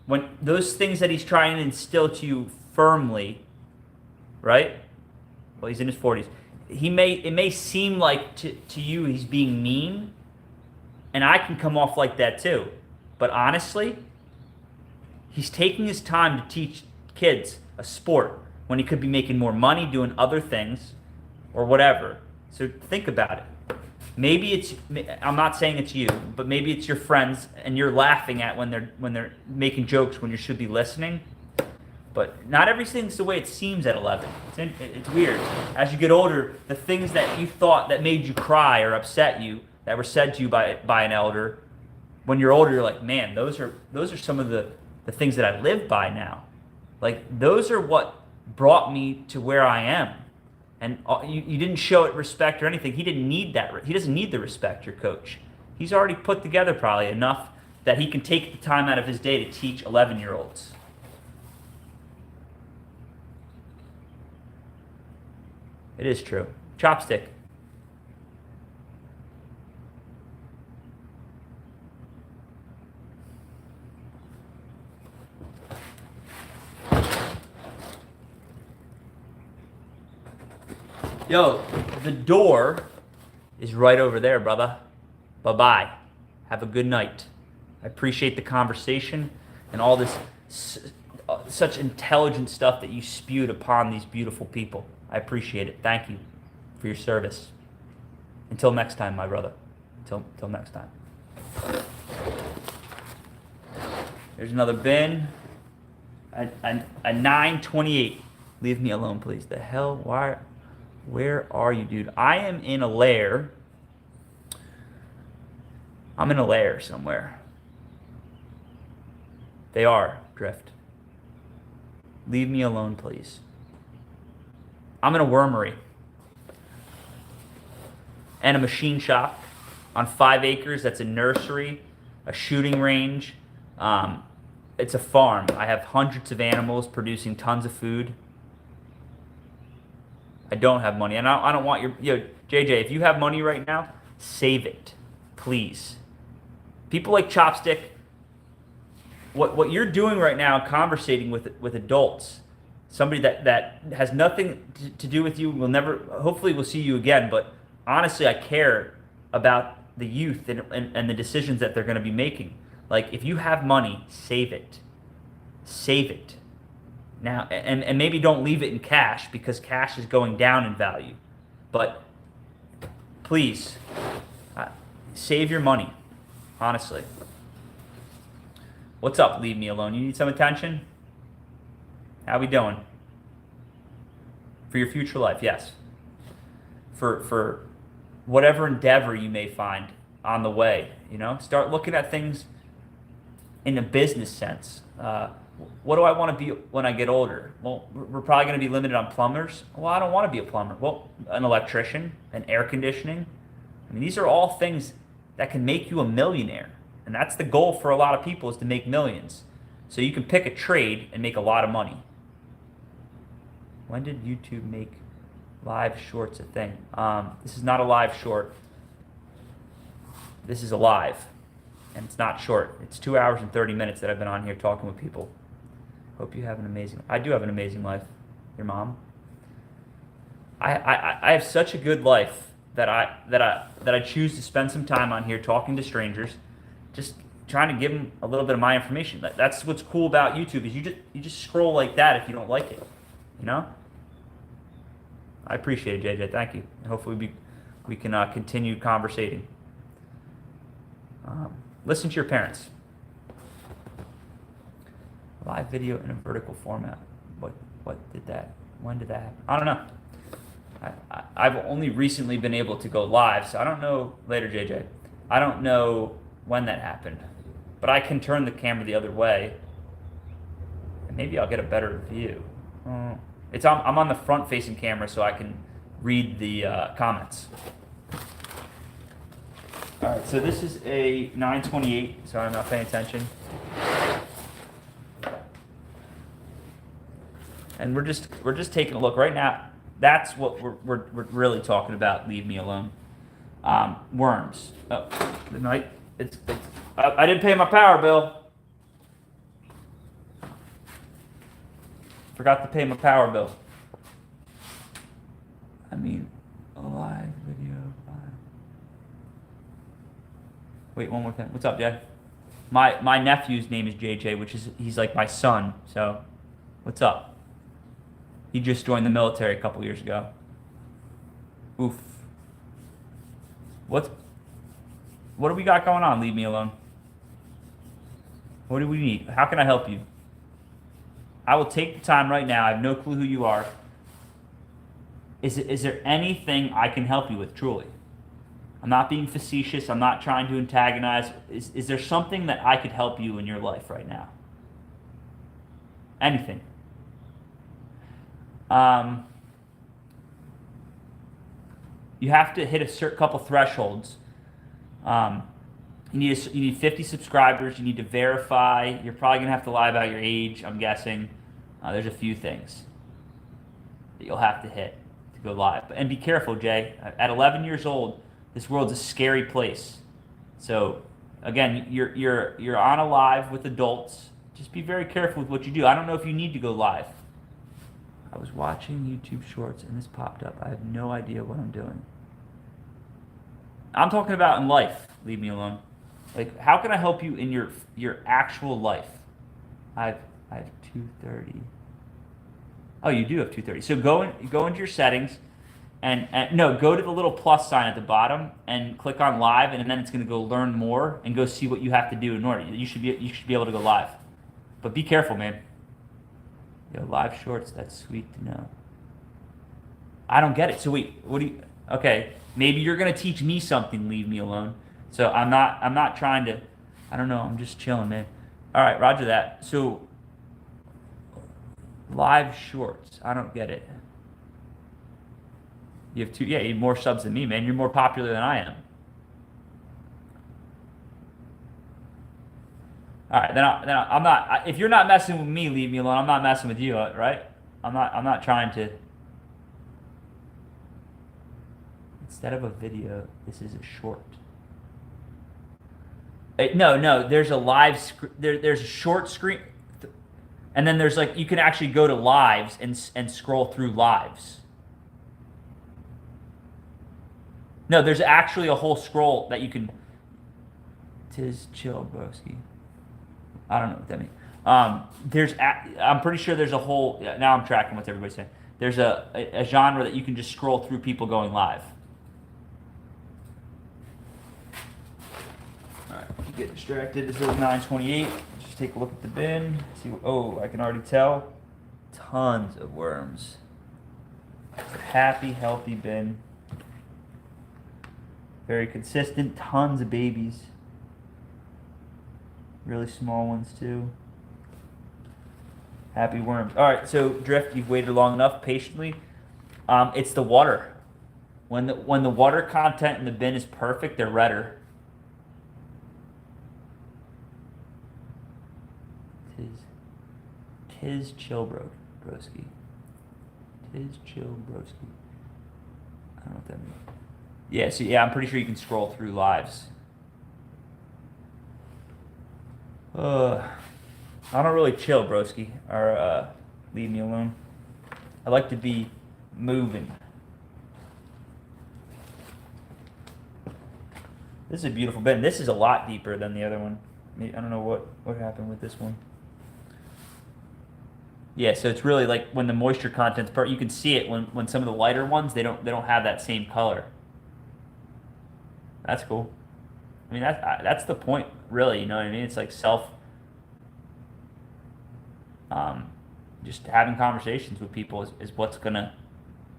when those things that he's trying to instill to you firmly, right? Well, he's in his 40s. it may seem like to you he's being mean, and I can come off like that too. But honestly, he's taking his time to teach kids a sport when he could be making more money doing other things or whatever. So think about it. Maybe it's, I'm not saying it's you, but maybe it's your friends and you're laughing at when they're making jokes when you should be listening. But not everything's the way it seems at 11. It's weird. As you get older, the things that you thought that made you cry or upset you, that were said to you by an elder, when you're older, you're like, man, those are some of the things that I live by now. Like, those are what brought me to where I am. And you didn't show it respect or anything. He didn't need that. He doesn't need the respect, your coach. He's already put together probably enough that he can take the time out of his day to teach 11-year-olds. It is true. Chopstick. Yo, the door is right over there, brother. Bye-bye. Have a good night. I appreciate the conversation and all this such intelligent stuff that you spewed upon these beautiful people. I appreciate it. Thank you for your service. Until next time, my brother. Until next time. There's another bin. A 928. Leave me alone, please. The hell? Why? Where are you, dude? I am in a lair. I'm in a lair somewhere. They are, Drift. Leave me alone, please. I'm in a wormery. And a machine shop on 5 acres. That's a nursery, a shooting range. It's a farm. I have hundreds of animals producing tons of food. I don't have money, and I don't want JJ, if you have money right now, save it, please. People like Chopstick, what you're doing right now, conversating with adults, somebody that has nothing to do with you, hopefully we'll see you again, but honestly, I care about the youth and the decisions that they're going to be making. Like, if you have money, save it. Save it. Now, and maybe don't leave it in cash because cash is going down in value. But please, save your money, honestly. What's up, leave me alone? You need some attention? How we doing? For your future life, yes. For whatever endeavor you may find on the way, start looking at things in a business sense. What do I want to be when I get older? Well, we're probably going to be limited on plumbers. Well, I don't want to be a plumber. Well, an electrician, an air conditioning. I mean, these are all things that can make you a millionaire. And that's the goal for a lot of people, is to make millions. So you can pick a trade and make a lot of money. When did YouTube make live shorts a thing? This is not a live short. This is a live. And it's not short. It's 2 hours and 30 minutes that I've been on here talking with people. Hope you have an amazing. I do have an amazing life. Your mom. I have such a good life that I choose to spend some time on here talking to strangers, just trying to give them a little bit of my information. That's what's cool about YouTube, is you just scroll like that if you don't like it, I appreciate it, JJ. Thank you. And hopefully we can continue conversating. Listen to your parents. Live video in a vertical format. What did that? When did that happen? I don't know. I've only recently been able to go live, so I don't know. Later, JJ. I don't know when that happened, but I can turn the camera the other way, and maybe I'll get a better view. I'm on the front-facing camera, so I can read the comments. All right, so this is a 928. Sorry, I'm not paying attention. And we're just taking a look right now. That's what we're really talking about. Leave me alone. Worms. Oh, good night. I didn't pay my power bill. Forgot to pay my power bill. I mean, A live video. Wait, one more thing. What's up, Jay? My nephew's name is JJ, which is he's like my son. So, what's up? He just joined the military a couple years ago. Oof. What do we got going on? Leave me alone. What do we need? How can I help you? I will take the time right now. I have no clue who you are. Is there anything I can help you with, truly? I'm not being facetious. I'm not trying to antagonize. Is there something that I could help you in your life right now? Anything. You have to hit a couple thresholds. You need 50 subscribers. You need to verify. You're probably gonna have to lie about your age, I'm guessing. There's a few things that you'll have to hit to go live. And be careful, Jay. At 11 years old, this world's a scary place. So, again, you're on a live with adults. Just be very careful with what you do. I don't know if you need to go live. I was watching YouTube Shorts and this popped up. I have no idea what I'm doing. I'm talking about in life. Leave me alone. Like, how can I help you in your actual life? I have 230. Oh, you do have 230. So go into your settings, and no, go to the little plus sign at the bottom and click on live, and then it's going to go learn more and go see what you have to do in order. You should be able to go live, but be careful, man. Yo, live shorts. That's sweet to know. I don't get it. So wait, what do you? Okay, maybe you're going to teach me something. Leave me alone. So I'm not trying to. I don't know. I'm just chilling, man. All right, Roger that. So live shorts. I don't get it. You have you have more subs than me, man. You're more popular than I am. All right, then I'm not. If you're not messing with me, leave me alone. I'm not messing with you, right? I'm not trying to. Instead of a video, this is a short. No. There's a live. There's a short screen, and then there's like you can actually go to lives and scroll through lives. No, there's actually a whole scroll that you can. Tis chill, broski. I don't know what that means. I'm pretty sure there's a whole. Now I'm tracking what everybody's saying. There's a genre that you can just scroll through people going live. All right, get distracted. It's 9:28. Just take a look at the bin. See. Oh, I can already tell. Tons of worms. It's a happy, healthy bin. Very consistent. Tons of babies. Really small ones too. Happy worms. All right, so Drift, you've waited long enough patiently. It's the water. When the water content in the bin is perfect, they're redder. Tis chill, broski. Tis chill, broski. I don't know what that means. Yeah, so yeah, I'm pretty sure you can scroll through lives. I don't really chill, broski, or leave me alone. I like to be moving. This is a beautiful bin. This is a lot deeper than the other one. I don't know what happened with this one. Yeah, so it's really like when the moisture content's you can see it when some of the lighter ones they don't have that same color. That's cool. I mean that's the point, really. You know what I mean? It's like just having conversations with people is what's gonna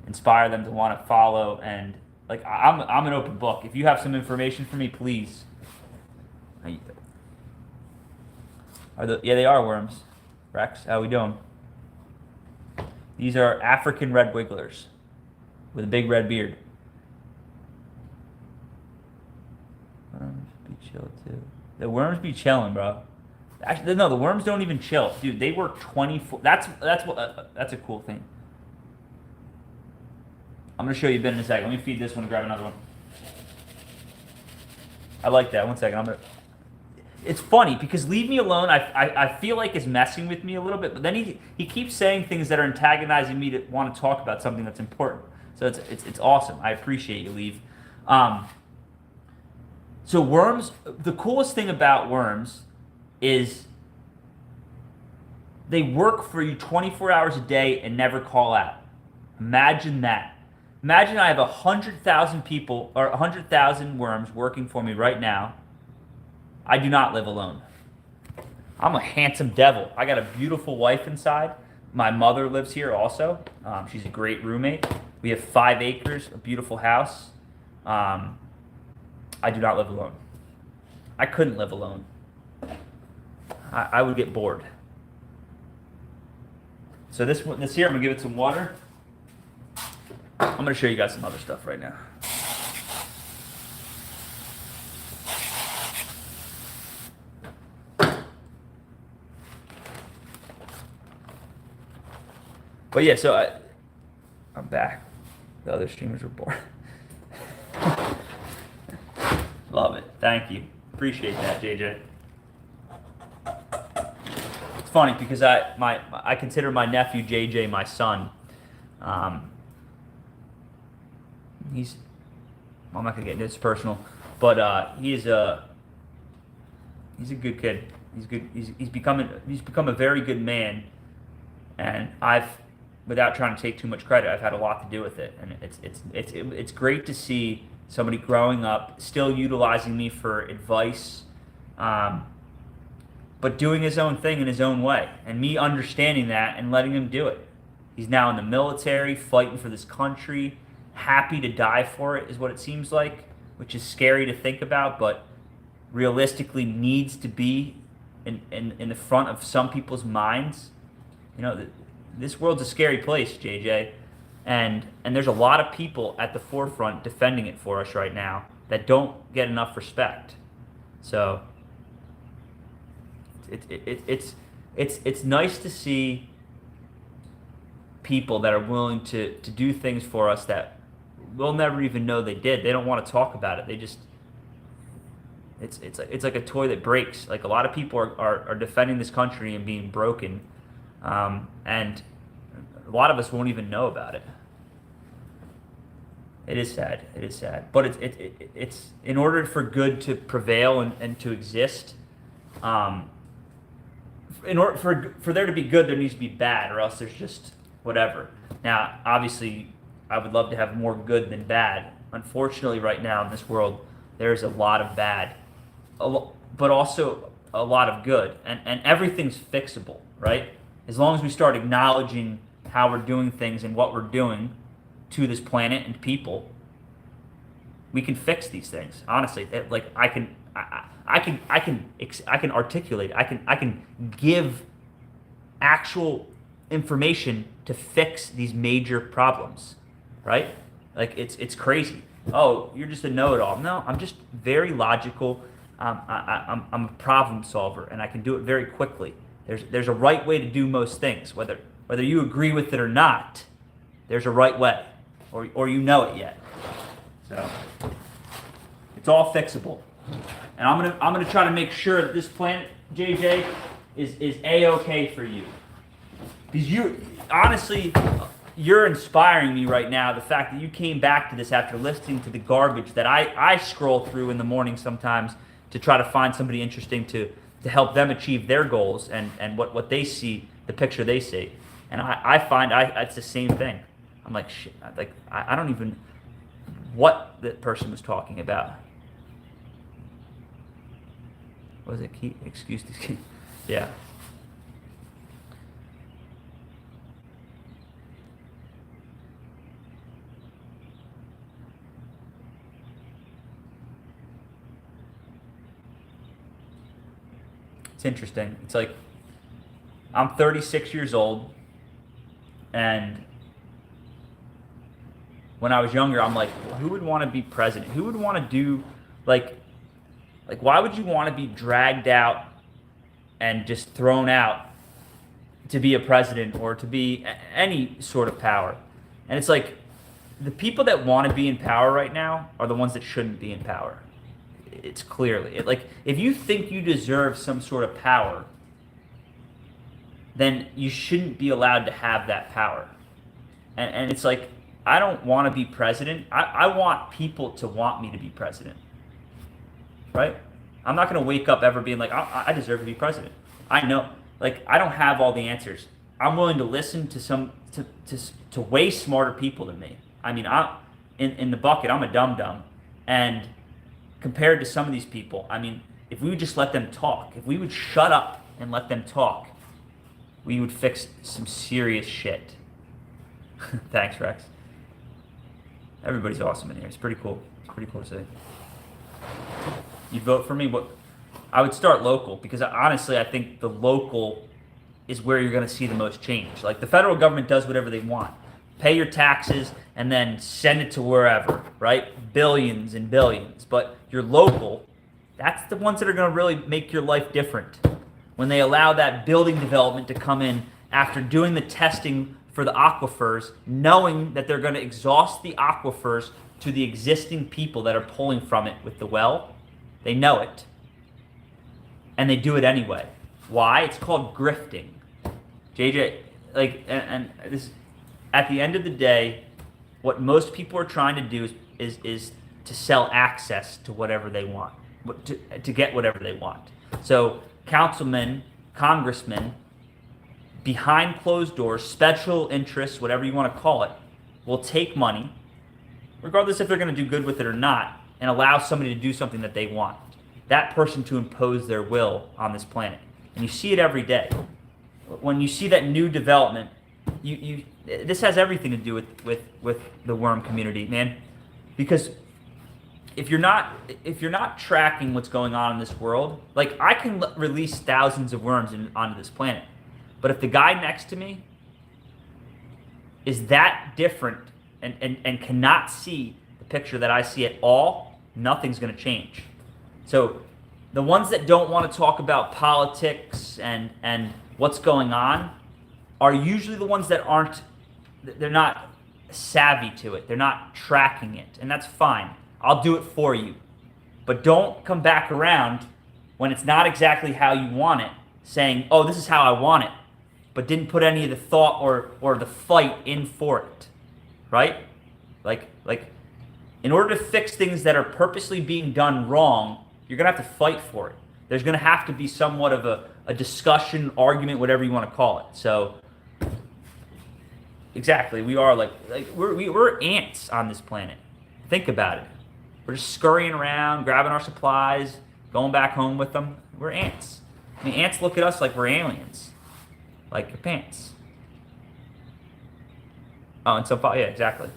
inspire them to want to follow. And like I'm an open book. If you have some information for me, please. Yeah, they are worms. Rex, how we doing? These are African red wigglers with a big red beard. Worms be chill too. The worms be chilling, bro. Actually, no, the worms don't even chill, dude. They work 24. That's a cool thing. I'm gonna show you a bit in a second. Let me feed this one and grab another one. I like that. 1 second. It's funny because leave me alone. I feel like is messing with me a little bit, but then he keeps saying things that are antagonizing me to want to talk about something that's important. So it's awesome. I appreciate you, Leave. So worms, the coolest thing about worms is they work for you 24 hours a day and never call out. Imagine that. Imagine I have 100,000 people or 100,000 worms working for me right now. I do not live alone. I'm a handsome devil. I got a beautiful wife inside. My mother lives here also. She's a great roommate. We have 5 acres, a beautiful house. I do not live alone. I couldn't live alone. I would get bored. So this here, I'm gonna give it some water. I'm gonna show you guys some other stuff right now. But yeah, so I'm back. The other streamers were bored. Love it. Thank you. Appreciate that, JJ. It's funny because I consider my nephew JJ my son. I'm not gonna get into this personal, but he's a good kid. He's good. He's become a very good man, and without trying to take too much credit, I've had a lot to do with it, and it's great to see somebody growing up, still utilizing me for advice, but doing his own thing in his own way, and me understanding that and letting him do it. He's now in the military, fighting for this country, happy to die for it, is what it seems like, which is scary to think about, but realistically needs to be in the front of some people's minds. You know, this world's a scary place, JJ, and there's a lot of people at the forefront defending it for us right now that don't get enough respect. So it's nice to see people that are willing to do things for us that we'll never even know they did. They don't want to talk about it. They just it's like a toy that breaks. Like, a lot of people are defending this country and being broken, and a lot of us won't even know about it. It is sad. It is sad. But it's in order for good to prevail and to exist, in order for there to be good, there needs to be bad, or else there's just whatever. Now, obviously, I would love to have more good than bad. Unfortunately, right now in this world, there's a lot of bad, but also a lot of good, and everything's fixable, right? As long as we start acknowledging how we're doing things and what we're doing to this planet and people, we can fix these things. Honestly, I can articulate. I can give actual information to fix these major problems, right? Like, it's crazy. Oh, you're just a know-it-all. No, I'm just very logical. I'm a problem solver, and I can do it very quickly. There's a right way to do most things, whether you agree with it or not. There's a right way, or you know it yet. So it's all fixable, and I'm gonna try to make sure that this planet, JJ, is A-okay for you, because you're inspiring me right now. The fact that you came back to this after listening to the garbage that I scroll through in the morning sometimes to try to find somebody interesting to help them achieve their goals and what they see, the picture they see. And I find it's the same thing. I'm like, shit, I don't even what that person was talking about. What was it? Excuse these kids. Yeah. It's interesting. It's like, I'm 36 years old, and when I was younger, I'm like, who would want to be president? Who would want to do, like why would you want to be dragged out and just thrown out to be a president or to be any sort of power? And it's like, the people that want to be in power right now are the ones that shouldn't be in power. It's clearly, if you think you deserve some sort of power, then you shouldn't be allowed to have that power. And it's like, I don't want to be president. I want people to want me to be president, right? I'm not going to wake up ever being like, I deserve to be president. I know, like, I don't have all the answers. I'm willing to listen to way smarter people than me. I mean, in the bucket, I'm a dum-dum. And compared to some of these people, I mean, if we would just let them talk, if we would shut up and let them talk, we would fix some serious shit. Thanks, Rex. Everybody's awesome in here. It's pretty cool. It's pretty cool to see. You vote for me? What? I would start local, because honestly, I think the local is where you're going to see the most change. Like, the federal government does whatever they want. Pay your taxes and then send it to wherever, right? Billions and billions. But your local, that's the ones that are going to really make your life different. When they allow that building development to come in after doing the testing for the aquifers, knowing that they're going to exhaust the aquifers to the existing people that are pulling from it with the well. They know it. And they do it anyway. Why? It's called grifting. JJ, like, and this, at the end of the day, what most people are trying to do is to sell access to whatever they want, to get whatever they want. So councilmen, congressmen, behind closed doors, special interests, whatever you want to call it, will take money, regardless if they're going to do good with it or not, and allow somebody to do something that they want. That person to impose their will on this planet. And you see it every day. When you see that new development, this has everything to do with the worm community, man. Because if you're not tracking what's going on in this world, like, I can release thousands of worms onto this planet, but if the guy next to me is that different and cannot see the picture that I see at all, nothing's going to change. So the ones that don't want to talk about politics and what's going on are usually the ones that they're not savvy to it. They're not tracking it, and that's fine. I'll do it for you. But don't come back around when it's not exactly how you want it, saying, oh, this is how I want it, but didn't put any of the thought or the fight in for it, right? Like, in order to fix things that are purposely being done wrong, you're going to have to fight for it. There's going to have to be somewhat of a discussion, argument, whatever you want to call it. So, exactly, we are like we're ants on this planet. Think about it. We're just scurrying around, grabbing our supplies, going back home with them. We're ants. I mean, ants look at us like we're aliens. Like your pants. Oh, and so, yeah, exactly.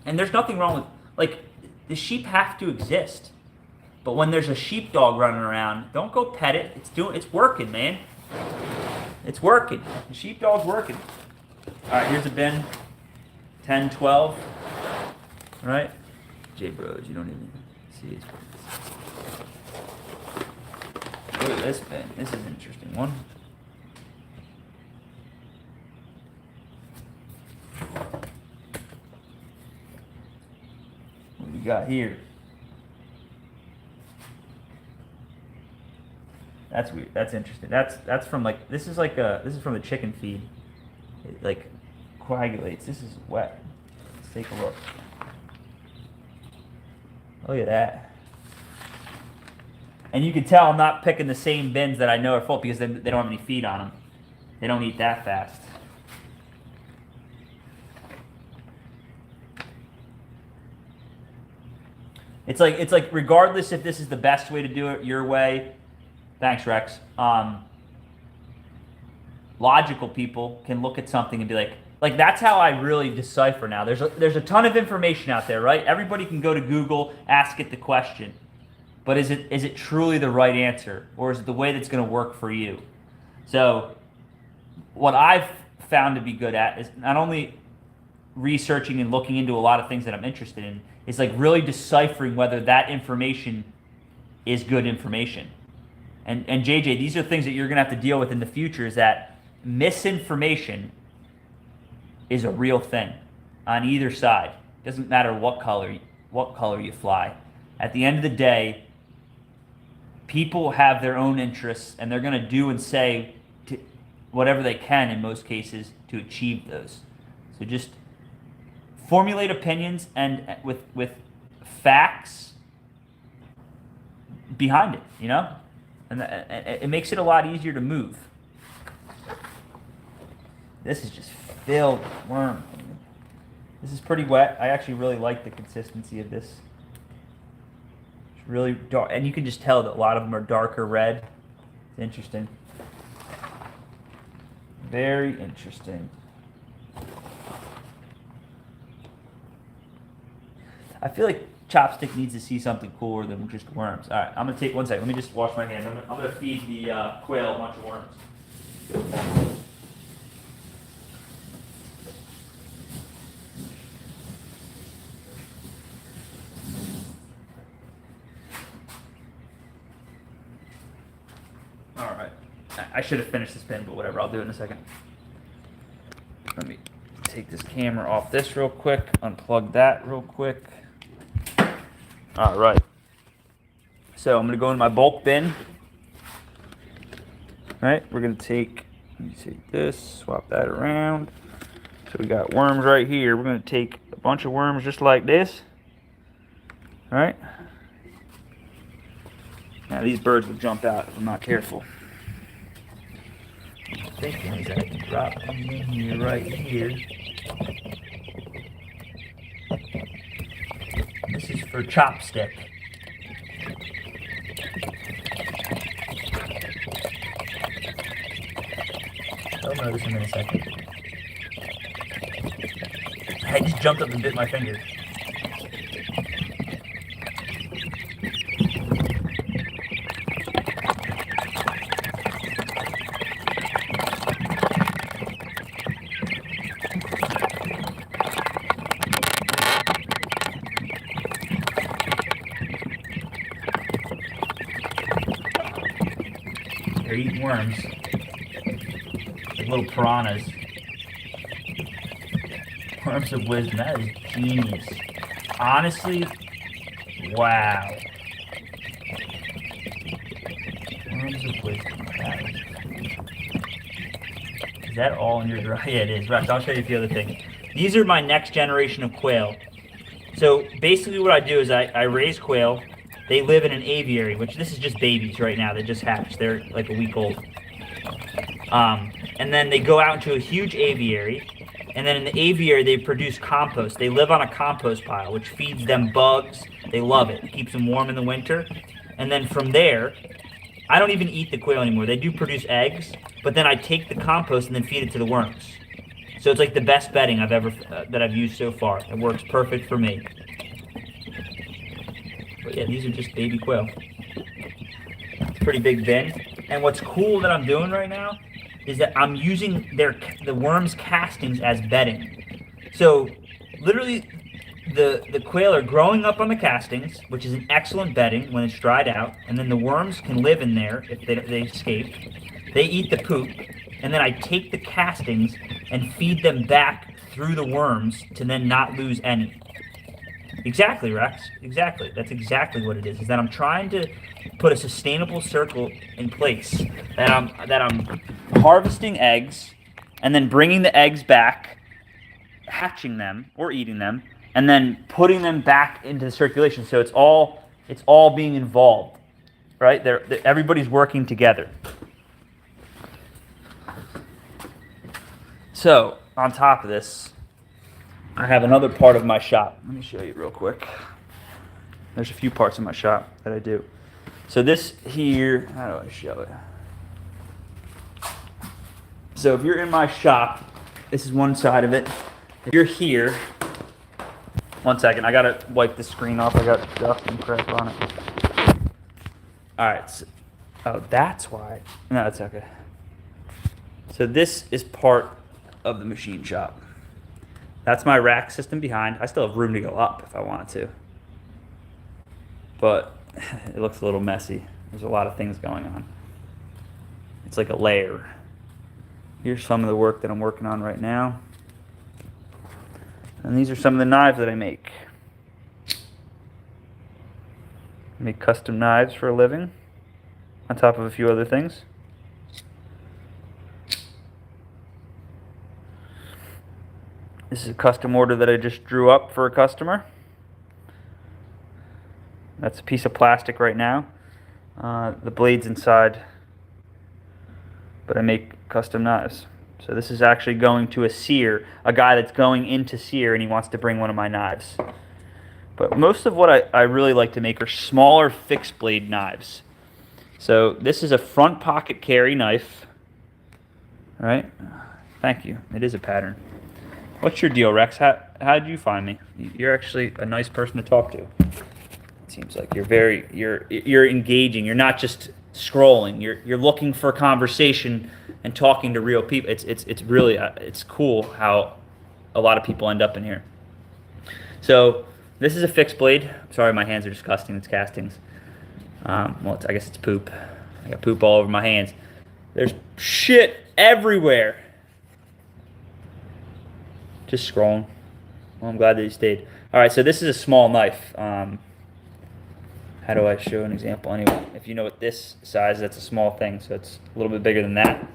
And there's nothing wrong with, like, the sheep have to exist. But when there's a sheepdog running around, don't go pet it. It's working, man. It's working. The sheepdog's working. All right, here's a bin. 10, 12. All right? Bros, you don't even see it. Look at this bin. This is an interesting one. What do we got here? That's weird. That's interesting. That's from, like, this is from the chicken feed. It, like, coagulates. This is wet. Let's take a look. Look at that. And you can tell I'm not picking the same bins that I know are full, because they don't have any feed on them. They don't eat that fast. It's like regardless if this is the best way to do it, your way. Thanks, Rex. Logical people can look at something and be like that's how I really decipher now. There's a ton of information out there, right? Everybody can go to Google, ask it the question. But is it truly the right answer, or is it the way that's going to work for you? So what I've found to be good at is not only researching and looking into a lot of things that I'm interested in, is like really deciphering whether that information is good information. And JJ, these are things that you're going to have to deal with in the future, is that misinformation is a real thing on either side. It doesn't matter what color you fly. At the end of the day, people have their own interests, and they're going to do and say whatever they can in most cases to achieve those. So just formulate opinions and with facts behind it, you know? And it makes it a lot easier to move. This is just filled with worms. This is pretty wet. I actually really like the consistency of this. It's really dark, and you can just tell that a lot of them are darker red. It's interesting. Very interesting. I feel like Chopstick needs to see something cooler than just worms. All right, I'm gonna take 1 second. Let me just wash my hands. I'm gonna feed the quail a bunch of worms. All right, I should have finished this bin, but whatever. I'll do it in a second. Let me take this camera off this real quick. Unplug that real quick. All right. So I'm gonna go in my bulk bin. All right, we're gonna take. Let me take this, swap that around. So we got worms right here. We're gonna take a bunch of worms just like this. All right. Now these birds will jump out if I'm not careful. What I'm thinking is I can drop them in here, right here. This is for Chopstick. I'll notice him in a second. I just jumped up and bit my finger. They're eating worms. Like little piranhas. Worms of wisdom. That is genius. Honestly, wow. Worms of wisdom. Is that all in your dry? Yeah, it is. Right, I'll show you the other thing. These are my next generation of quail. So basically what I do is I raise quail. They live in an aviary, which this is just babies right now. They just hatched. They're like a week old. And then they go out into a huge aviary. And then in the aviary, they produce compost. They live on a compost pile, which feeds them bugs. They love it. It keeps them warm in the winter. And then from there, I don't even eat the quail anymore. They do produce eggs, but then I take the compost and then feed it to the worms. So it's like the best bedding I've ever that I've used so far. It works perfect for me. But yeah, these are just baby quail. It's a pretty big bin. And what's cool that I'm doing right now is that I'm using the worms' castings as bedding. So literally the quail are growing up on the castings, which is an excellent bedding when it's dried out, and then the worms can live in there if they escape. They eat the poop, and then I take the castings and feed them back through the worms to then not lose any. Exactly, Rex. Exactly. That's exactly what it is that I'm trying to put a sustainable circle in place. That I'm harvesting eggs and then bringing the eggs back, hatching them or eating them, and then putting them back into the circulation. So it's all being involved, right? Everybody's working together. So on top of this, I have another part of my shop. Let me show you real quick. There's a few parts of my shop that I do. So this here, how do I show it? So if you're in my shop, this is one side of it. If you're here, 1 second, I gotta wipe the screen off. I got dust and crap on it. All right. So, oh, that's why. No, it's okay. So this is part of the machine shop. That's my rack system behind. I still have room to go up if I wanted to. But it looks a little messy. There's a lot of things going on. It's like a layer. Here's some of the work that I'm working on right now. And these are some of the knives that I make. I make custom knives for a living, on top of a few other things. This is a custom order that I just drew up for a customer. That's a piece of plastic right now. The blade's inside, but I make custom knives. So this is actually going to a seer, a guy that's going into seer and he wants to bring one of my knives. But most of what I really like to make are smaller fixed blade knives. So this is a front pocket carry knife. All right? Thank you. It is a pattern. What's your deal, Rex? How did you find me? You're actually a nice person to talk to. It seems like you're engaging. You're not just scrolling. You're looking for conversation and talking to real people. It's really it's cool how a lot of people end up in here. So this is a fixed blade. Sorry, my hands are disgusting. It's castings. Well, I guess it's poop. I got poop all over my hands. There's shit everywhere. Just scrolling. Well, I'm glad that you stayed. All right, so this is a small knife. How do I show an example? Anyway, if you know what this size, that's a small thing, so it's a little bit bigger than that.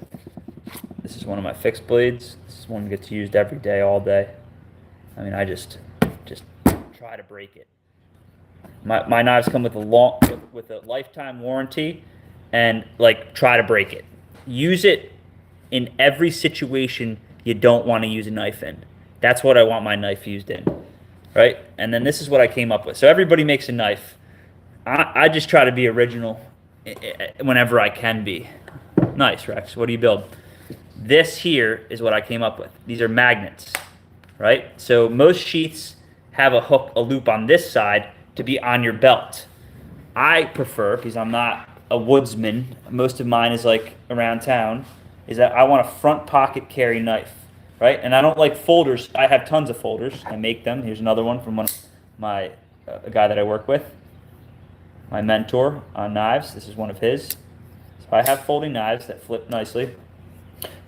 This is one of my fixed blades. This is one that gets used every day, all day. I mean, I just try to break it. My knives come with a lifetime warranty, and like try to break it. Use it in every situation you don't want to use a knife in. That's what I want my knife used in, right? And then this is what I came up with. So everybody makes a knife. I just try to be original whenever I can be. Nice, Rex. What do you build? This here is what I came up with. These are magnets, right? So most sheaths have a loop on this side to be on your belt. I prefer, because I'm not a woodsman, most of mine is like around town, is that I want a front pocket carry knife, right? And I don't like folders. I have tons of folders. I make them. Here's another one from a guy that I work with, my mentor on knives. This is one of his. So I have folding knives that flip nicely,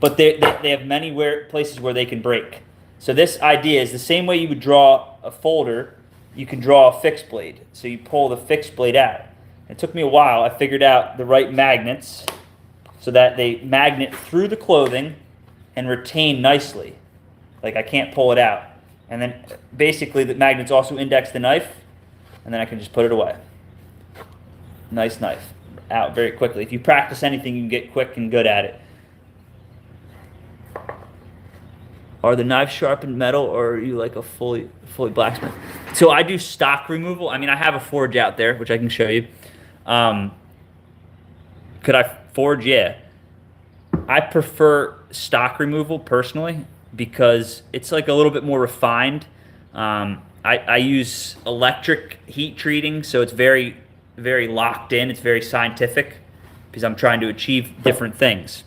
but they have many places where they can break. So this idea is the same way you would draw a folder, you can draw a fixed blade. So you pull the fixed blade out. It took me a while. I figured out the right magnets so that they magnet through the clothing and retain nicely. Like I can't pull it out. And then basically the magnets also index the knife, and then I can just put it away. Nice knife. Out very quickly. If you practice anything, you can get quick and good at it. Are the knives sharpened metal, or are you like a fully blacksmith? So I do stock removal. I mean, I have a forge out there, which I can show you. Could I forge? Yeah. I prefer stock removal personally because it's like a little bit more refined. I use electric heat treating, so it's very, very locked in. It's very scientific because I'm trying to achieve different things.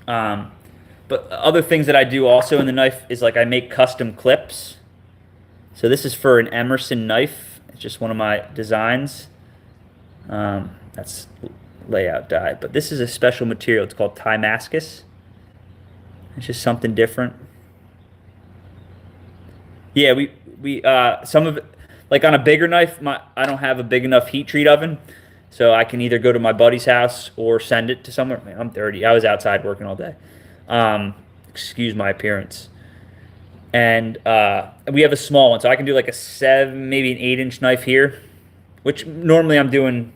But other things that I do also in the knife is like I make custom clips. So this is for an Emerson knife. It's just one of my designs. That's layout die. But this is a special material. It's called Timascus. It's just something different. Yeah, we some of it, like on a bigger knife, I don't have a big enough heat treat oven. So I can either go to my buddy's house or send it to somewhere. Man, I'm 30. I was outside working all day. Excuse my appearance. And we have a small one, so I can do like a 7, maybe an 8-inch knife here, which normally I'm doing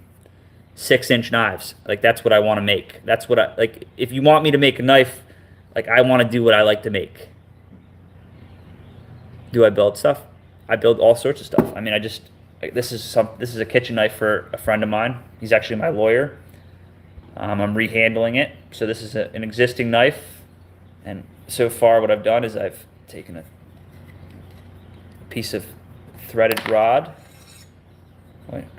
6-inch knives. Like that's what I want to make. That's what I like. If you want me to make a knife, like I want to do what I like to make. Do I build stuff? I build all sorts of stuff. I mean, this is a kitchen knife for a friend of mine. He's actually my lawyer. I'm rehandling it. So this is an existing knife, and so far what I've done is I've taken a piece of threaded rod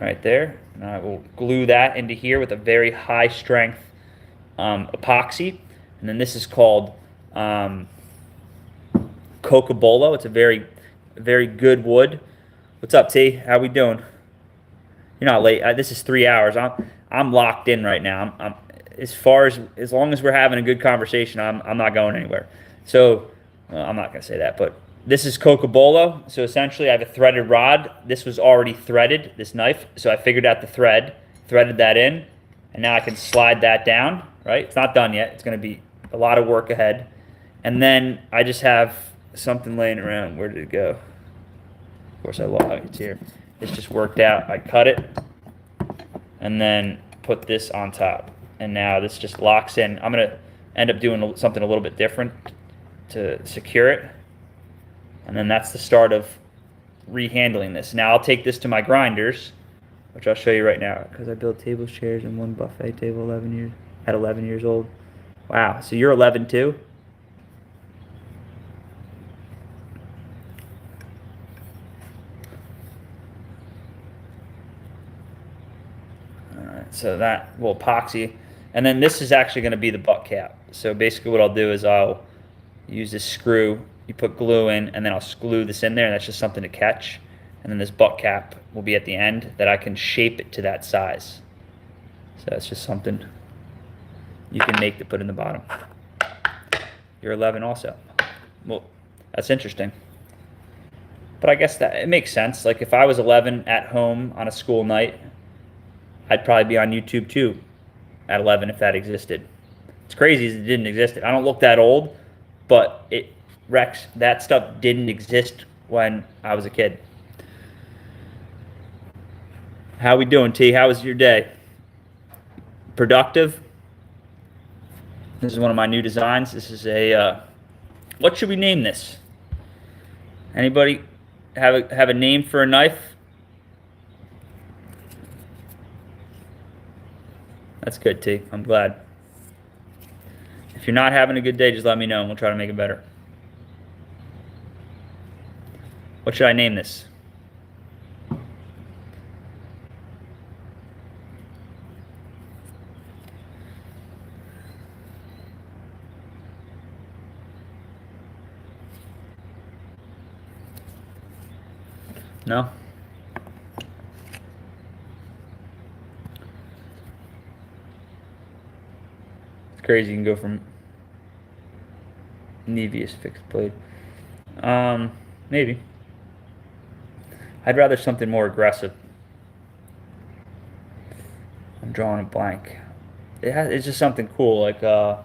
right there, and I will glue that into here with a very high strength epoxy, and then this is called Cocobolo. It's a very, very good wood. What's up, T? How we doing? You're not late. This is 3 hours. I'm locked in right now. I'm as long as we're having a good conversation, I'm not going anywhere. So I'm not gonna say that, but this is Cocobolo. So essentially, I have a threaded rod. This was already threaded, this knife. So I figured out the threaded that in, and now I can slide that down. Right? It's not done yet. It's gonna be a lot of work ahead. And then I just have something laying around. Where did it go? Of course, I lost it here. It's just worked out. I cut it and then put this on top. And now this just locks in. I'm going to end up doing something a little bit different to secure it. And then that's the start of rehandling this. Now I'll take this to my grinders, which I'll show you right now, because I built tables, chairs, and one buffet table at 11 years old. Wow, so you're 11 too? Alright, so that will epoxy. And then this is actually going to be the butt cap. So basically what I'll do is I'll use this screw, you put glue in, and then I'll glue this in there, and that's just something to catch. And then this butt cap will be at the end that I can shape it to that size. So that's just something you can make to put in the bottom. You're 11 also. Well, that's interesting. But I guess that it makes sense. Like if I was 11 at home on a school night, I'd probably be on YouTube too at 11 if that existed. It's crazy it didn't exist. I don't look that old, but Rex, that stuff didn't exist when I was a kid. How we doing, T? How was your day? Productive? This is one of my new designs. This is a, what should we name this? Anybody have a name for a knife? That's good, T. I'm glad. If you're not having a good day, just let me know and we'll try to make it better. What should I name this? No? It's crazy you can go from Nevius fixed blade. Maybe. I'd rather something more aggressive. I'm drawing a blank. It's just something cool, like I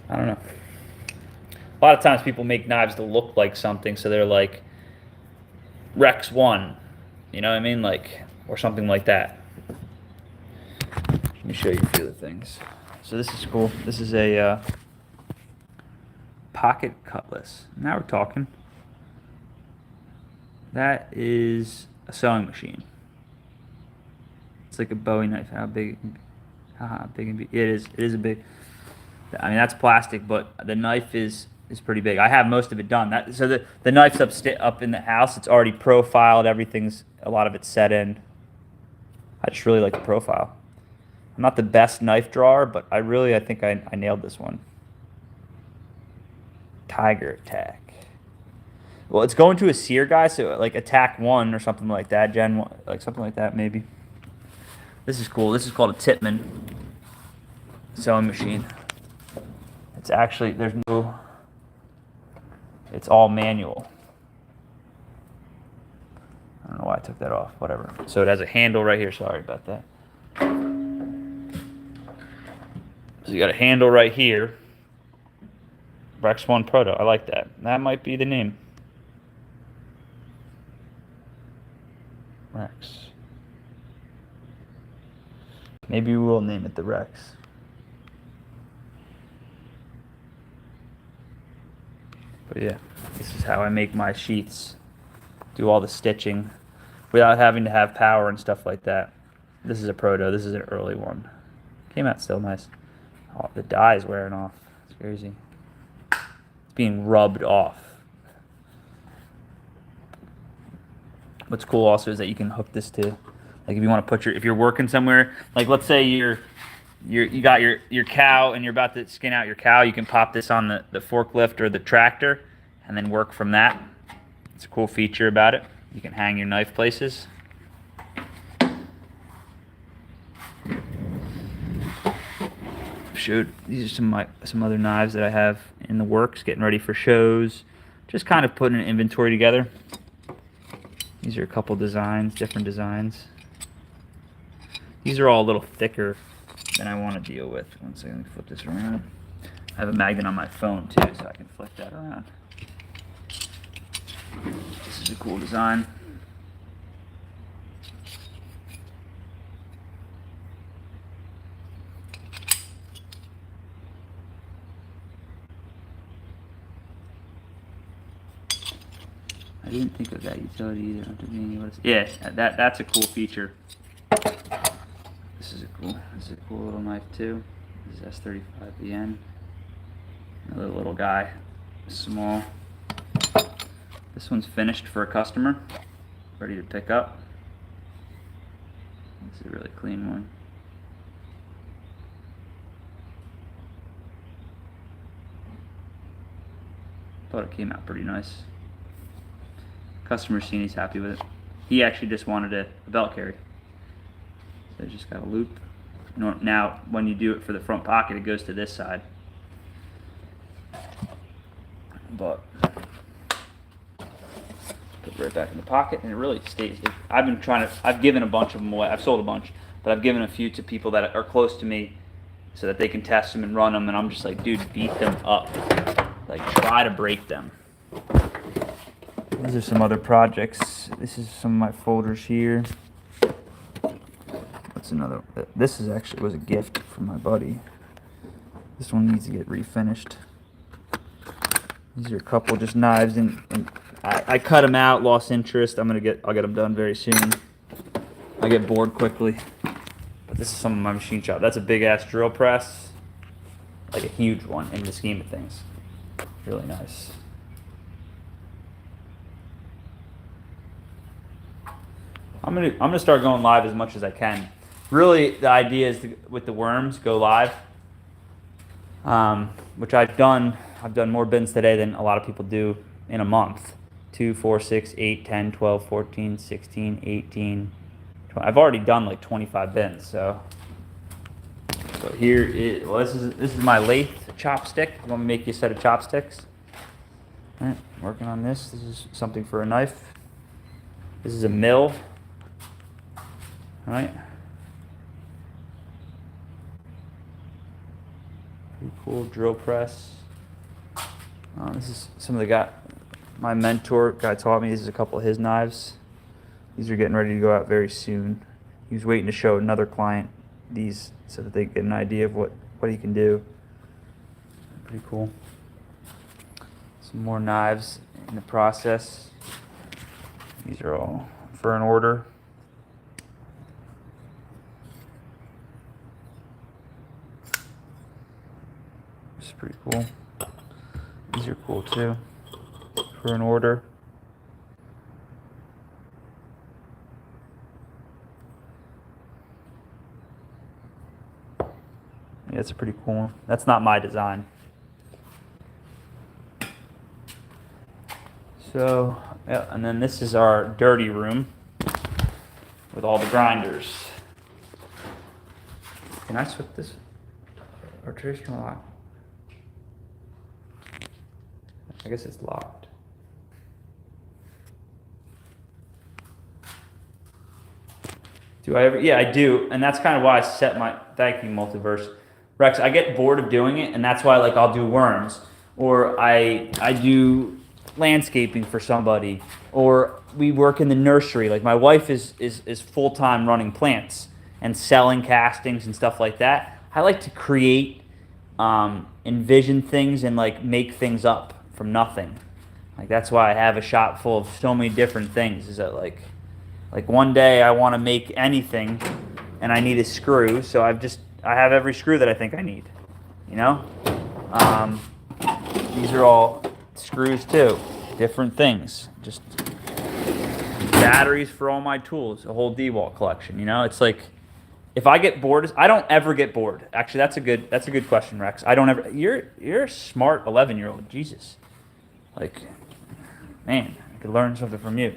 don't know. A lot of times people make knives to look like something, so they're like Rex 1, you know what I mean? Like, or something like that. Let me show you a few of the things. So this is cool. This is a pocket cutlass. Now we're talking. That is a sewing machine. It's like a Bowie knife. How big and big it is a big. I mean that's plastic, but the knife is pretty big. I have most of it done. So the knife's up in the house. It's already profiled. A lot of it's set in. I just really like the profile. I'm not the best knife drawer, but I think I nailed this one. Tiger Attack. Well, it's going to a sear guy, so like Attack 1 or something like that, Gen 1, like something like that maybe. This is cool. This is called a Titman sewing machine. It's actually, it's all manual. I don't know why I took that off, whatever. So it has a handle right here, sorry about that. So you got a handle right here. Rex 1 Proto, I like that. That might be the name. Rex. Maybe we will name it the Rex. But yeah, this is how I make my sheaths. Do all the stitching without having to have power and stuff like that. This is a Proto. This is an early one. Came out still nice. Oh, the dye is wearing off. It's crazy. It's being rubbed off. What's cool also is that you can hook this to, like if you want to put if you're working somewhere, like let's say you got your cow and you're about to skin out your cow, you can pop this on the forklift or the tractor and then work from that. It's a cool feature about it. You can hang your knife places. Shoot, these are some other knives that I have in the works, getting ready for shows. Just kind of putting an inventory together. These are a couple designs, different designs. These are all a little thicker than I want to deal with. One second, let me flip this around. I have a magnet on my phone too, so I can flick that around. This is a cool design. I didn't think of that utility either. Yeah, that's a cool feature. This is a cool little knife too. This is S35BN. Another little guy, small. This one's finished for a customer, ready to pick up. This is a really clean one. Thought it came out pretty nice. Customer's seen he's happy with it. He actually just wanted a belt carry. So it just got a loop. Now, when you do it for the front pocket, it goes to this side. But put it right back in the pocket, and it really stays. I've given a bunch of them away. I've sold a bunch, but I've given a few to people that are close to me, so that they can test them and run them. And I'm just like, dude, beat them up. Like, try to break them. These are some other projects. This is some of my folders here. What's another? This is actually was a gift from my buddy. This one needs to get refinished. These are a couple just knives, and I cut them out, lost interest. I'll get them done very soon. I get bored quickly. But this is some of my machine shop. That's a big ass drill press, like a huge one in the scheme of things. Really nice. I'm gonna start going live as much as I can. Really, the idea is with the worms, go live, which I've done. I've done more bins today than a lot of people do in a month. 2, 4, 6, 8, 10, 12, 14, 16, 18, 20. I've already done like 25 bins. So here is, well, this is my lathe chopstick. I'm gonna make you a set of chopsticks. All right, working on this. This is something for a knife. This is a mill. All right. Pretty cool drill press. This is some of the guy, my mentor guy taught me. This is a couple of his knives. These are getting ready to go out very soon. He was waiting to show another client these so that they get an idea of what he can do. Pretty cool. Some more knives in the process. These are all for an order. This is pretty cool. These are cool too, for an order. Yeah, it's a pretty cool one. That's not my design. So, yeah, and then this is our dirty room with all the grinders. Can I switch this? Or traditional lock? I guess it's locked. Do I ever? Yeah, I do, and that's kind of why I set my. Thank you, Multiverse, Rex. I get bored of doing it, and that's why, like, I'll do worms, or I do landscaping for somebody, or we work in the nursery. Like, my wife is full time running plants and selling castings and stuff like that. I like to create, envision things and like make things up from nothing. Like, that's why I have a shop full of so many different things. Is that like one day I want to make anything and I need a screw, so I have every screw that I think I need, you know. These are all screws too, different things, just batteries for all my tools, a whole D-Wall collection, you know. It's like, if I get bored, I don't ever get bored. Actually, that's a good question, Rex. I don't ever. You're a smart 11-year-old. Jesus. Like, man, I could learn something from you.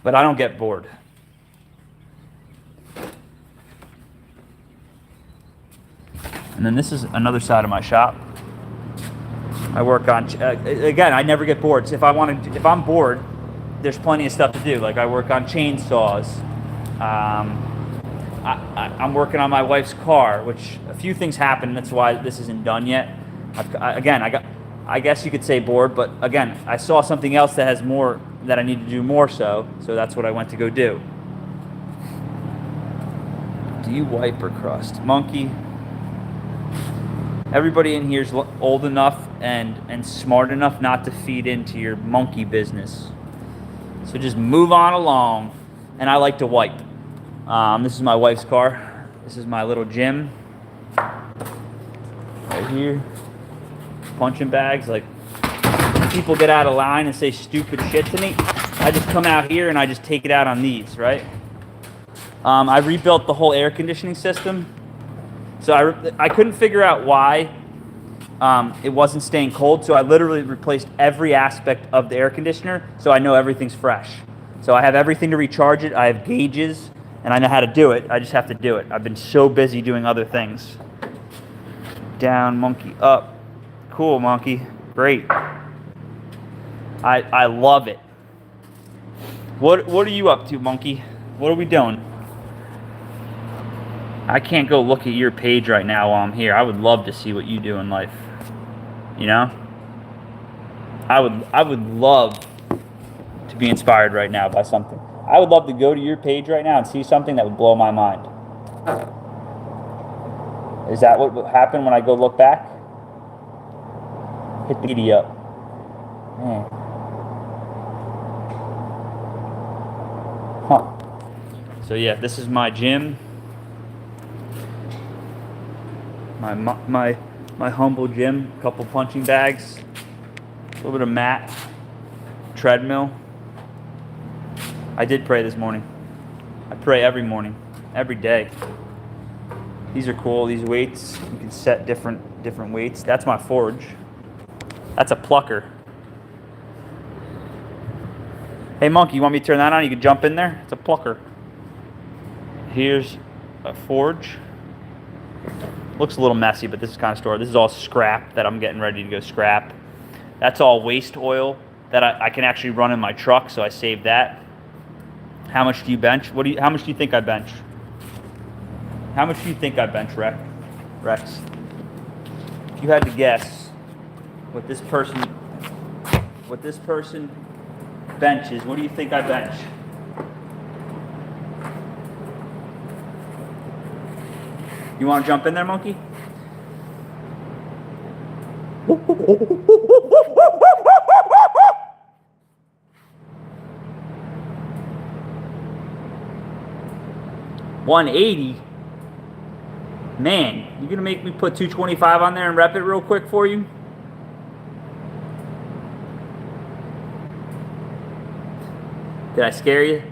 But I don't get bored. And then this is another side of my shop. I work on, again, I never get bored. So if I'm bored, there's plenty of stuff to do. Like, I work on chainsaws. I'm working on my wife's car, which a few things happened. That's why this isn't done yet. I guess you could say bored, but again, I saw something else that has more that I need to do more so that's what I went to go do. Do you wiper crust? Monkey. Everybody in here is old enough and smart enough not to feed into your monkey business. So just move on along. And I like to wipe. This is my wife's car. This is my little gym. Right here. Punching bags. Like, people get out of line and say stupid shit to me. I just come out here and I just take it out on these, right? I rebuilt the whole air conditioning system. So I couldn't figure out why it wasn't staying cold. So I literally replaced every aspect of the air conditioner so I know everything's fresh. So I have everything to recharge it. I have gauges and I know how to do it. I just have to do it. I've been so busy doing other things. Down, monkey, up. Cool, monkey. Great. I love it. What are you up to, monkey? What are we doing? I can't go look at your page right now while I'm here. I would love to see what you do in life. You know? I would love to be inspired right now by something. I would love to go to your page right now and see something that would blow my mind. Is that what would happen when I go look back? Hit the giddy up. Man. Huh. So yeah, this is my gym. My humble gym. A couple punching bags. A little bit of mat. Treadmill. I did pray this morning. I pray every morning, every day. These are cool. These weights, you can set different weights. That's my forge. That's a plucker. Hey monkey, you want me to turn that on? You can jump in there. It's a plucker. Here's a forge. Looks a little messy, but this is kind of stored. This is all scrap that I'm getting ready to go scrap. That's all waste oil that I can actually run in my truck, so I saved that. How much do you bench? How much do you think I bench? How much do you think I bench, Rex? If you had to guess what this person benches, what do you think I bench? You want to jump in there, monkey? $180. Man, you gonna make me put 225 on there and rep it real quick for you? Did I scare you?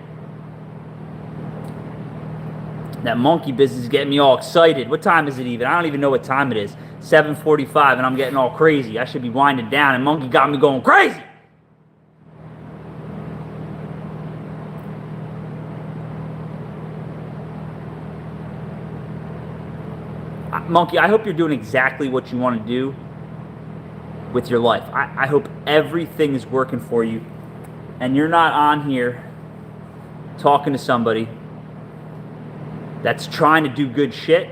That monkey business is getting me all excited. What time is it even? I don't even know what time it is. 7:45 and I'm getting all crazy. I should be winding down and monkey got me going crazy. Monkey, I hope you're doing exactly what you want to do with your life. I hope everything is working for you and you're not on here talking to somebody that's trying to do good shit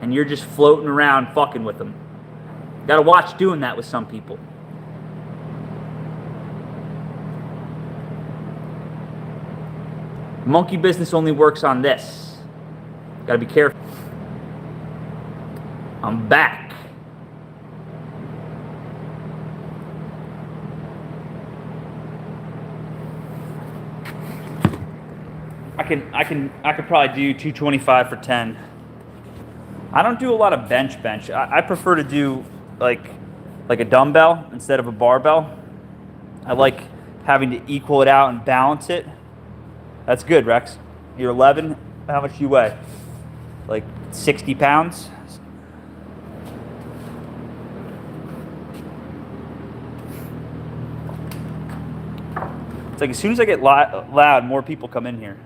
and you're just floating around fucking with them. You gotta watch doing that with some people. Monkey business only works on this. Gotta be careful. I'm back. I could probably do 225 for 10. I don't do a lot of bench. I prefer to do like a dumbbell instead of a barbell. I like having to equal it out and balance it. That's good, Rex. You're 11. How much do you weigh? Like 60 pounds? It's like as soon as I get loud, more people come in here.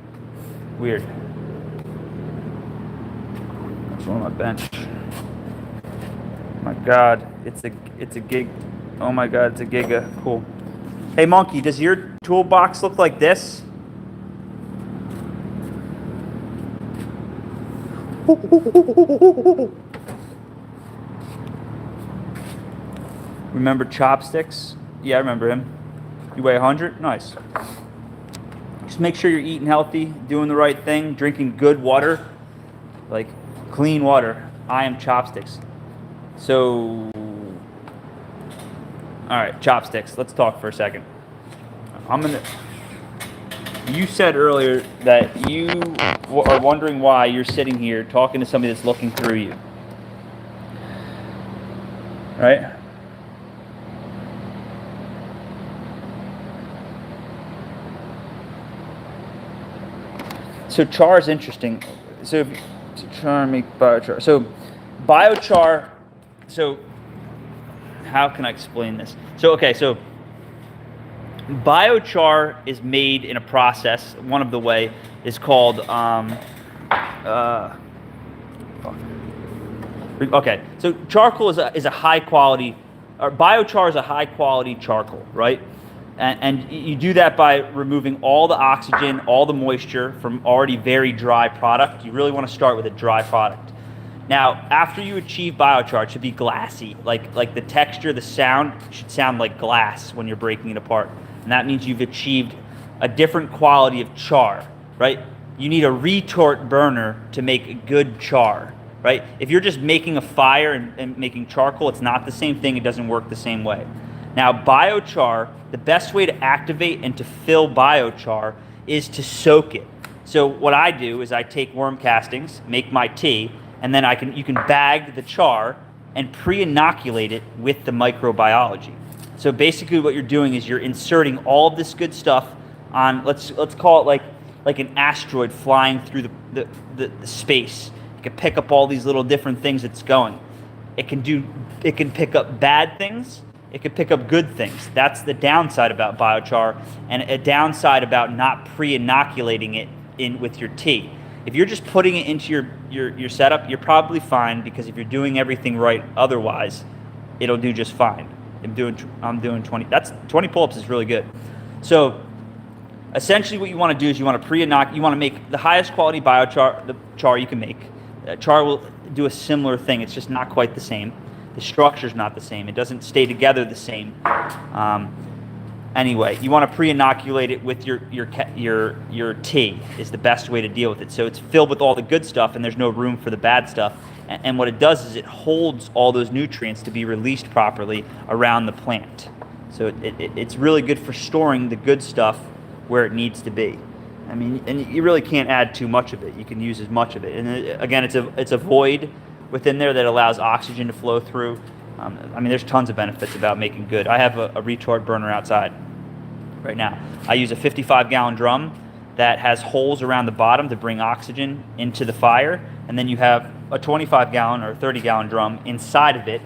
Weird. That's one of my bench. My God, it's a gig. Oh my God, it's a giga. Cool. Hey monkey, does your toolbox look like this? Remember Chopsticks? Yeah, I remember him. You weigh 100? Nice. Just make sure you're eating healthy, doing the right thing, drinking good water, like clean water. I am Chopsticks. So, all right, Chopsticks. Let's talk for a second. You said earlier that you are wondering why you're sitting here talking to somebody that's looking through you. Right? So char is interesting. So char make biochar. So biochar. So how can I explain this? So biochar is made in a process. One of the way is called okay. So charcoal is a high quality, or biochar is a high quality charcoal, right? And you do that by removing all the oxygen, all the moisture from already very dry product. You really want to start with a dry product. Now, after you achieve biochar, it should be glassy. Like the texture, the sound should sound like glass when you're breaking it apart. And that means you've achieved a different quality of char, right? You need a retort burner to make good char, right? If you're just making a fire and making charcoal, it's not the same thing. It doesn't work the same way. Now, biochar, the best way to activate and to fill biochar is to soak it. So what I do is I take worm castings, make my tea, and then you can bag the char and pre-inoculate it with the microbiology. So basically what you're doing is you're inserting all of this good stuff on, let's call it like an asteroid flying through the space. You can pick up all these little different things it's going. It can pick up bad things. It could pick up good things. That's the downside about biochar, and a downside about not pre-inoculating it in with your tea. If you're just putting it into your setup, you're probably fine, because if you're doing everything right otherwise, it'll do just fine. I'm doing 20. That's 20 pull-ups is really good. So essentially what you want to do is you want to you want to make the highest quality biochar, the char you can make. Char will do a similar thing. It's just not quite the same. The structure's not the same. It doesn't stay together the same. Anyway, you want to pre-inoculate it with your tea is the best way to deal with it. So it's filled with all the good stuff, and there's no room for the bad stuff. And what it does is it holds all those nutrients to be released properly around the plant. So it's really good for storing the good stuff where it needs to be. I mean, and you really can't add too much of it. You can use as much of it. And again, it's a void within there that allows oxygen to flow through. I mean, there's tons of benefits about making good. I have a retort burner outside right now. I use a 55-gallon drum that has holes around the bottom to bring oxygen into the fire, and then you have a 25-gallon or 30-gallon drum inside of it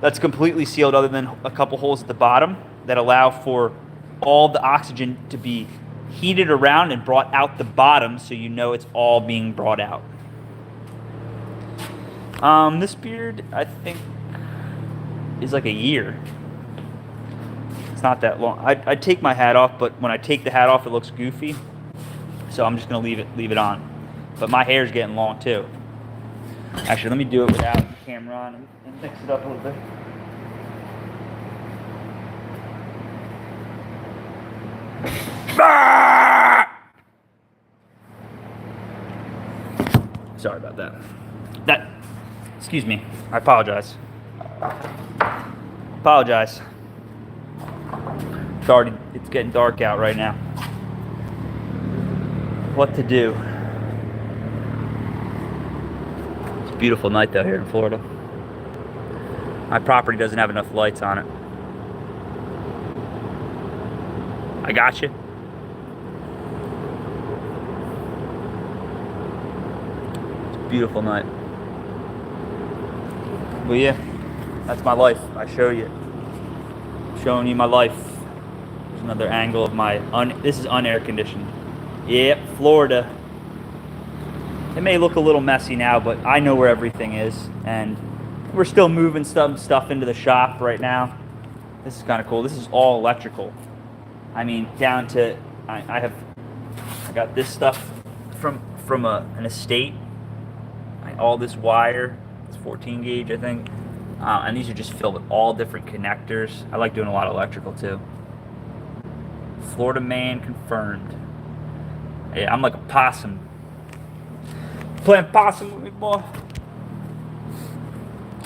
that's completely sealed, other than a couple holes at the bottom that allow for all the oxygen to be heated around and brought out the bottom, so you know it's all being brought out. This beard, I think, is like a year. It's not that long. I take my hat off, but when I take the hat off, it looks goofy. So I'm just gonna leave it on. But my hair's getting long too. Actually, let me do it without the camera on and mix it up a little bit. Sorry about that. Excuse me. I apologize. It's getting dark out right now. What to do? It's a beautiful night though here in Florida. My property doesn't have enough lights on it. I got you. It's a beautiful night. Well, yeah, that's my life. I show you. Showing you my life. There's another angle of my this is unair conditioned. Yep, Florida. It may look a little messy now, but I know where everything is, and we're still moving some stuff into the shop right now. This is kind of cool. This is all electrical. I mean, down to I got this stuff from an estate. All this wire. 14 gauge, I think. And these are just filled with all different connectors. I like doing a lot of electrical too. Florida man confirmed. Yeah, I'm like a possum. Playing possum with me, boy.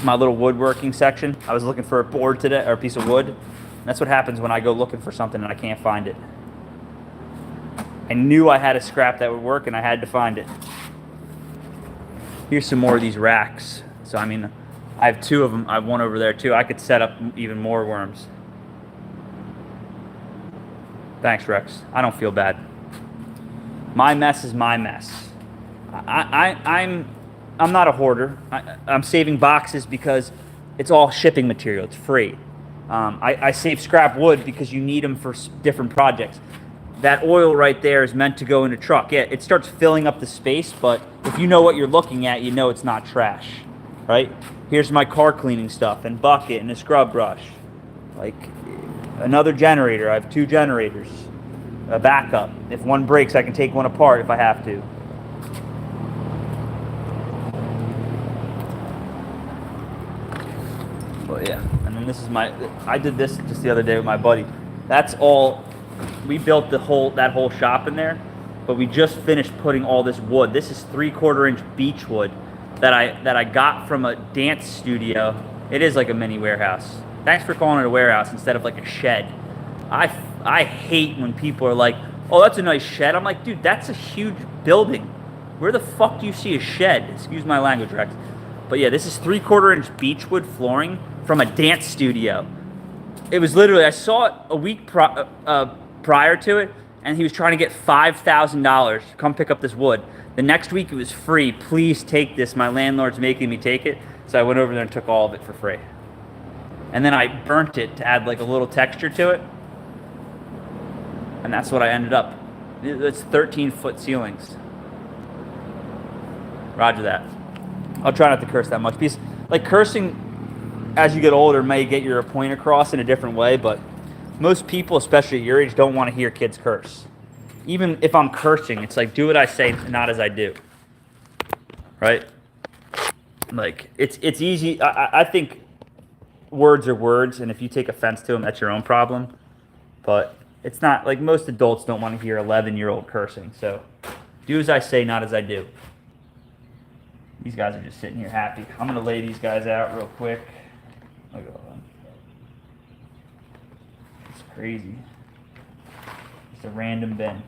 My little woodworking section. I was looking for a board today, or a piece of wood. That's what happens when I go looking for something and I can't find it. I knew I had a scrap that would work and I had to find it. Here's some more of these racks. So, I mean, I have 2 of them. I have one over there too. I could set up even more worms. Thanks, Rex. I don't feel bad. My mess is my mess. I'm not a hoarder. I'm saving boxes because it's all shipping material. It's free. I save scrap wood because you need them for different projects. That oil right there is meant to go in a truck. Yeah, it starts filling up the space, but if you know what you're looking at, you know it's not trash, right? Here's my car cleaning stuff and bucket and a scrub brush. Like another generator. I have 2 generators. A backup. If one breaks, I can take one apart if I have to. But yeah, and then this is I did this just the other day with my buddy. That's all. We built that whole shop in there, but we just finished putting all this wood. This is 3/4 inch beech wood that I got from a dance studio. It is like a mini warehouse. Thanks for calling it a warehouse instead of like a shed. I hate when people are like, "Oh, that's a nice shed." I'm like, dude, that's a huge building. Where the fuck do you see a shed? Excuse my language, Rex. But yeah, this is 3/4 inch beech wood flooring from a dance studio. It was literally, I saw it a week prior to it, and he was trying to get $5,000 to come pick up this wood. The next week it was free. Please take this. My landlord's making me take it. So I went over there and took all of it for free. And then I burnt it to add like a little texture to it. And that's what I ended up. It's 13-foot ceilings. Roger that. I'll try not to curse that much. Because like cursing as you get older may get your point across in a different way, but most people, especially at your age, don't want to hear kids curse. Even if I'm cursing, it's like, do what I say, not as I do. Right? Like, it's easy. I think words are words, and if you take offense to them, that's your own problem. But it's not, like, most adults don't want to hear 11-year-old cursing. So, do as I say, not as I do. These guys are just sitting here happy. I'm going to lay these guys out real quick. Look at all them. It's crazy. Just a random bin.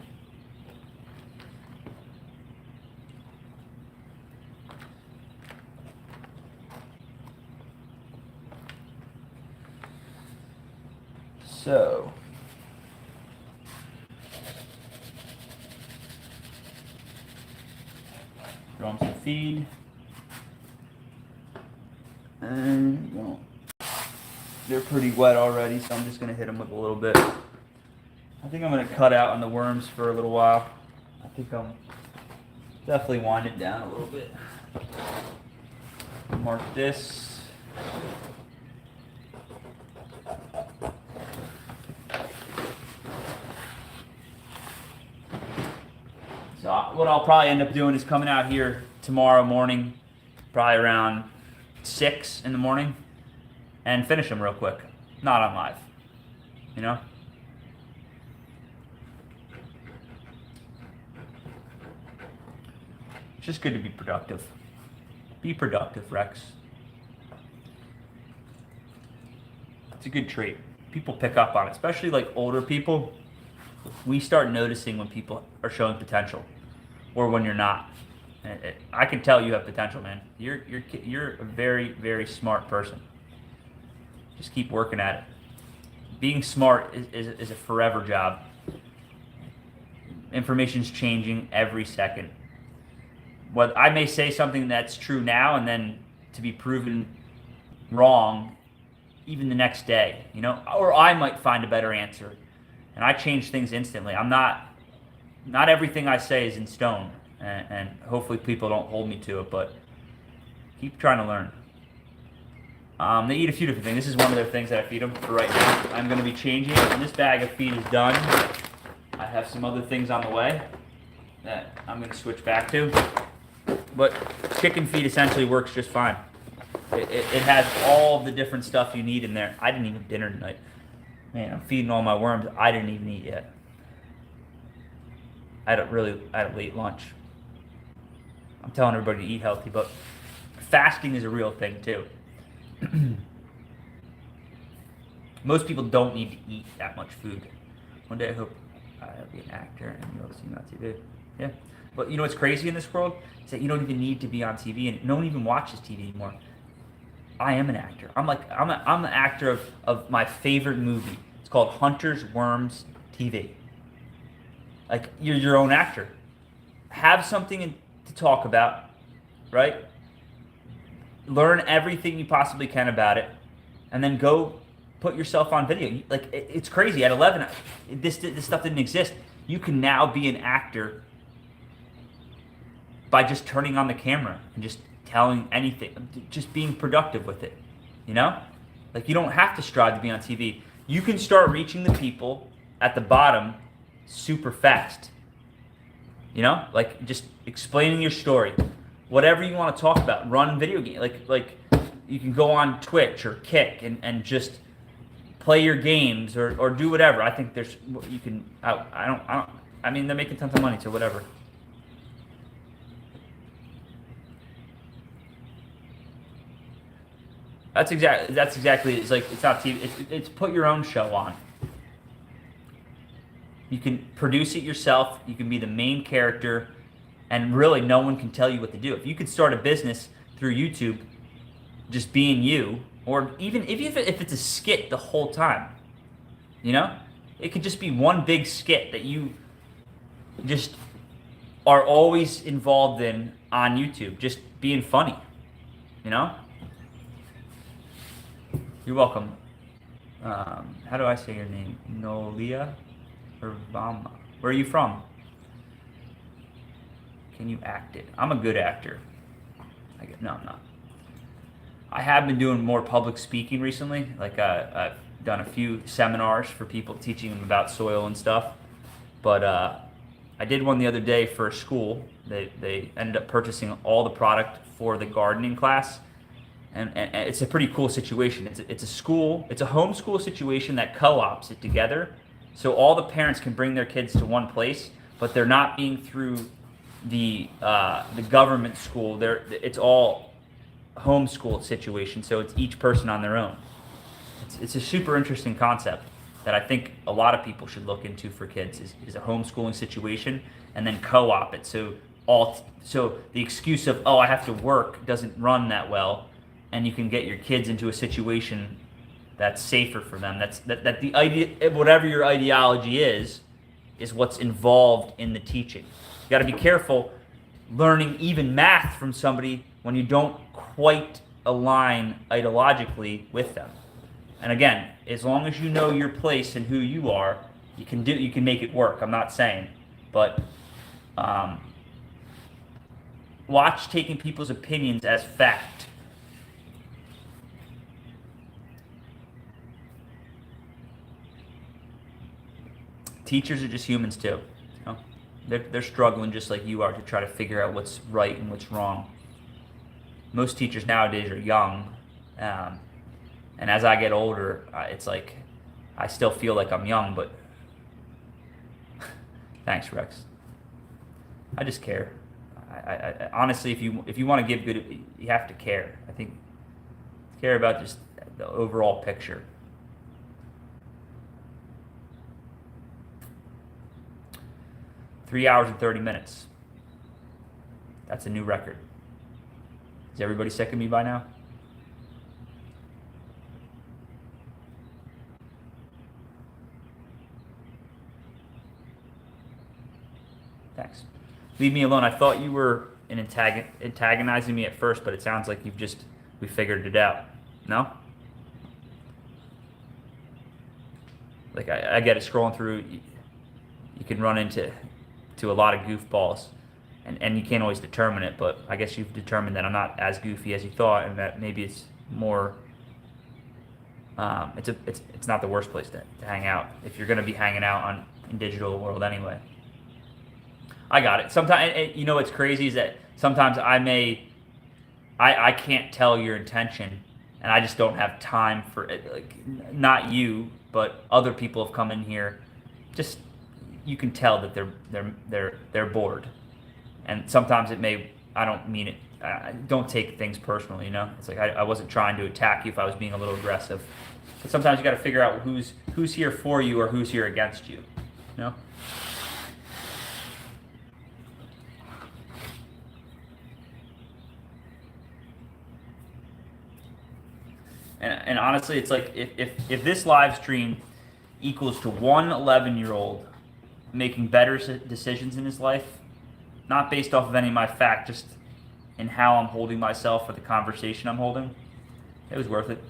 So, throw them some feed. And well, they're pretty wet already, so I'm just going to hit them with a little bit. I think I'm going to cut out on the worms for a little while. I think I'm definitely wind it down a little bit. Mark this. So what I'll probably end up doing is coming out here tomorrow morning, probably around 6 in the morning, and finish them real quick. Not on live, you know? It's just good to be productive. Be productive, Rex. It's a good trait. People pick up on it, especially like older people. We start noticing when people are showing potential or when you're not. I can tell you have potential, man. You're a very, very smart person. Just keep working at it. Being smart is a forever job. Information's changing every second. What I may say something that's true now and then to be proven wrong even the next day, you know, or I might find a better answer, and I change things instantly. I'm not everything I say is in stone, and hopefully people don't hold me to it, but keep trying to learn. They eat a few different things. This is one of their things that I feed them for right now. I'm going to be changing it. When this bag of feed is done, I have some other things on the way that I'm going to switch back to. But chicken feed essentially works just fine. It has all the different stuff you need in there. I didn't even have dinner tonight. Man, I'm feeding all my worms. I didn't even eat yet. I had a late lunch. I'm telling everybody to eat healthy, but fasting is a real thing too. Most people don't need to eat that much food. One day I hope I'll be an actor and you'll see me on TV. Yeah. But you know what's crazy in this world? Is that you don't even need to be on TV, and no one even watches TV anymore. I am an actor. I'm the actor of my favorite movie. It's called HuntersWorms TV. Like, you're your own actor. Have something to talk about, right? Learn everything you possibly can about it, and then go put yourself on video. Like, it's crazy. At 11, this stuff didn't exist. You can now be an actor by just turning on the camera and just telling anything, just being productive with it, you know? Like, you don't have to strive to be on TV. You can start reaching the people at the bottom super fast, you know? Like, just explaining your story, whatever you want to talk about. Run video game, like you can go on Twitch or Kick and just play your games or do whatever. I think there's, you can, I mean, they're making tons of money, so whatever. That's exactly. It's like, it's not TV. It's put your own show on. You can produce it yourself. You can be the main character, and really, no one can tell you what to do. If you could start a business through YouTube, just being you, or even if it's a skit the whole time, you know, it could just be one big skit that you just are always involved in on YouTube, just being funny, you know. You're welcome. How do I say your name? Nolia or Vama? Where are you from? Can you act it? I'm a good actor. No, I'm not. I have been doing more public speaking recently. Like, I've done a few seminars for people, teaching them about soil and stuff. But I did one the other day for a school. They ended up purchasing all the product for the gardening class. And it's a pretty cool situation. It's a school, it's a homeschool situation that co-ops it together. So all the parents can bring their kids to one place, but they're not being through the government school. It's all homeschool situation. So it's each person on their own. It's a super interesting concept that I think a lot of people should look into for kids is a homeschooling situation, and then co-op it. So the excuse of, oh, I have to work doesn't run that well. And you can get your kids into a situation that's safer for them. That the idea, whatever your ideology is what's involved in the teaching. You got to be careful learning even math from somebody when you don't quite align ideologically with them. And again, as long as you know your place and who you are, you can make it work. I'm not saying, but watch taking people's opinions as fact. Teachers are just humans too. You know? They're struggling just like you are to try to figure out what's right and what's wrong. Most teachers nowadays are young, and as I get older, it's like I still feel like I'm young, but thanks, Rex. I just care. I honestly, if you want to give good, you have to care. I think care about just the overall picture. 3 hours and 30 minutes. That's a new record. Is everybody sick of me by now? Thanks. Leave me alone. I thought you were antagonizing me at first, but it sounds like we figured it out. No? Like, I get it, scrolling through, you can run into a lot of goofballs, and you can't always determine it, but I guess you've determined that I'm not as goofy as you thought, and that maybe it's more it's not the worst place to hang out if you're going to be hanging out in digital world anyway. I got it. Sometimes, you know what's crazy is that sometimes I may I can't tell your intention, and I just don't have time for it. Like, not you, but other people have come in here. Just you can tell that they're bored, and sometimes it may. I don't mean it. Don't take things personally. You know, it's like I wasn't trying to attack you if I was being a little aggressive. But sometimes you got to figure out who's here for you or who's here against you. You know. And honestly, it's like if this live stream equals to one 11-year-old making better decisions in his life, not based off of any of my fact, just in how I'm holding myself or the conversation I'm holding, it was worth it.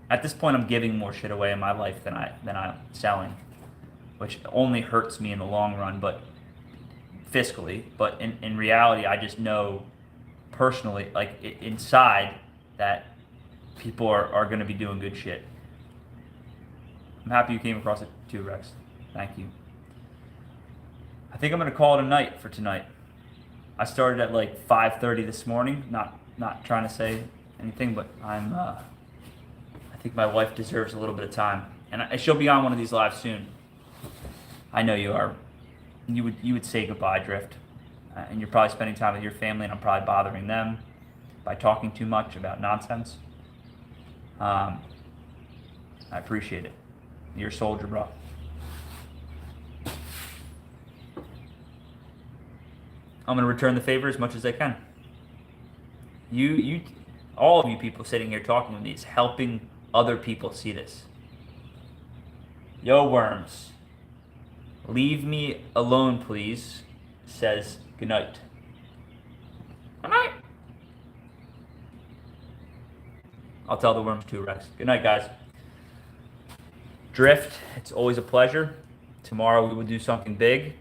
At this point, I'm giving more shit away in my life than I'm selling, which only hurts me in the long run, but fiscally. But in reality, I just know personally, like inside, that people are going to be doing good shit. I'm happy you came across it too, Rex. Thank you. I think I'm going to call it a night for tonight. I started at like 5:30 this morning. Not trying to say anything, but I think my wife deserves a little bit of time, and she'll be on one of these lives soon. I know you are. You would say goodbye, Drift. And you're probably spending time with your family, and I'm probably bothering them by talking too much about nonsense. I appreciate it. You're a soldier, bro. I'm gonna return the favor as much as I can. All of you people sitting here talking with me is helping other people see this. Yo, worms. Leave me alone, please, says goodnight. Good night. I'll tell the worms too, Rex. Good night, guys. Drift, it's always a pleasure. Tomorrow we will do something big.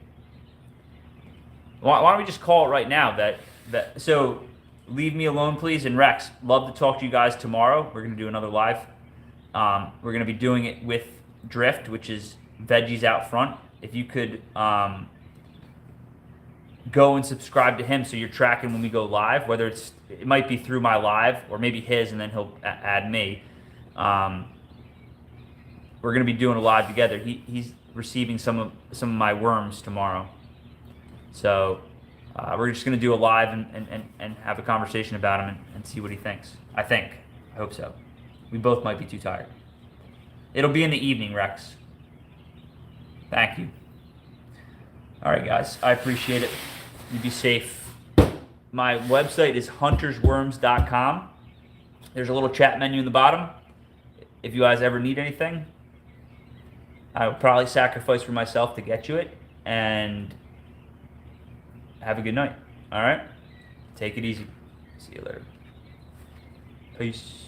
Why don't we just call it right now so leave me alone, please. And Rex, love to talk to you guys tomorrow. We're going to do another live. We're going to be doing it with Drift, which is veggies out front. If you could go and subscribe to him so you're tracking when we go live, whether it might be through my live or maybe his, and then he'll add me. We're going to be doing a live together. He's receiving some of my worms tomorrow. So we're just going to do a live and have a conversation about him and see what he thinks. I hope so. We both might be too tired. It'll be in the evening, Rex. Thank you. All right, guys. I appreciate it. You be safe. My website is HuntersWorms.com. There's a little chat menu in the bottom. If you guys ever need anything, I would probably sacrifice for myself to get you it. And have a good night. All right? Take it easy. See you later. Peace.